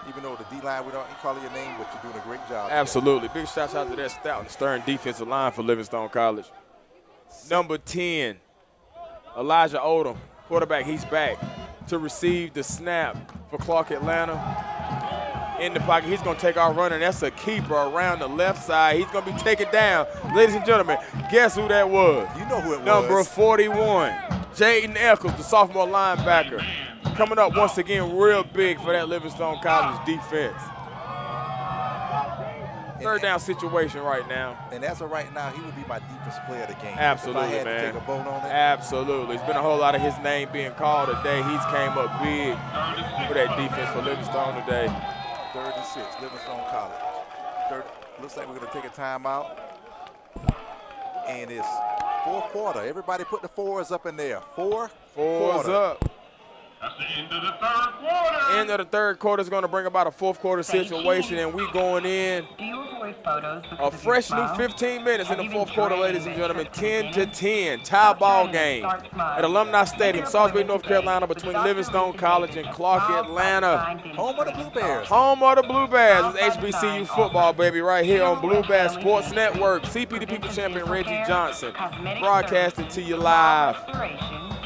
Even though the D-line, we don't call it your name, but you're doing a great job. Absolutely. Big shouts out to that stout and stern defensive line for Livingstone College. Number 10, Elijah Odom, quarterback. He's back to receive the snap for Clark Atlanta. In the pocket, he's going to take our runner. That's a keeper around the left side. He's going to be taken down. Ladies and gentlemen, guess who that was? You know who it was. Number 41, Jaden Eccles, the sophomore linebacker. Coming up once again real big for that Livingstone College defense. Third down situation right now. And as of right now, he would be my defensive player of the game. Absolutely, if I had man. to take a vote on it. Absolutely. It's been a whole lot of his name being called today. He's came up big for that defense for Livingstone today. 3rd and 6, Livingstone College. Looks like we're going to take a timeout. And it's fourth quarter. Everybody put the fours up in there. Fours up. That's the end of the third quarter. End of the third quarter is going to bring about a fourth quarter situation, and we going in a fresh new 15 minutes in the fourth quarter, ladies and gentlemen. 10-10, tie ball game at Alumni Stadium, Salisbury, North Carolina, between Livingstone College and Clark Atlanta. Home of the Blue Bears. Home of the Blue Bears. It's HBCU football, baby, right here on Blue Bears Sports Network. CP the People Champion Reggie Johnson broadcasting to you live.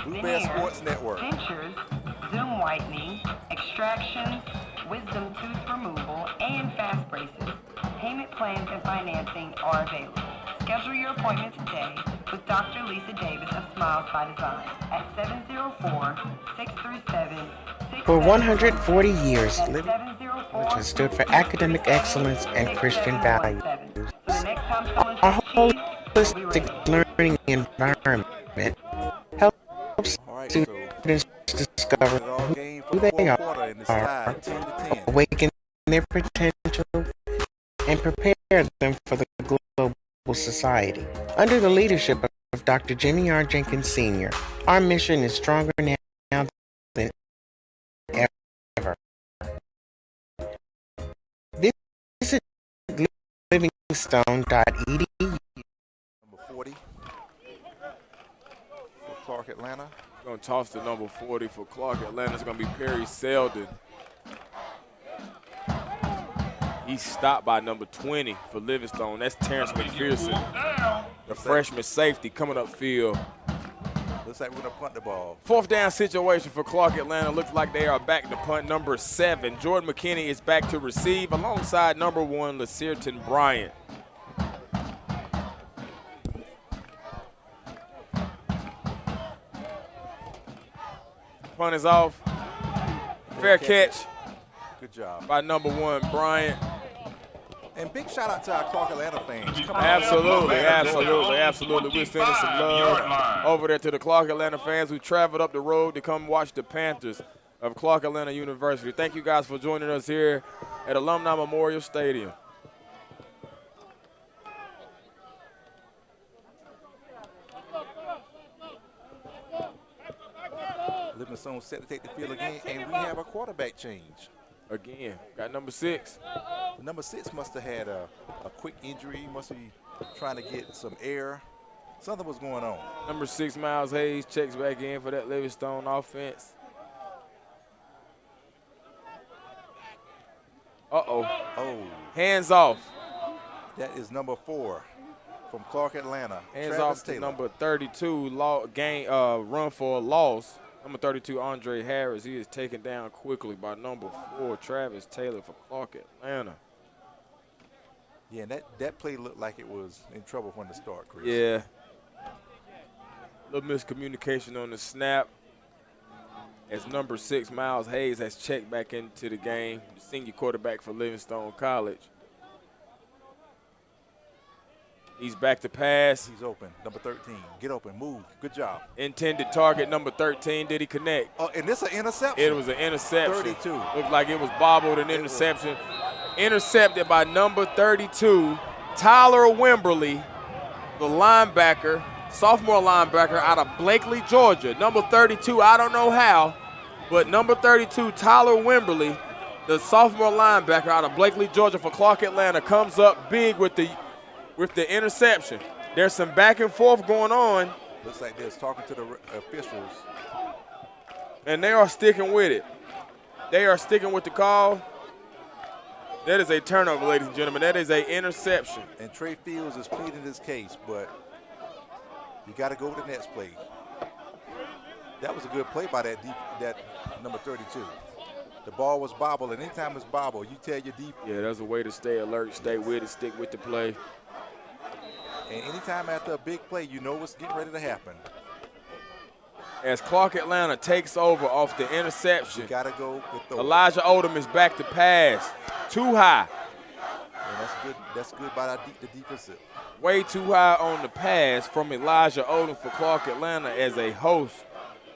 Blue Bears Sports Network. Zoom whitening, extractions, wisdom tooth removal, and fast braces. Payment plans and financing are available. Schedule your appointment today with Dr. Lisa Davis of Smiles by Design at 704-637-6777. For 140 years, which has stood for academic excellence and Christian values. Our holistic learning environment helps students discover who they are, awaken their potential, and prepare them for the global society. Under the leadership of Dr. Jimmy R. Jenkins Sr., our mission is stronger now than ever. Visit livingstone.edu. Number 40 for Clark Atlanta. Going to toss to number 40 for Clark Atlanta. It's going to be Perry Selden. He's stopped by number 20 for Livingstone. That's Terrence McPherson, the freshman safety coming up field. Looks like we're going to punt the ball. Fourth down situation for Clark Atlanta. Looks like they are back to punt. Number 7, Jordan McKinney is back to receive alongside number 1, LaCierton Bryant. Punt is off. Fair catch. Good job. By number 1, Bryant. And big shout out to our Clark Atlanta fans. Absolutely. We're sending some love over there to the Clark Atlanta fans who traveled up the road to come watch the Panthers of Clark Atlanta University. Thank you guys for joining us here at Alumni Memorial Stadium. Livingstone set to take the field again, and we have a quarterback change. Again, got number 6. Number 6 must have had a quick injury. He must be trying to get some air. Something was going on. Number 6, Miles Hayes, checks back in for that Livingstone offense. Uh-oh. Oh. Hands off. That is number 4 from Clark, Atlanta. Hands Travis off to Taylor. number 32, run for a loss. Number 32, Andre Harris. He is taken down quickly by number 4, Travis Taylor for Clark, Atlanta. Yeah, and that play looked like it was in trouble from the start, Chris. Yeah. Little miscommunication on the snap as number 6, Miles Hayes, has checked back into the game, the senior quarterback for Livingstone College. He's back to pass. He's open. Number 13. Get open. Move. Good job. Intended target number 13. Did he connect? Oh, and this is an interception. It was an interception. 32. Looked like it was bobbled, an interception. Intercepted by number 32, Tyler Wimberly, the linebacker, sophomore linebacker out of Blakely, Georgia. Number 32, I don't know how, but number 32, Tyler Wimberly, the sophomore linebacker out of Blakely, Georgia for Clark, Atlanta, comes up big with the interception. There's some back and forth going on. Looks like they're talking to the officials. And they are sticking with it. They are sticking with the call. That is a turnover, ladies and gentlemen. That is an interception. And Trey Fields is pleading his case, but you got to go with the next play. That was a good play by that number 32. The ball was bobbled, and anytime it's bobbled, you tell your defense. Yeah, that's a way to stay alert, stay with it, stick with the play. And anytime after a big play, you know what's getting ready to happen. As Clark, Atlanta takes over off the interception, you got to go with the Elijah Odom is back to pass. Too high. And that's good. That's good by the defensive. Way too high on the pass from Elijah Odom for Clark, Atlanta, as a host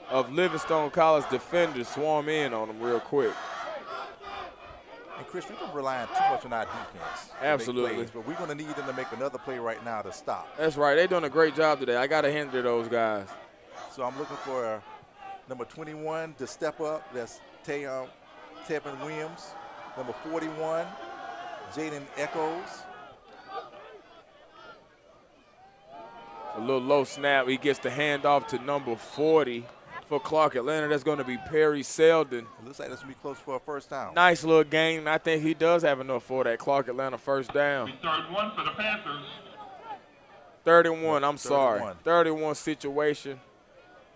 of Livingstone College defenders swarm in on them real quick. And Chris, we've been relying too much on our defense. Absolutely. Plays, but we're going to need them to make another play right now to stop. That's right. They're doing a great job today. I got to hand it to those guys. So I'm looking for number 21 to step up. That's Tevin Williams. Number 41, Jaden Echoes. A little low snap. He gets the handoff to number 40 for Clark, Atlanta. That's going to be Perry Selden. It looks like that's going to be close for a first down. Nice little gain. I think he does have enough for that Clark, Atlanta first down. 31 for the Panthers. 31, I'm sorry. 31 situation.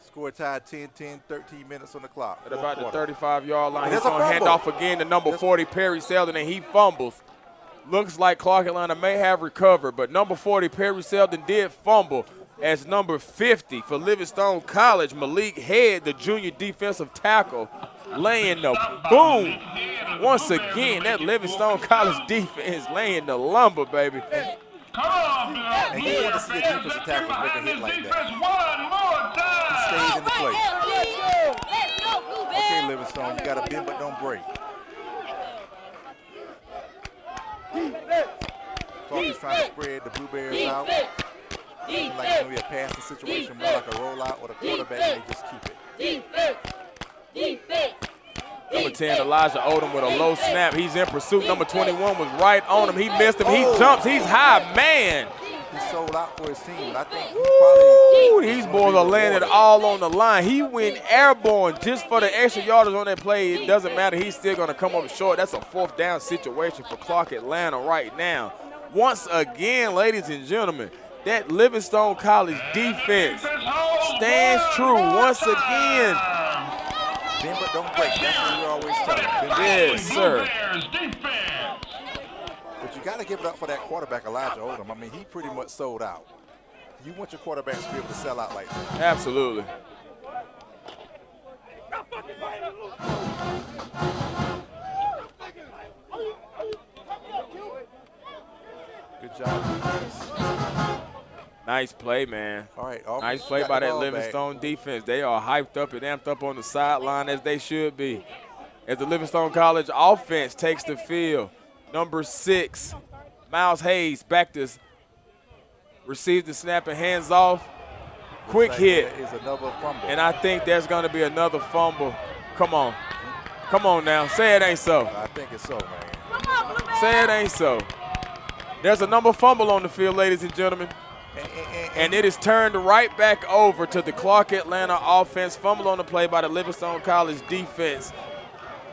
Score tied 10-10, 13 minutes on the clock. At about the 35-yard line. He's There's a going to hand off again to number 40, Perry Selden, and he fumbles. Looks like Clark, Atlanta may have recovered, but number 40, Perry Selden, did fumble as number 50 for Livingstone College, Malik Head, the junior defensive tackle, laying the boom. Once again, that Livingstone College defense laying the lumber, baby. And you want to see a defensive tackle make a hit like that. He stays in the play. Okay, Livingstone, you got to bend but don't break. Clark is trying to spread the Blueberries out. Seems like it's going to be a passing situation, more like a rollout, or the quarterback may just keep it. Number 10, Elijah Odom with a low snap. He's in pursuit. Number 21 was right on him. He missed him. He jumps. He's high. Man. He sold out for his team, and I think he probably these boys are laying it all on the line. He went airborne just for the extra yardage on that play. It doesn't matter. He's still going to come up short. That's a fourth down situation for Clark, Atlanta right now. Once again, ladies and gentlemen, that Livingstone College defense stands true once again. Bend but don't break. That's what we always tell them. Yes, sir. But you got to give it up for that quarterback, Elijah Odom. I mean, he pretty much sold out. You want your quarterbacks to be able to sell out like that. Absolutely. Good job, defense. Nice play, man. All right. Nice play by that Livingstone defense. They are hyped up and amped up on the sideline as they should be. as the Livingstone College offense takes the field. Number 6, Miles Hayes back to receive the snap and hands off. Quick hit. Is another fumble. And I think there's going to be another fumble. Come on. Come on now. Say it ain't so. I think it's so, man. Say it ain't so. There's a number fumble on the field, ladies and gentlemen. And it is turned right back over to the Clark Atlanta offense. Fumble on the play by the Livingstone College defense.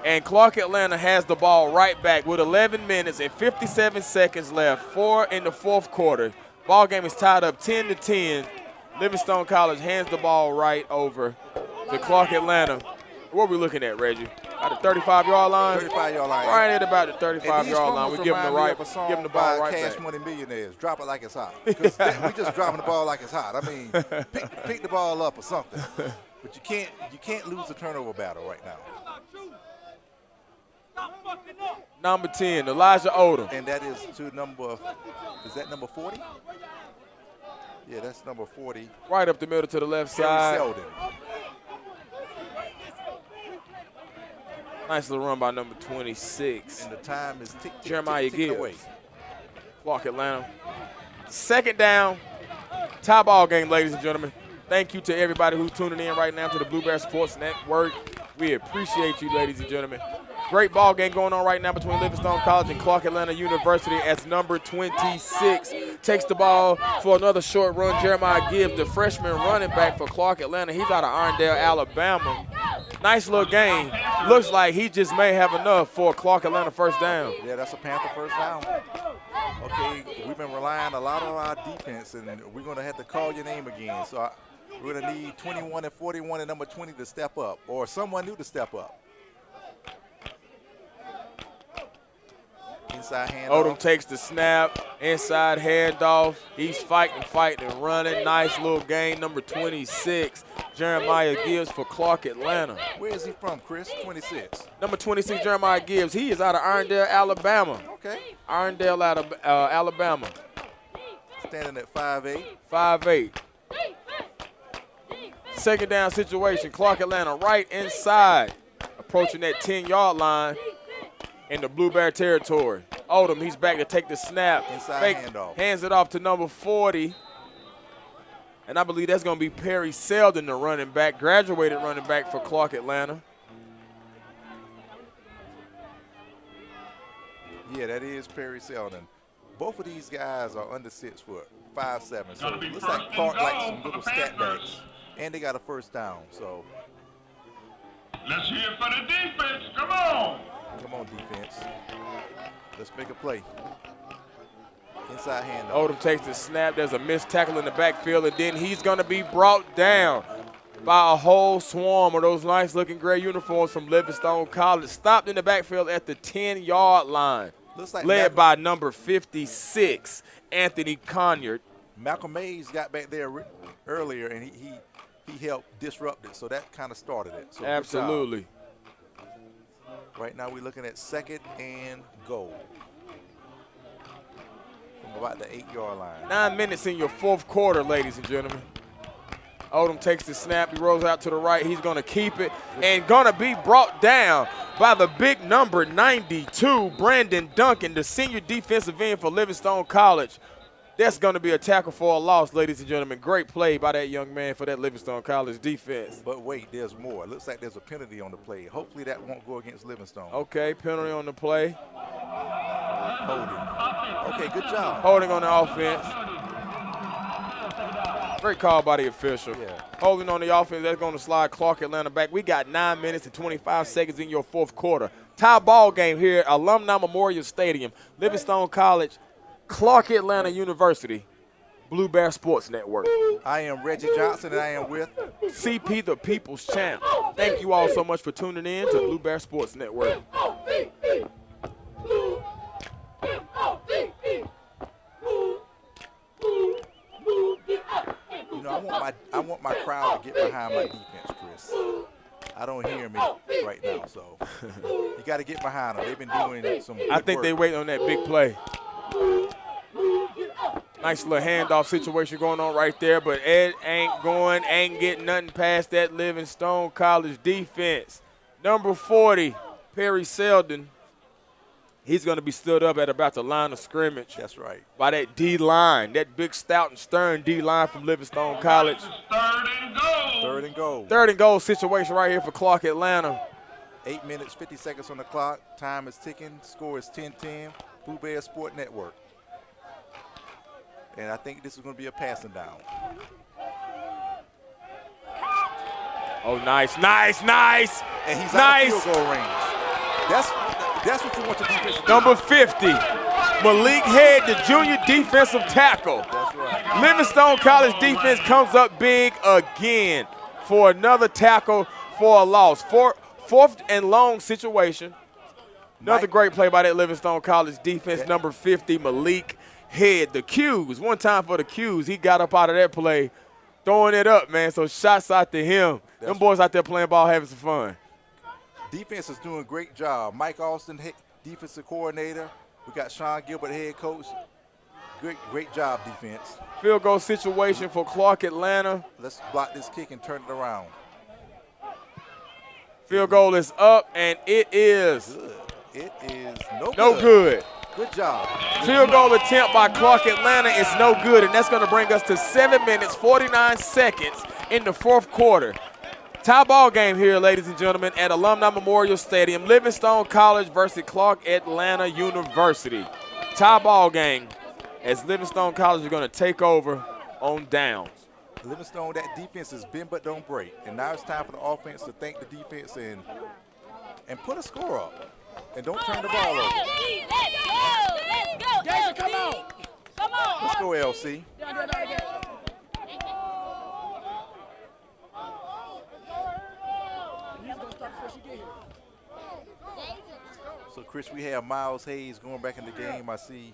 And Clark Atlanta has the ball right back with 11 minutes and 57 seconds left. 4 in the fourth quarter. Ball game is tied up 10-10. Livingstone College hands the ball right over to Clark Atlanta. What are we looking at, Reggie? At the 35-yard line? 35-yard line. Right at about the 35-yard line. We give them the ball right Cash back. Money Millionaires. Drop it like it's hot. Because we just dropping the ball like it's hot. I mean, pick the ball up or something. But you can't lose the turnover battle right now. Number 10, Elijah Odom. And that is to number 40? Yeah, that's number 40. Right up the middle to the left side. Selden. Nice little run by number 26. And the time is Jeremiah ticking away. Gibbs. Clark Atlanta. Second down. Tie ball game, ladies and gentlemen. Thank you to everybody who's tuning in right now to the Blue Bear Sports Network. We appreciate you, ladies and gentlemen. Great ball game going on right now between Livingstone College and Clark Atlanta University as number 26 takes the ball for another short run. Jeremiah Gibbs, the freshman running back for Clark Atlanta. He's out of Irondale, Alabama. Nice little game. Looks like he just may have enough for Clark Atlanta first down. Yeah, that's a Panther first down. Okay, we've been relying a lot on our defense, and we're going to have to call your name again. So we're going to need 21 and 41 and number 20 to step up, or someone new to step up. Inside handoff. Odom takes the snap, inside handoff. He's fighting and running. Nice little gain, number 26. Jeremiah Gibbs for Clark Atlanta. Where is he from, Chris? 26. Number 26, Jeremiah Gibbs. He is out of Irondale, Alabama. Okay. Irondale, Alabama. Standing at 5'8". 5'8". Second down situation. Clark Atlanta right inside, approaching that 10-yard line in the Blue Bear territory. Odom, he's back to take the snap. Inside handoff. Hands it off to number 40. And I believe that's going to be Perry Selden, the running back, graduated running back for Clark Atlanta. Yeah, that is Perry Selden. Both of these guys are under 6 foot, 5'7". So it looks like Clark likes some little stat backs. And they got a first down, so. Let's hear it for the defense. Come on. Come on, defense. Let's make a play. Inside handoff. Odom takes the snap. There's a missed tackle in the backfield, and then he's going to be brought down by a whole swarm of those nice-looking gray uniforms from Livingstone College. Stopped in the backfield at the 10-yard line. Looks like led by number 56, Anthony Conyard. Malcolm Mays got back there earlier, and he helped disrupt it, so that kind of started it. So absolutely. Right now we're looking at 2nd and goal from about the 8-yard line. 9 minutes in your fourth quarter, ladies and gentlemen. Odom takes the snap. He rolls out to the right. He's going to keep it and going to be brought down by the big number 92, Brandon Duncan, the senior defensive end for Livingstone College. That's going to be a tackle for a loss, ladies and gentlemen. Great play by that young man for that Livingstone College defense. But wait, there's more. It looks like there's a penalty on the play. Hopefully that won't go against Livingstone. Okay, penalty on the play. Holding. Okay, good job. Holding on the offense. Great call by the official. Yeah. Holding on the offense, that's going to slide Clark Atlanta back. We got 9 minutes and 25 seconds in your fourth quarter. Tie ball game here at Alumni Memorial Stadium. Livingstone College, Clark Atlanta University, Blue Bear Sports Network. I am Reggie Johnson, and I am with CP, the People's Champ. Thank you all so much for tuning in to Blue Bear Sports Network. You know, I want my crowd to get behind my defense, Chris. I don't hear me right now, so you got to get behind them. They've been doing some good I think work. they wait on that big play. Nice little handoff situation going on right there, but Ed ain't getting nothing past that Livingstone College defense. Number 40, Perry Selden, he's going to be stood up at about the line of scrimmage. That's right. By that D-line, that big, stout, and stern D-line from Livingstone College. Third and goal. Third and goal. Third and goal situation right here for Clark Atlanta. 8 minutes, 50 seconds on the clock. Time is ticking. Score is 10-10. Blue Bear Sport Network. And I think this is going to be a passing down. Oh, nice, nice, nice. And he's nice. out of field goal range. That's what you want your defense to do. Number 50, Malik Head, the junior defensive tackle. That's right. Livingstone College defense comes up big again for another tackle for a loss. Fourth and long situation. Another great play by that Livingstone College defense, number 50, Malik Head. The Qs, one time for the Qs. He got up out of that play, throwing it up, man. So shots out to him. Them boys out there playing ball, having some fun. Defense is doing a great job. Mike Austin, defensive coordinator. We got Sean Gilbert, head coach. Great job, defense. Field goal situation for Clark Atlanta. Let's block this kick and turn it around. Field goal is up, and it is. Good. It is no good. Good job. Field goal attempt by Clark Atlanta is no good, and that's going to bring us to 7 minutes, 49 seconds in the fourth quarter. Tie ball game here, ladies and gentlemen, at Alumni Memorial Stadium. Livingstone College versus Clark Atlanta University. Tie ball game as Livingstone College is going to take over on downs. Livingstone, that defense is bend but don't break. And now it's time for the offense to thank the defense and put a score up. And don't turn the ball over. Let's go. Jason, come on. Come on. Let's go, LC. So, Chris, we have Miles Hayes going back in the game. I see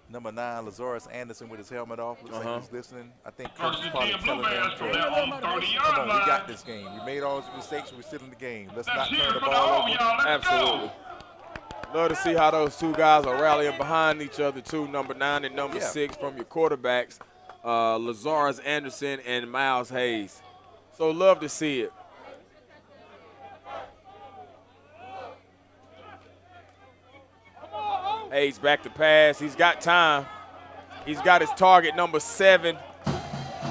number 9, Lazarus Anderson with his helmet off. Looks like he's listening. I think Coach is probably telling them, come on, we got this game. We made all these mistakes. We're still in the game. Let's not turn the ball over. Absolutely. Love to see how those two guys are rallying behind each other, too, number 9 and number 6 from your quarterbacks, Lazarus Anderson and Miles Hayes. So love to see it. Hayes back to pass. He's got time. He's got his target, number 7.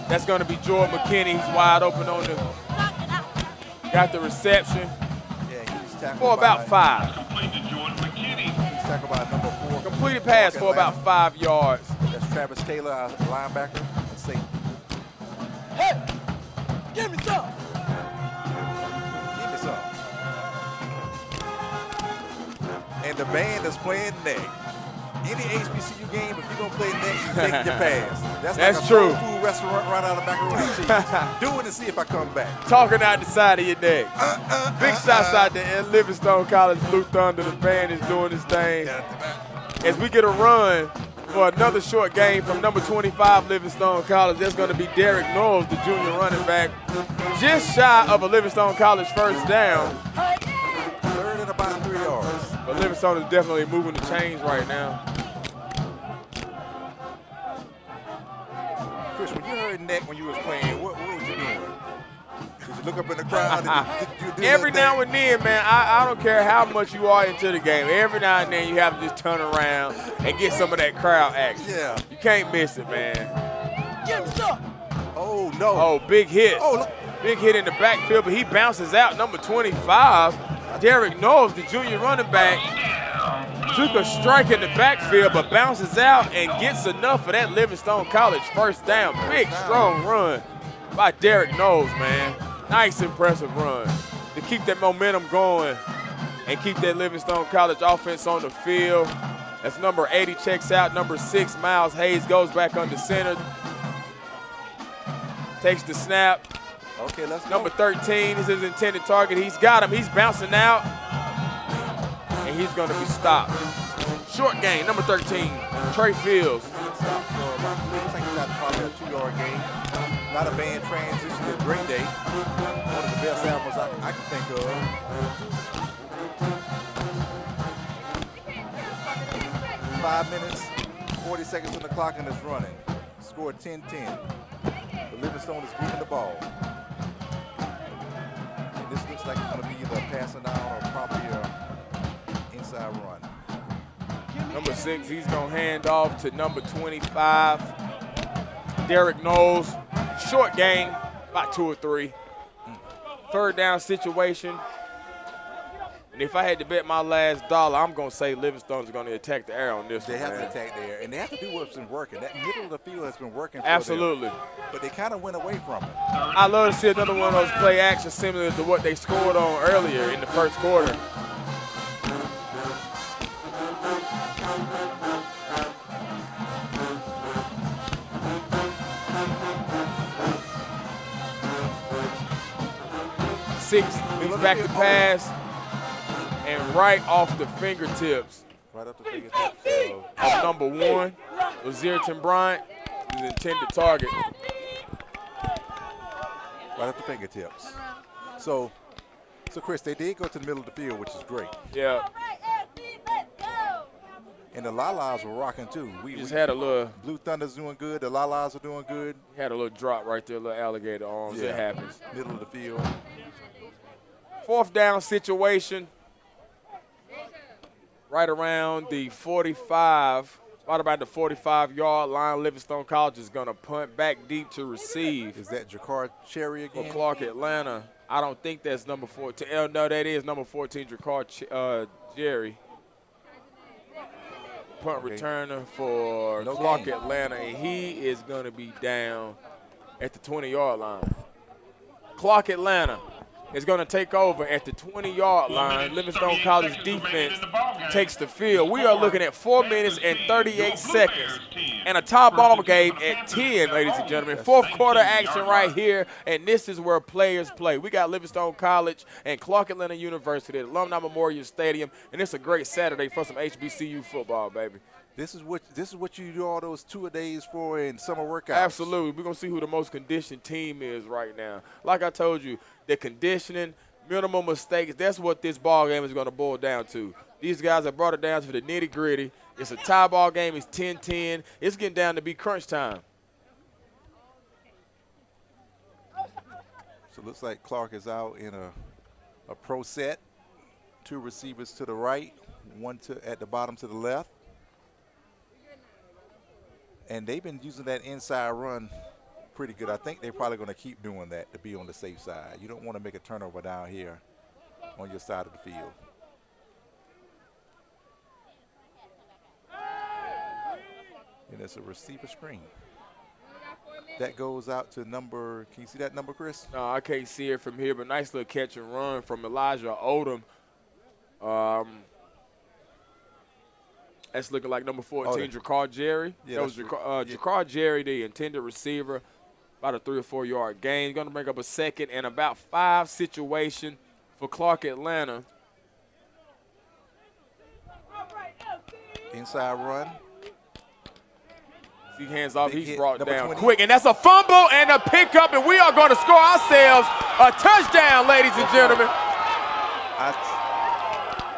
That's going to be Jordan McKinney. He's wide open on the – got the reception for about 5. He's tackled by number 4. Completed pass for about 5 yards. That's Travis Taylor, our linebacker, and safety. Hey, give me some. Give me some. And the band is playing neck. Any HBCU game, if you're going to play neck, you take your pass. That's like a true. soul food restaurant right out of macaroni and cheese. Do it and see if I come back. Talking out the side of your neck. Big shots out there at Livingstone College Blue Thunder. The band is doing his thing. As we get a run for another short game from number 25 Livingstone College, that's going to be Derek Knowles, the junior running back. Just shy of a Livingstone College first down. Third and about 3 yards. But Livingstone is definitely moving the chains right now. Chris, when you heard neck when you was playing, what was you doing? Did you look up in the crowd? Did you Every now and then, man, I don't care how much you are into the game. Every now and then you have to just turn around and get some of that crowd action. Yeah. You can't miss it, man. Give me some. Oh, no. Oh, big hit. Oh, look. Big hit in the backfield, but he bounces out. Number 25, Derek Knowles, the junior running back, took a strike in the backfield, but bounces out and gets enough for that Livingstone College first down. Big, strong run by Derek Knowles, man. Nice, impressive run to keep that momentum going and keep that Livingstone College offense on the field. As number 80 checks out, number 6, Miles Hayes, goes back under center. Takes the snap. Okay, let's go. Number 13 is his intended target. He's got him. He's bouncing out. And he's going to be stopped. Short gain, number 13, Trey Fields. Stop for about, I think he's got probably a 2-yard gain. Not a band transition, a great day. One of the best albums I can think of. Five minutes, 40 seconds on the clock, and it's running. Score 10-10. But Livingstone is moving the ball. And this looks like it's going to be either a passing down or inside run. Number 6, he's going to hand off to number 25, Derek Knowles. Short game, about 2 or 3. Third down situation. And if I had to bet my last dollar, I'm going to say Livingstone's going to attack the air on this one. They have to attack the air, and they have to do what's been working. That middle of the field has been working for Absolutely. them, but they kind of went away from it. I love to see another one of those play actions similar to what they scored on earlier in the first quarter. Six, he's back to pass, and right off the fingertips. Right off the fingertips. Of number 1, Lazierton Bryant, his intended target. Right off the fingertips. So Chris, they did go to the middle of the field, which is great. Yeah. And the Lalas were rocking too. We just had a little. Blue Thunder's doing good. The Lalas are doing good. Had a little drop right there, little alligator arms. Yeah. It happens. Middle of the field. 4th down situation. Right around the 45, right about the 45-yard line. Livingstone College is going to punt back deep to receive. Is that Jacquard Cherry again? For Clark Atlanta. I don't think that's number 14. Oh, no, that is number 14, Jacquard Jerry. Punt returner for Clark Atlanta, and he is going to be down at the 20-yard line. Clark Atlanta is going to take over at the 20-yard line. Livingstone College defense takes the field. We are looking at 4 minutes and 38 seconds and a tie ball game at 10, ladies and gentlemen. 4th quarter action right here, and this is where players play. We got Livingstone College and Clark Atlanta University at Alumni Memorial Stadium, and it's a great Saturday for some HBCU football, baby. This is what you do all those tour-a-days for in summer workouts. Absolutely. We're going to see who the most conditioned team is right now. Like I told you, the conditioning, minimal mistakes, that's what this ball game is going to boil down to. These guys have brought it down to the nitty-gritty. It's a tie ball game. It's 10-10. It's getting down to be crunch time. So it looks like Clark is out in a pro set. 2 receivers to the right, 1 at the bottom to the left. And they've been using that inside run pretty good. I think they're probably going to keep doing that to be on the safe side. You don't want to make a turnover down here on your side of the field. And it's a receiver screen. That goes out to number, can you see that number, Chris? No, I can't see it from here, but nice little catch and run from Elijah Odom. That's looking like number 14, Jacquard Jerry. Yeah, that was Jacquard Jerry, the intended receiver, about a 3 or 4 yard gain. Going to bring up a 2nd and about 5 situation for Clark Atlanta. Inside run. See hands off, he's brought down 20. Quick, and that's a fumble and a pickup, and we are going to score ourselves a touchdown, ladies and gentlemen.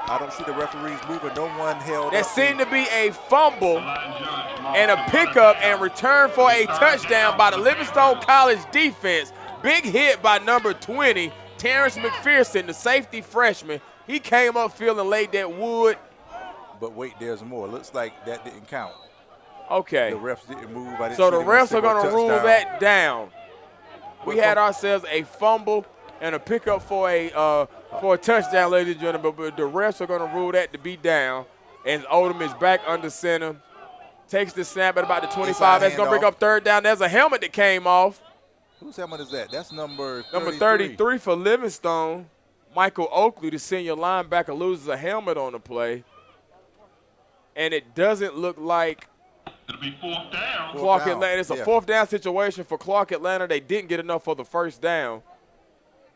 I don't see the referees moving. No one held There seemed to be a fumble and a pickup and return for a touchdown by the Livingstone College defense. Big hit by number 20, Terrence McPherson, the safety freshman. He came upfield and laid that wood. But wait, there's more. Looks like that didn't count. Okay. The refs didn't move. So the refs are going to rule that down. We had ourselves a fumble and a pickup for a touchdown, ladies and gentlemen, but the refs are going to rule that to be down. And Odom is back under center. Takes the snap at about the 25. That's going to bring up 3rd down. There's a helmet that came off. Whose helmet is that? That's number 33. Number 33 for Livingstone. Michael Oakley, the senior linebacker, loses a helmet on the play. And it doesn't look like it'll be 4th down. Clark Atlanta. It's a 4th down situation for Clark Atlanta. They didn't get enough for the 1st down.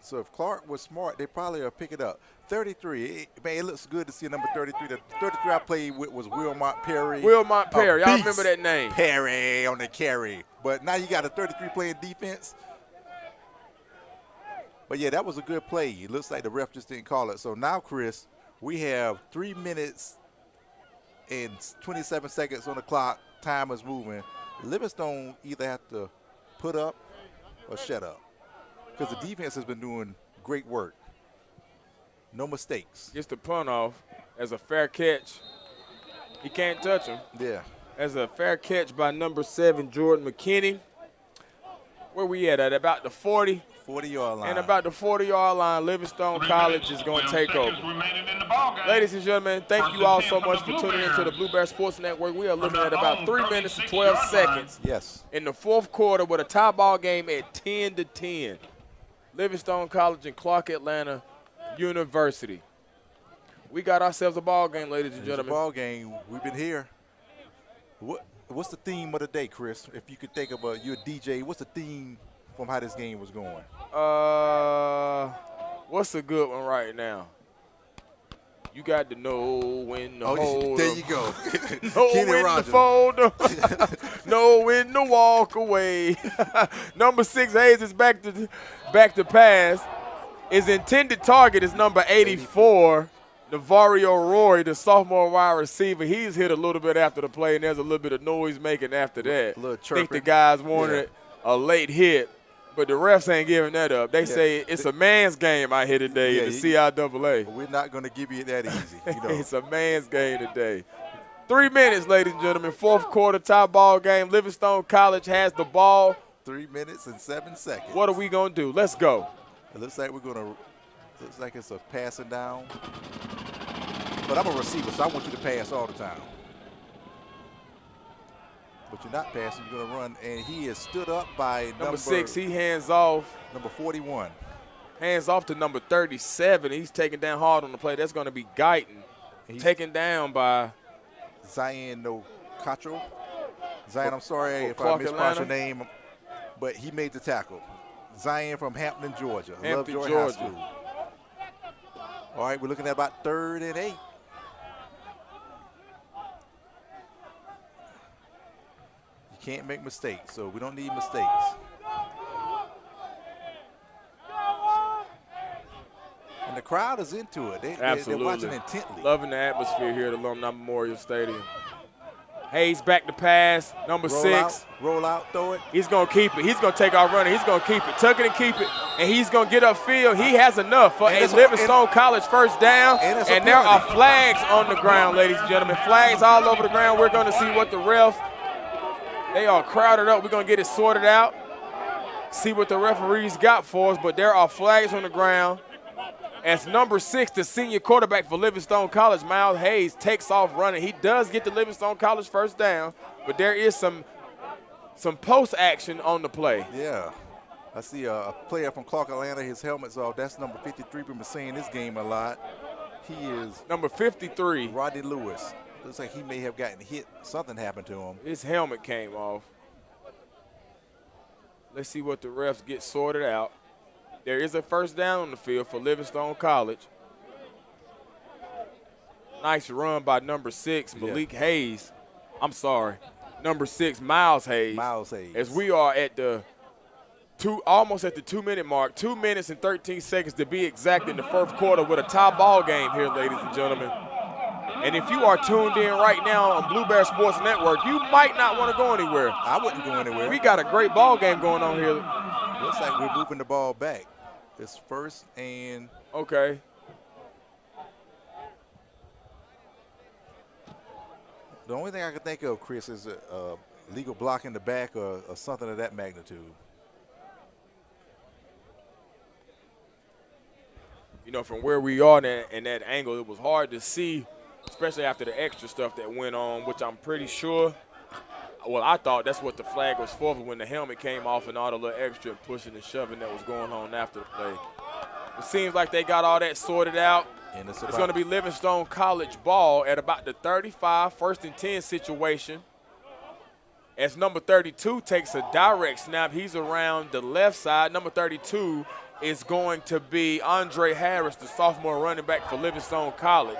So if Clark was smart, they probably will pick it up. 33, it looks good to see number 33. The 33 I played with was Wilmot Perry. Wilmot Perry, I remember that name. Perry on the carry. But now you got a 33 playing defense. But, yeah, that was a good play. It looks like the ref just didn't call it. So now, Chris, we have 3 minutes and 27 seconds on the clock. Time is moving. Livingstone either have to put up or shut up, because the defense has been doing great work. No mistakes. Gets the punt off. as a fair catch. He can't touch him. Yeah. As a fair catch by number 7, Jordan McKinney. Where we at about the 40? 40-yard line. And about the 40-yard line, Livingstone College is going to take over. Ladies and gentlemen, thank you all so much for tuning into the Blue Bear Sports Network. We are looking at about 3 minutes and 12 seconds in the fourth quarter with a tie ball game at 10-10. Livingstone College and Clark Atlanta University. We got ourselves a ball game, ladies and gentlemen. It's a ball game. We've been here. What's the theme of the day, Chris? If you could think of you're a DJ, what's the theme from how this game was going? What's a good one right now? You got to know when to hold there you go. Know when to fold know when to walk away. Number 6, Hayes is back to pass. His intended target is number 84. Navario Roy, the sophomore wide receiver, he's hit a little bit after the play, and there's a little bit of noise making after that. A little I chirping. think the guys wanted a late hit, but the refs ain't giving that up. They say it's a man's game out here today in the CIAA. We're not going to give you that easy. It's a man's game today. 3 minutes, ladies and gentlemen. Fourth quarter tie ball game. Livingstone College has the ball. 3 minutes and 7 seconds. What are we going to do? Let's go. It looks like looks like it's a passing down. But I'm a receiver, so I want you to pass all the time. But you're not passing, you're going to run. And he is stood up by number 6. He hands off. Number 41. Hands off to number 37. He's taken down hard on the play. That's going to be Guyton. Taken down by Zion Nocatro. Zion, I'm sorry if I mispronounced your name, but he made the tackle. Zion from Hampton, Georgia. Hampton, Lovejoy Georgia. High School. All right, we're looking at about 3rd and 8. You can't make mistakes, so we don't need mistakes. And the crowd is into it. Absolutely. They're watching intently. Loving the atmosphere here at Alumni Memorial Stadium. Hayes back to pass, number 6. Roll out, throw it. He's going to keep it. He's going to take our running. He's going to keep it. Tuck it and keep it. And he's going to get upfield. He has enough for a Livingstone College first down. And there are flags on the ground, ladies and gentlemen. Flags all over the ground. We're going to see what the refs, they are crowded up. We're going to get it sorted out. See what the referees got for us. But there are flags on the ground. As number 6, the senior quarterback for Livingstone College, Miles Hayes, takes off running. He does get the Livingstone College first down, but there is some post action on the play. Yeah. I see a player from Clark, Atlanta. His helmet's off. That's number 53. We've been seeing this game a lot. He is number 53. Rodney Lewis. Looks like he may have gotten hit. Something happened to him. His helmet came off. Let's see what the refs get sorted out. There is a first down on the field for Livingstone College. Nice run by number 6, Malik Hayes. I'm sorry, number 6, Miles Hayes. Miles Hayes. As we are at almost at the 2-minute mark, 2 minutes and 13 seconds to be exact in the first quarter with a tie ball game here, ladies and gentlemen. And if you are tuned in right now on Blue Bear Sports Network, you might not want to go anywhere. I wouldn't go anywhere. We got a great ball game going on here. Looks like we're moving the ball back. It's first and okay. The only thing I can think of, Chris, is a legal block in the back or something of that magnitude. You know, from where we are in that angle, it was hard to see, especially after the extra stuff that went on, which I'm pretty sure. Well, I thought that's what the flag was for when the helmet came off and all the little extra pushing and shoving that was going on after the play. It seems like they got all that sorted out. And it's going to be Livingstone College ball at about the 35, 1st and 10 situation. As number 32 takes a direct snap, he's around the left side. Number 32 is going to be Andre Harris, the sophomore running back for Livingstone College.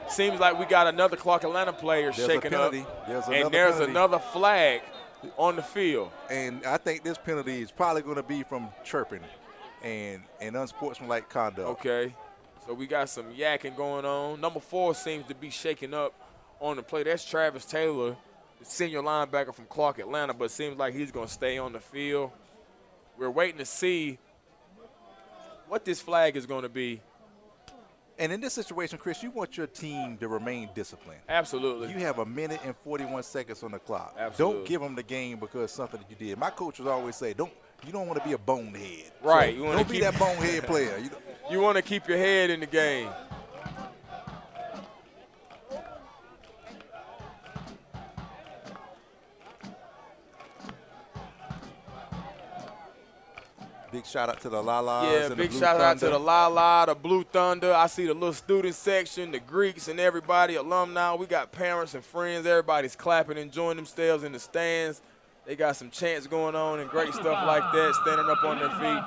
Seems like we got another Clark Atlanta player shaking up. There's another flag on the field. And I think this penalty is probably going to be from chirping and unsportsmanlike conduct. Okay. So we got some yakking going on. Number 4 seems to be shaking up on the play. That's Travis Taylor, the senior linebacker from Clark Atlanta, but it seems like he's going to stay on the field. We're waiting to see what this flag is going to be. And in this situation, Chris, you want your team to remain disciplined. Absolutely. You have 1 minute and 41 seconds on the clock. Absolutely. Don't give them the game because something that you did. My coach would always say, you don't want to be a bonehead. Right. So don't be that bonehead player. You want to keep your head in the game. Big shout out to the Lalas. Yeah, and big the shout out to Thunder. the Lala, the Blue Thunder. I see the little student section, the Greeks and everybody, alumni. We got parents and friends. Everybody's clapping, enjoying themselves in the stands. They got some chants going on and great stuff like that, standing up on their feet.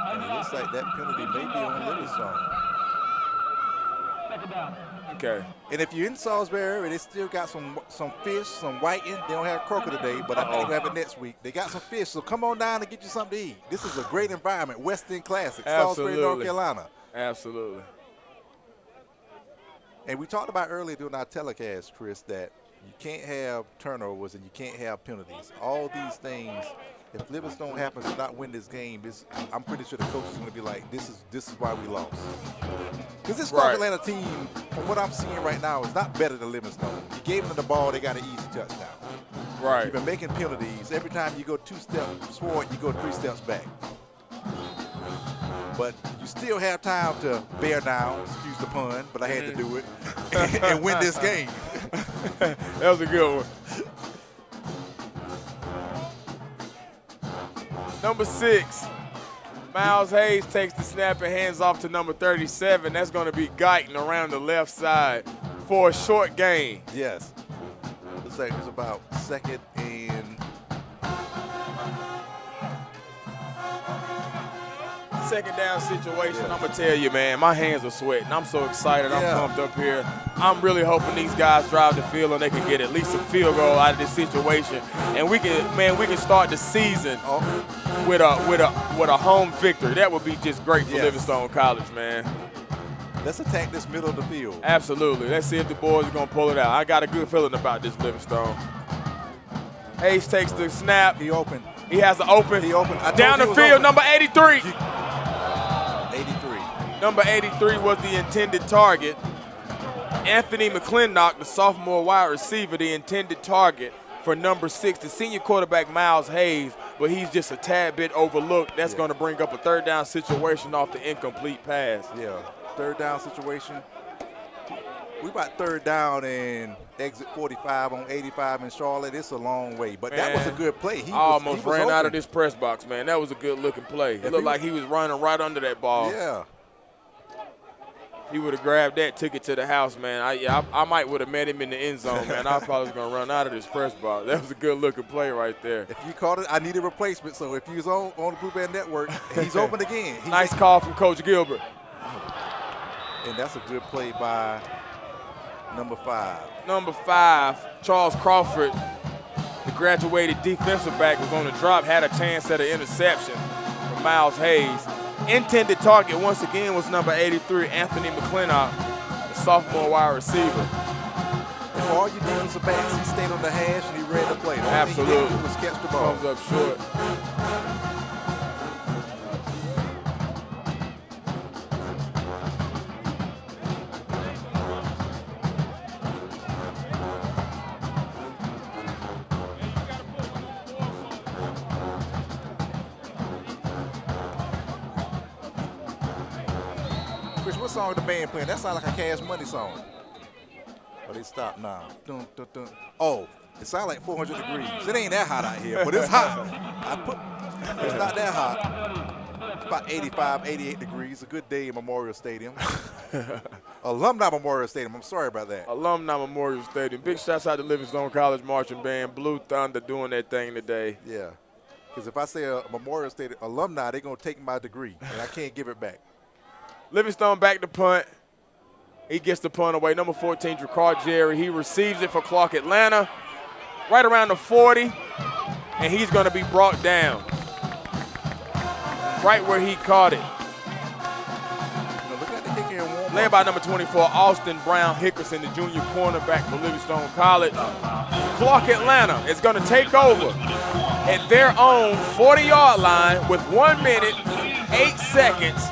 And it looks like that penalty may be on Livingstone. Okay. And if you're in Salisbury, they still got some fish, some whiting. They don't have croaker today, but I think they'll have it next week. They got some fish, so come on down and get you something to eat. This is a great environment, West End Classic, Salisbury, North Carolina. Absolutely. And we talked about earlier during our telecast, Chris, that you can't have turnovers and you can't have penalties. All these things, if Livingstone happens to not win this game, I'm pretty sure the coach is going to be like, this is why we lost. Because this Clark Atlanta team, from what I'm seeing right now, is not better than Livingstone. You gave them the ball, they got an easy touchdown. Right. You've been making penalties. Every time you go 2 steps forward, you go 3 steps back. But you still have time to bear down, excuse the pun, but I had to do it, and win this game. That was a good one. Number 6, Miles Hayes takes the snap and hands off to number 37. That's going to be Guyton around the left side for a short gain. Yes. Looks like it's about 2nd and second down situation. I'm going to tell you, man, my hands are sweating. I'm so excited. I'm pumped up here. I'm really hoping these guys drive the field and they can get at least a field goal out of this situation. And we can start the season with a home victory. That would be just great for Livingstone College, man. Let's attack this middle of the field. Absolutely. Let's see if the boys are going to pull it out. I got a good feeling about this Livingstone. Hayes takes the snap. He open. He has an open. He open. Down the field, number 83. 83. Number 83 was the intended target. Anthony McClintock, the sophomore wide receiver, the intended target for number 6, the senior quarterback Miles Hayes, but he's just a tad bit overlooked. That's going to bring up a 3rd down situation off the incomplete pass. Yeah, 3rd down situation. We about 3rd down and exit 45 on 85 in Charlotte. It's a long way, but that was a good play. He almost ran open. out of this press box, man. That was a good-looking play. It looked like he was running right under that ball. Yeah. He would have grabbed that, took it to the house, man. I might would have met him in the end zone, man. I probably was going to run out of this press box. That was a good-looking play right there. If you caught it, I need a replacement. So if he was on the Blue Band Network, he's open again. Nice call from Coach Gilbert. And that's a good play by number 5. Number 5, Charles Crawford, the graduated defensive back, was on the drop, had a chance at an interception from Miles Hayes. Intended target, once again, was number 83, Anthony McClintock, the sophomore wide receiver. And for all you defensive backs, he stayed on the hash and he read the play. Absolutely. He was catch the ball. Comes up short. What song the band playing? That sounds like a Cash Money song. Oh, they stopped now. Dun, dun, dun. Oh, it sounds like 400 degrees. It ain't that hot out here, but it's hot. It's not that hot. It's about 85, 88 degrees. A good day in Memorial Stadium. Alumni Memorial Stadium. I'm sorry about that. Alumni Memorial Stadium. Big shouts out to Livingstone College Marching Band. Blue Thunder doing their thing today. Yeah. Because if I say a Memorial Stadium alumni, they're going to take my degree, and I can't give it back. Livingstone back to punt. He gets the punt away. Number 14, Dracard Jerry. He receives it for Clark Atlanta right around the 40, and he's going to be brought down right where he caught it. Led by number 24, Austin Brown Hickerson, the junior cornerback for Livingstone College. Clark Atlanta is going to take over at their own 40-yard line with 1 minute, 8 seconds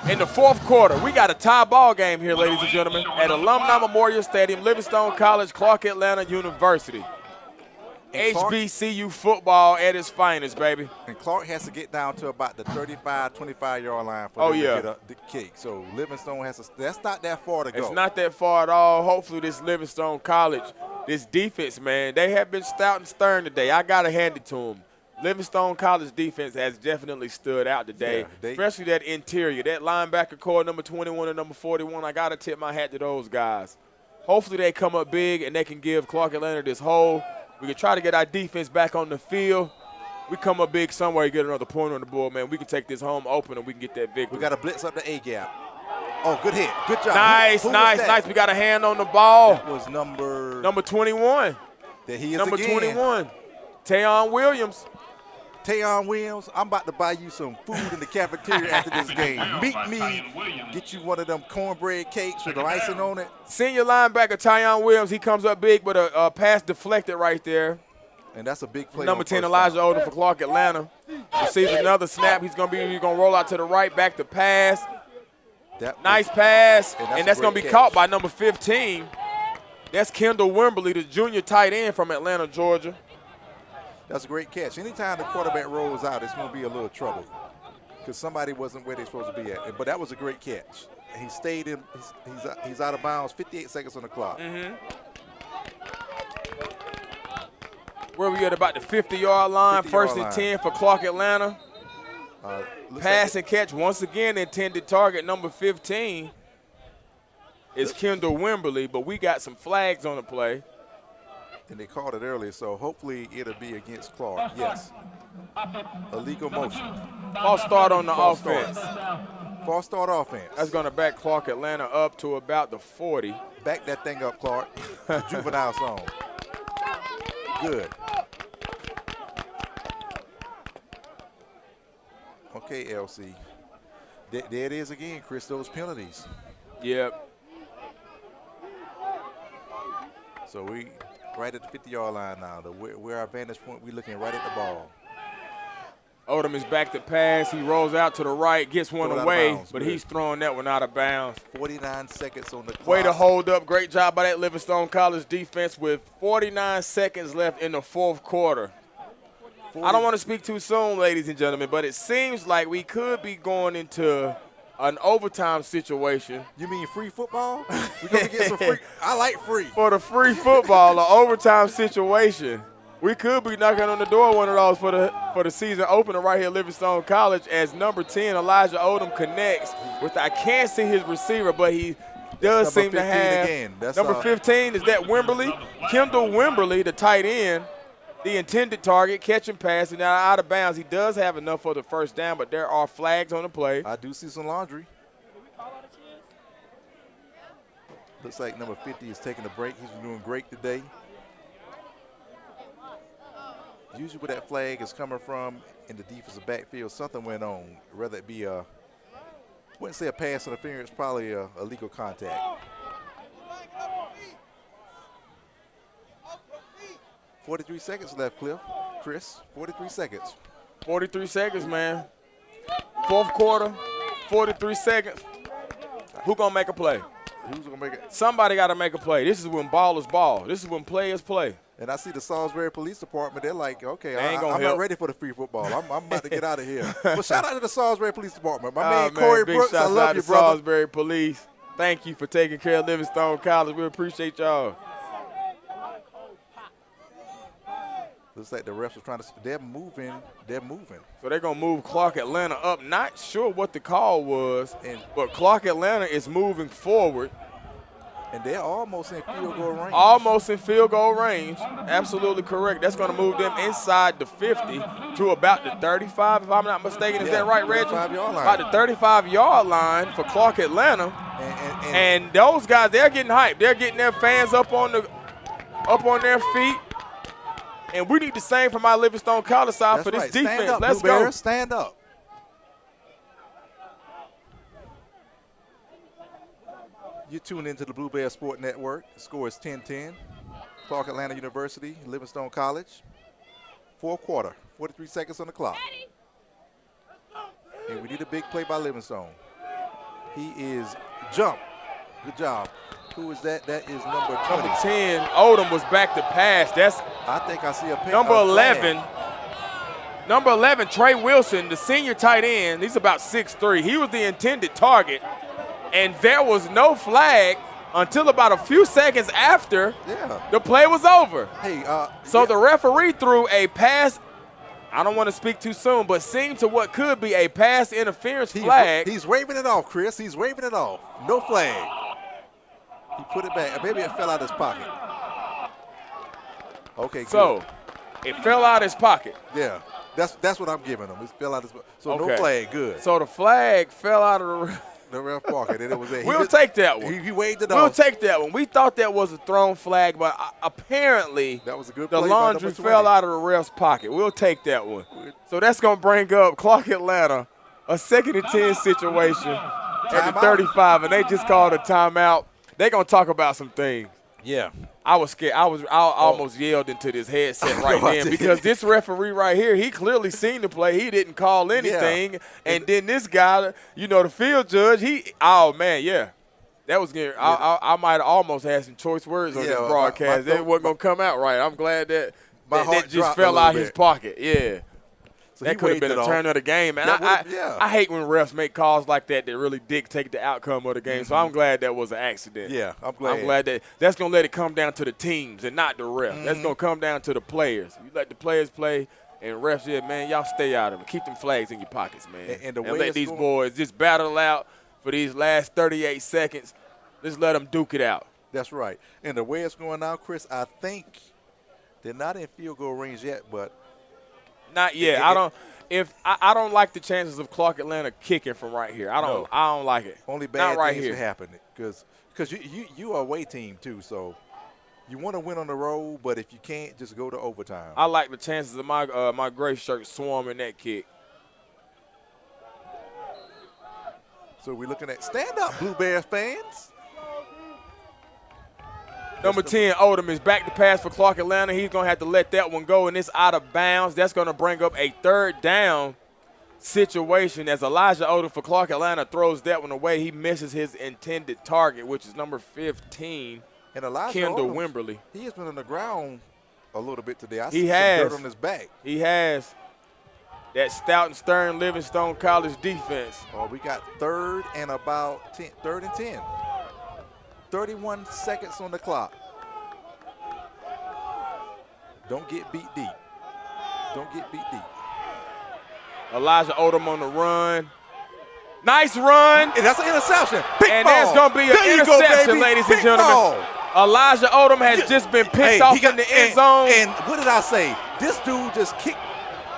In the fourth quarter, we got a tie ball game here, ladies and gentlemen, at Alumni Memorial Stadium, Livingstone College, Clark Atlanta University. HBCU football at its finest, baby. And Clark has to get down to about the 35, 25-yard line for them to get the kick. So Livingstone has to – that's not that far to go. It's not that far at all. Hopefully this Livingstone College, this defense, man, they have been stout and stern today. I got to hand it to them. Livingstone College defense has definitely stood out today, especially that interior, that linebacker core, number 21 and number 41. I got to tip my hat to those guys. Hopefully they come up big and they can give Clark Atlanta this hole. We can try to get our defense back on the field. We come up big somewhere, get another point on the board, man. We can take this home open and we can get that victory. We got to blitz up the A-gap. Oh, good hit. Good job. Nice, nice. We got a hand on the ball. That was number 21. There he is number again. 21, Tayon Williams. Tayon Williams, I'm about to buy you some food in the cafeteria after this game. Meet me, get you one of them cornbread cakes with the icing on it. Senior linebacker Tayon Williams, he comes up big, but a pass deflected right there. And that's a big play. Number 10, Elijah Odom for Clark Atlanta. Receives another snap. He's gonna roll out to the right, back to pass. Nice pass, and that's gonna be caught by number 15. That's Kendall Wimberly, the junior tight end from Atlanta, Georgia. That's a great catch. Anytime the quarterback rolls out, it's going to be a little trouble because somebody wasn't where they're supposed to be at. But that was a great catch. He stayed in. He's out of bounds. 58 seconds on the clock. Where we at about the 50-yard line? First and 10 for Clark Atlanta. Pass and catch once again. Intended target number 15 is Kendall Wimberly, but we got some flags on the play. And they called it earlier, so hopefully it'll be against Clark. Yes. Illegal motion. False start on the offense. False start offense. That's going to back Clark Atlanta up to about the 40. Back that thing up, Clark. Juvenile zone. Good. Okay, LC. There it is again, Chris, those penalties. Yep. So we right at the 50-yard line now. Where our vantage point, we're looking right at the ball. Odom is back to pass. He rolls out to the right, gets one away, but he's throwing that one out of bounds. 49 seconds on the clock. Way to hold up. Great job by that Livingstone College defense with 49 seconds left in the fourth quarter. I don't want to speak too soon, ladies and gentlemen, but it seems like we could be going into an overtime situation. You mean free football? We're going to get some free. I like free. For the free football, an overtime situation. We could be knocking on the door of one of those for the season opener right here at Livingstone College as number 10, Elijah Odom, connects with, I can't see his receiver, but he does seem to have. Number 15, is that Wimberly? Kendall Wimberly, the tight end. The intended target, catch and pass, and now out of bounds. He does have enough for the first down, but there are flags on the play. I do see some laundry. Looks like number 50 is taking a break. He's doing great today. Usually where that flag is coming from in the defensive backfield, something went on. Whether it be I wouldn't say a pass interference, probably a illegal contact. 43 seconds left, Chris. 43 seconds. 43 seconds, man. Fourth quarter, 43 seconds. Who gonna make a play? Who's gonna make it? Somebody got to make a play. This is when ball is ball. This is when players play. And I see the Salisbury Police Department. They're like, okay, I'm not ready for the free football. I'm about to get out of here. Well, shout out to the Salisbury Police Department. My man Corey Brooks, I love you, brother. Salisbury Police. Thank you for taking care of Livingstone College. We appreciate y'all. Looks like the refs are trying to. They're moving. So they're gonna move Clark Atlanta up. Not sure what the call was, but Clark Atlanta is moving forward. And they're almost in field goal range. Almost in field goal range. Absolutely correct. That's going to move them inside the 50 to about the 35, if I'm not mistaken. Is that right, Reggie? About the 35-yard line for Clark Atlanta. And those guys, they're getting hyped. They're getting their fans up on their feet. And we need the same from our Livingstone College side for this defense. Stand up, Let's go. go. Stand up. You tune into the Blue Bear Sport Network. The score is 10-10. Clark Atlanta University, Livingstone College. Fourth quarter, 43 seconds on the clock. And we need a big play by Livingstone. He is jump. Good job. Who is that? That is number 20. Number 10, Odom was back to pass. That's I think I see a pick. number 11. Number 11, Trey Wilson, the senior tight end. He's about 6'3". He was the intended target, and there was no flag until about a few seconds after the play was over. Hey, so the referee threw a pass. I don't want to speak too soon, but seemed to what could be a pass interference flag. He's waving it off, Chris. He's waving it off. No flag. He put it back. Maybe it fell out of his pocket. Okay, good. So it fell out of his pocket. Yeah, that's what I'm giving him. It fell out of his pocket. So no flag, good. So the flag fell out of the ref pocket, and it was a. We'll take that one. He waved it off. We'll take that one. We thought that was a thrown flag, but apparently that was a good the play laundry fell out of the ref's pocket. We'll take that one. So that's going to bring up Clark Atlanta, a 2nd and 10 situation at the 35, and they just called a timeout. They're going to talk about some things. Yeah. I was scared. I almost yelled into this headset right then because this referee right here, he clearly seen the play. He didn't call anything. And then this guy, the field judge, that was good. I might have almost had some choice words on this broadcast. It wasn't going to come out right. I'm glad that just fell out his pocket. Yeah. So that could have been a turn of the game. And I hate when refs make calls like that really dictate the outcome of the game. So I'm glad that was an accident. Yeah, I'm glad. I'm glad that's going to let it come down to the teams and not the refs. That's going to come down to the players. You let the players play, and refs, man, y'all stay out of it. Keep them flags in your pockets, man. And let these boys just battle out for these last 38 seconds. Just let them duke it out. That's right. And the way it's going now, Chris, I think they're not in field goal range yet, but – not yet. I don't like the chances of Clark Atlanta kicking from right here. I don't like it. Only bad things can happen because you are a away team too, so you want to win on the road, but if you can't, just go to overtime. I like the chances of my gray shirt swarming that kick. So we're looking at stand up, Blue Bears fans. Number 10, Odom is back to pass for Clark Atlanta. He's going to have to let that one go, and it's out of bounds. That's going to bring up a 3rd down situation as Elijah Odom for Clark Atlanta throws that one away. He misses his intended target, which is number 15, and Elijah Kendall Odom, Wimberly. He has been on the ground a little bit today. I see some dirt on his back. He has. That stout and stern Livingstone College defense. Oh, we got 3rd and about 10, 3rd and 10. 31 seconds on the clock. Don't get beat deep. Don't get beat deep. Elijah Odom on the run. Nice run. And that's an interception. And there's going to be an interception, ladies and gentlemen. Elijah Odom has just been picked off in the end zone. And what did I say? This dude just kicked.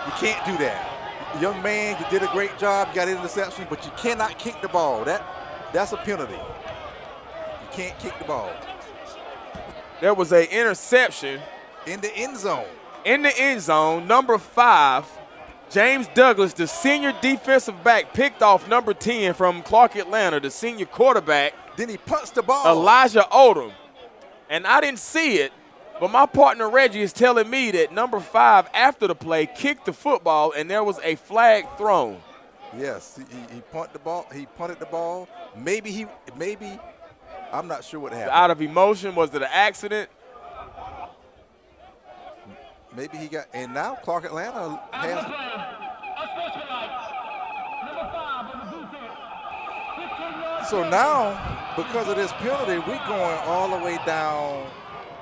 You can't do that. Young man, you did a great job. You got an interception, but you cannot kick the ball. That's a penalty. Can't kick the ball. There was an interception in the end zone. In the end zone, number 5, James Douglas, the senior defensive back, picked off number 10 from Clark Atlanta, the senior quarterback. Then he punched the ball. Elijah Odom. And I didn't see it, but my partner Reggie is telling me that number 5, after the play, kicked the football and there was a flag thrown. Yes, he punted the ball. He punted the ball. Maybe I'm not sure what happened. Out of emotion, was it an accident? Maybe he got, and now Clark Atlanta has. So now, because of this penalty, we're going all the way down.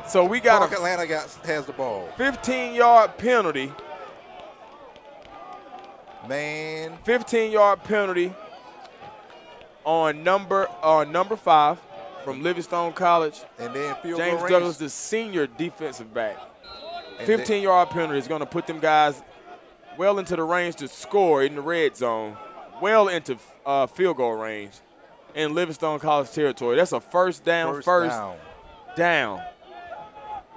So we got Clark Atlanta has the ball. 15-yard penalty. Man. 15-yard penalty on number 5. From Livingstone College, and then James Douglas, the senior defensive back. 15-yard penalty is going to put them guys well into the range to score in the red zone, well into field goal range in Livingstone College territory. That's a first down.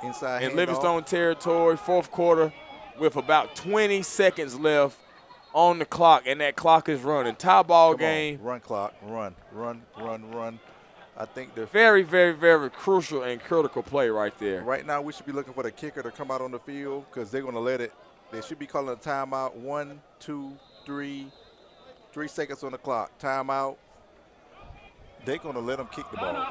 Inside in Livingstone territory, 4th quarter with about 20 seconds left on the clock, and that clock is running. Tie ball game. Run clock, run. I think they're very, very, very crucial and critical play right there. Right now, we should be looking for the kicker to come out on the field because they're going to let it. They should be calling a timeout. 1, 2, 3 seconds on the clock. Timeout. They're going to let them kick the ball.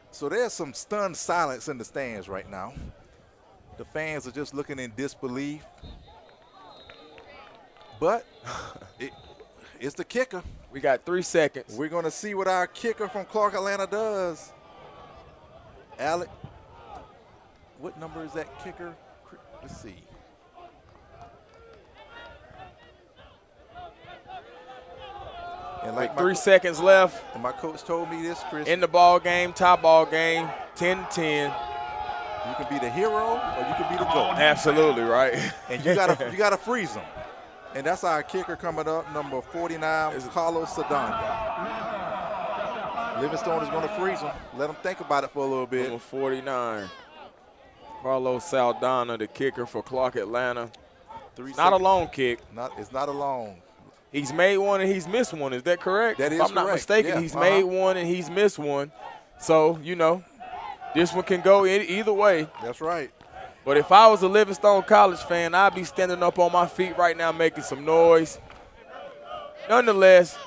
So there's some stunned silence in the stands right now. The fans are just looking in disbelief. But it's the kicker. We got 3 seconds. We're going to see what our kicker from Clark, Atlanta does. Alec, what number is that kicker? Let's see. And like 3 seconds left. And my coach told me this, Chris. In the ball game, tie ball game, 10-10. You can be the hero or you can be the GOAT. Absolutely, right. And you gotta freeze them. And that's our kicker coming up, number 49, Carlos Saldana. Livingstone is going to freeze him. Let him think about it for a little bit. Number 49, Carlos Saldana, the kicker for Clark, Atlanta. Not a long kick. It's not a long. He's made one and he's missed one. Is that correct? That is correct. If I'm not mistaken, he's made one and he's missed one. So, you know, this one can go either way. That's right. But if I was a Livingstone College fan, I'd be standing up on my feet right now making some noise. Nonetheless,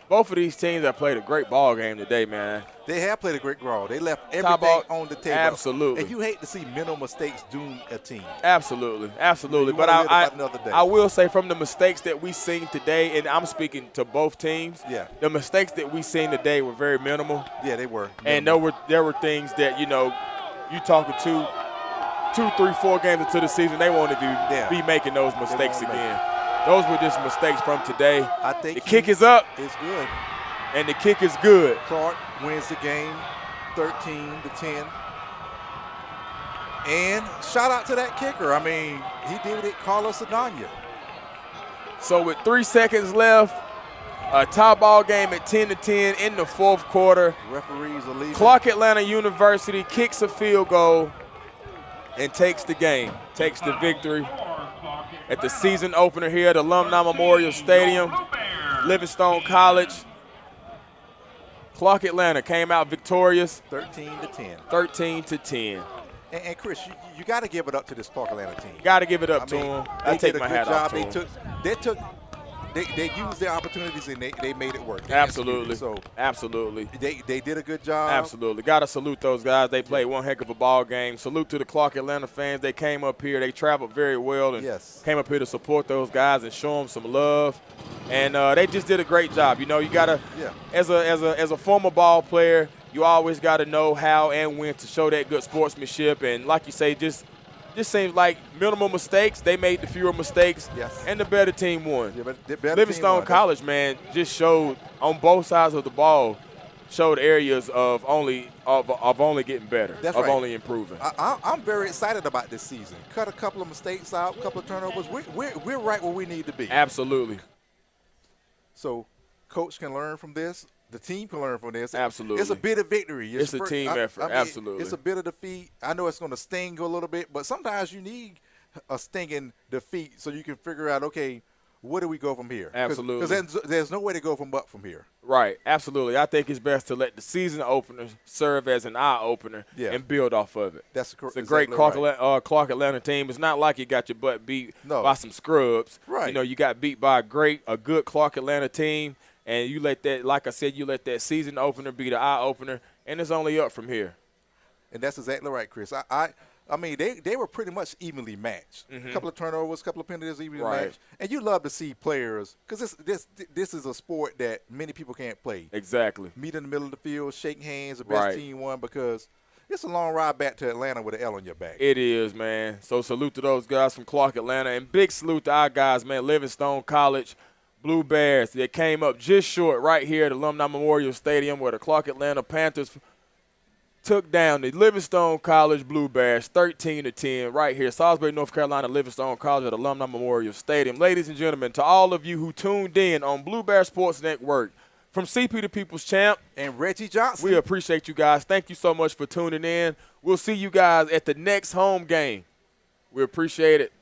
both of these teams have played a great ball game today, man. They have played a great ball. They left everything on the table. Absolutely. And you hate to see mental mistakes doom a team. Absolutely, absolutely. But I will say from the mistakes that we seen today, and I'm speaking to both teams, the mistakes that we seen today were very minimal. Yeah, they were. And there were things that, you know, you talking to 2, 3, 4 games into the season, they won't be making those mistakes again. Those were just mistakes from today. I think the kick is up. It's good. And the kick is good. Clark wins the game 13-10. And shout out to that kicker. I mean, he did it, Carlos Saldana. So with 3 seconds left, a tie ball game at 10-10 in the fourth quarter. Referees are leaving. Clark Atlanta University kicks a field goal and takes the game, takes the victory at the season opener here at Alumni Memorial Stadium. Livingstone College. Clark Atlanta came out victorious. 13-10. 13-10. And Chris, you got to give it up to this Clark Atlanta team. Got to give it up to them. I take my hat off to them. They used their opportunities and they made it work. Absolutely. So absolutely. They did a good job. Absolutely. Got to salute those guys. They played one heck of a ball game. Salute to the Clark Atlanta fans. They came up here. They traveled very well and came up here to support those guys and show them some love. And they just did a great job. You know, you got to, as a former ball player, you always got to know how and when to show that good sportsmanship. And like you say, just seems like minimal mistakes. They made the fewer mistakes, and the better team won. Yeah, but the better Livingstone team College, man, just showed on both sides of the ball, showed areas of only getting better, only improving. I'm very excited about this season. Cut a couple of mistakes out, a couple of turnovers. We're right where we need to be. Absolutely. So, coach can learn from this. The team can learn from this. Absolutely. It's a bit of victory. It's a team effort. Absolutely. It's a bit of defeat. I know it's going to sting a little bit, but sometimes you need a stinging defeat so you can figure out, okay, where do we go from here? Absolutely. Because there's no way to go from here. Right. Absolutely. I think it's best to let the season opener serve as an eye opener and build off of it. That's It's a great Clark Atlanta team. It's not like you got your butt beat by some scrubs. Right. You know, you got beat by a good Clark Atlanta team. And you let that, like I said, you let that season opener be the eye opener, and it's only up from here. And that's exactly right, Chris. I mean, they were pretty much evenly matched. A couple of turnovers, a couple of penalties, evenly matched. And you love to see players, because this is a sport that many people can't play. Exactly. Meet in the middle of the field, shake hands, the best team won, because it's a long ride back to Atlanta with an L on your back. It is, man. So salute to those guys from Clark Atlanta, and big salute to our guys, man, Livingstone College. Blue Bears, they came up just short right here at Alumni Memorial Stadium where the Clark Atlanta Panthers took down the Livingstone College Blue Bears 13-10 right here. Salisbury, North Carolina, Livingstone College at Alumni Memorial Stadium. Ladies and gentlemen, to all of you who tuned in on Blue Bear Sports Network, from CP the People's Champ and Reggie Johnson, we appreciate you guys. Thank you so much for tuning in. We'll see you guys at the next home game. We appreciate it.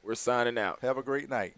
We're signing out. Have a great night.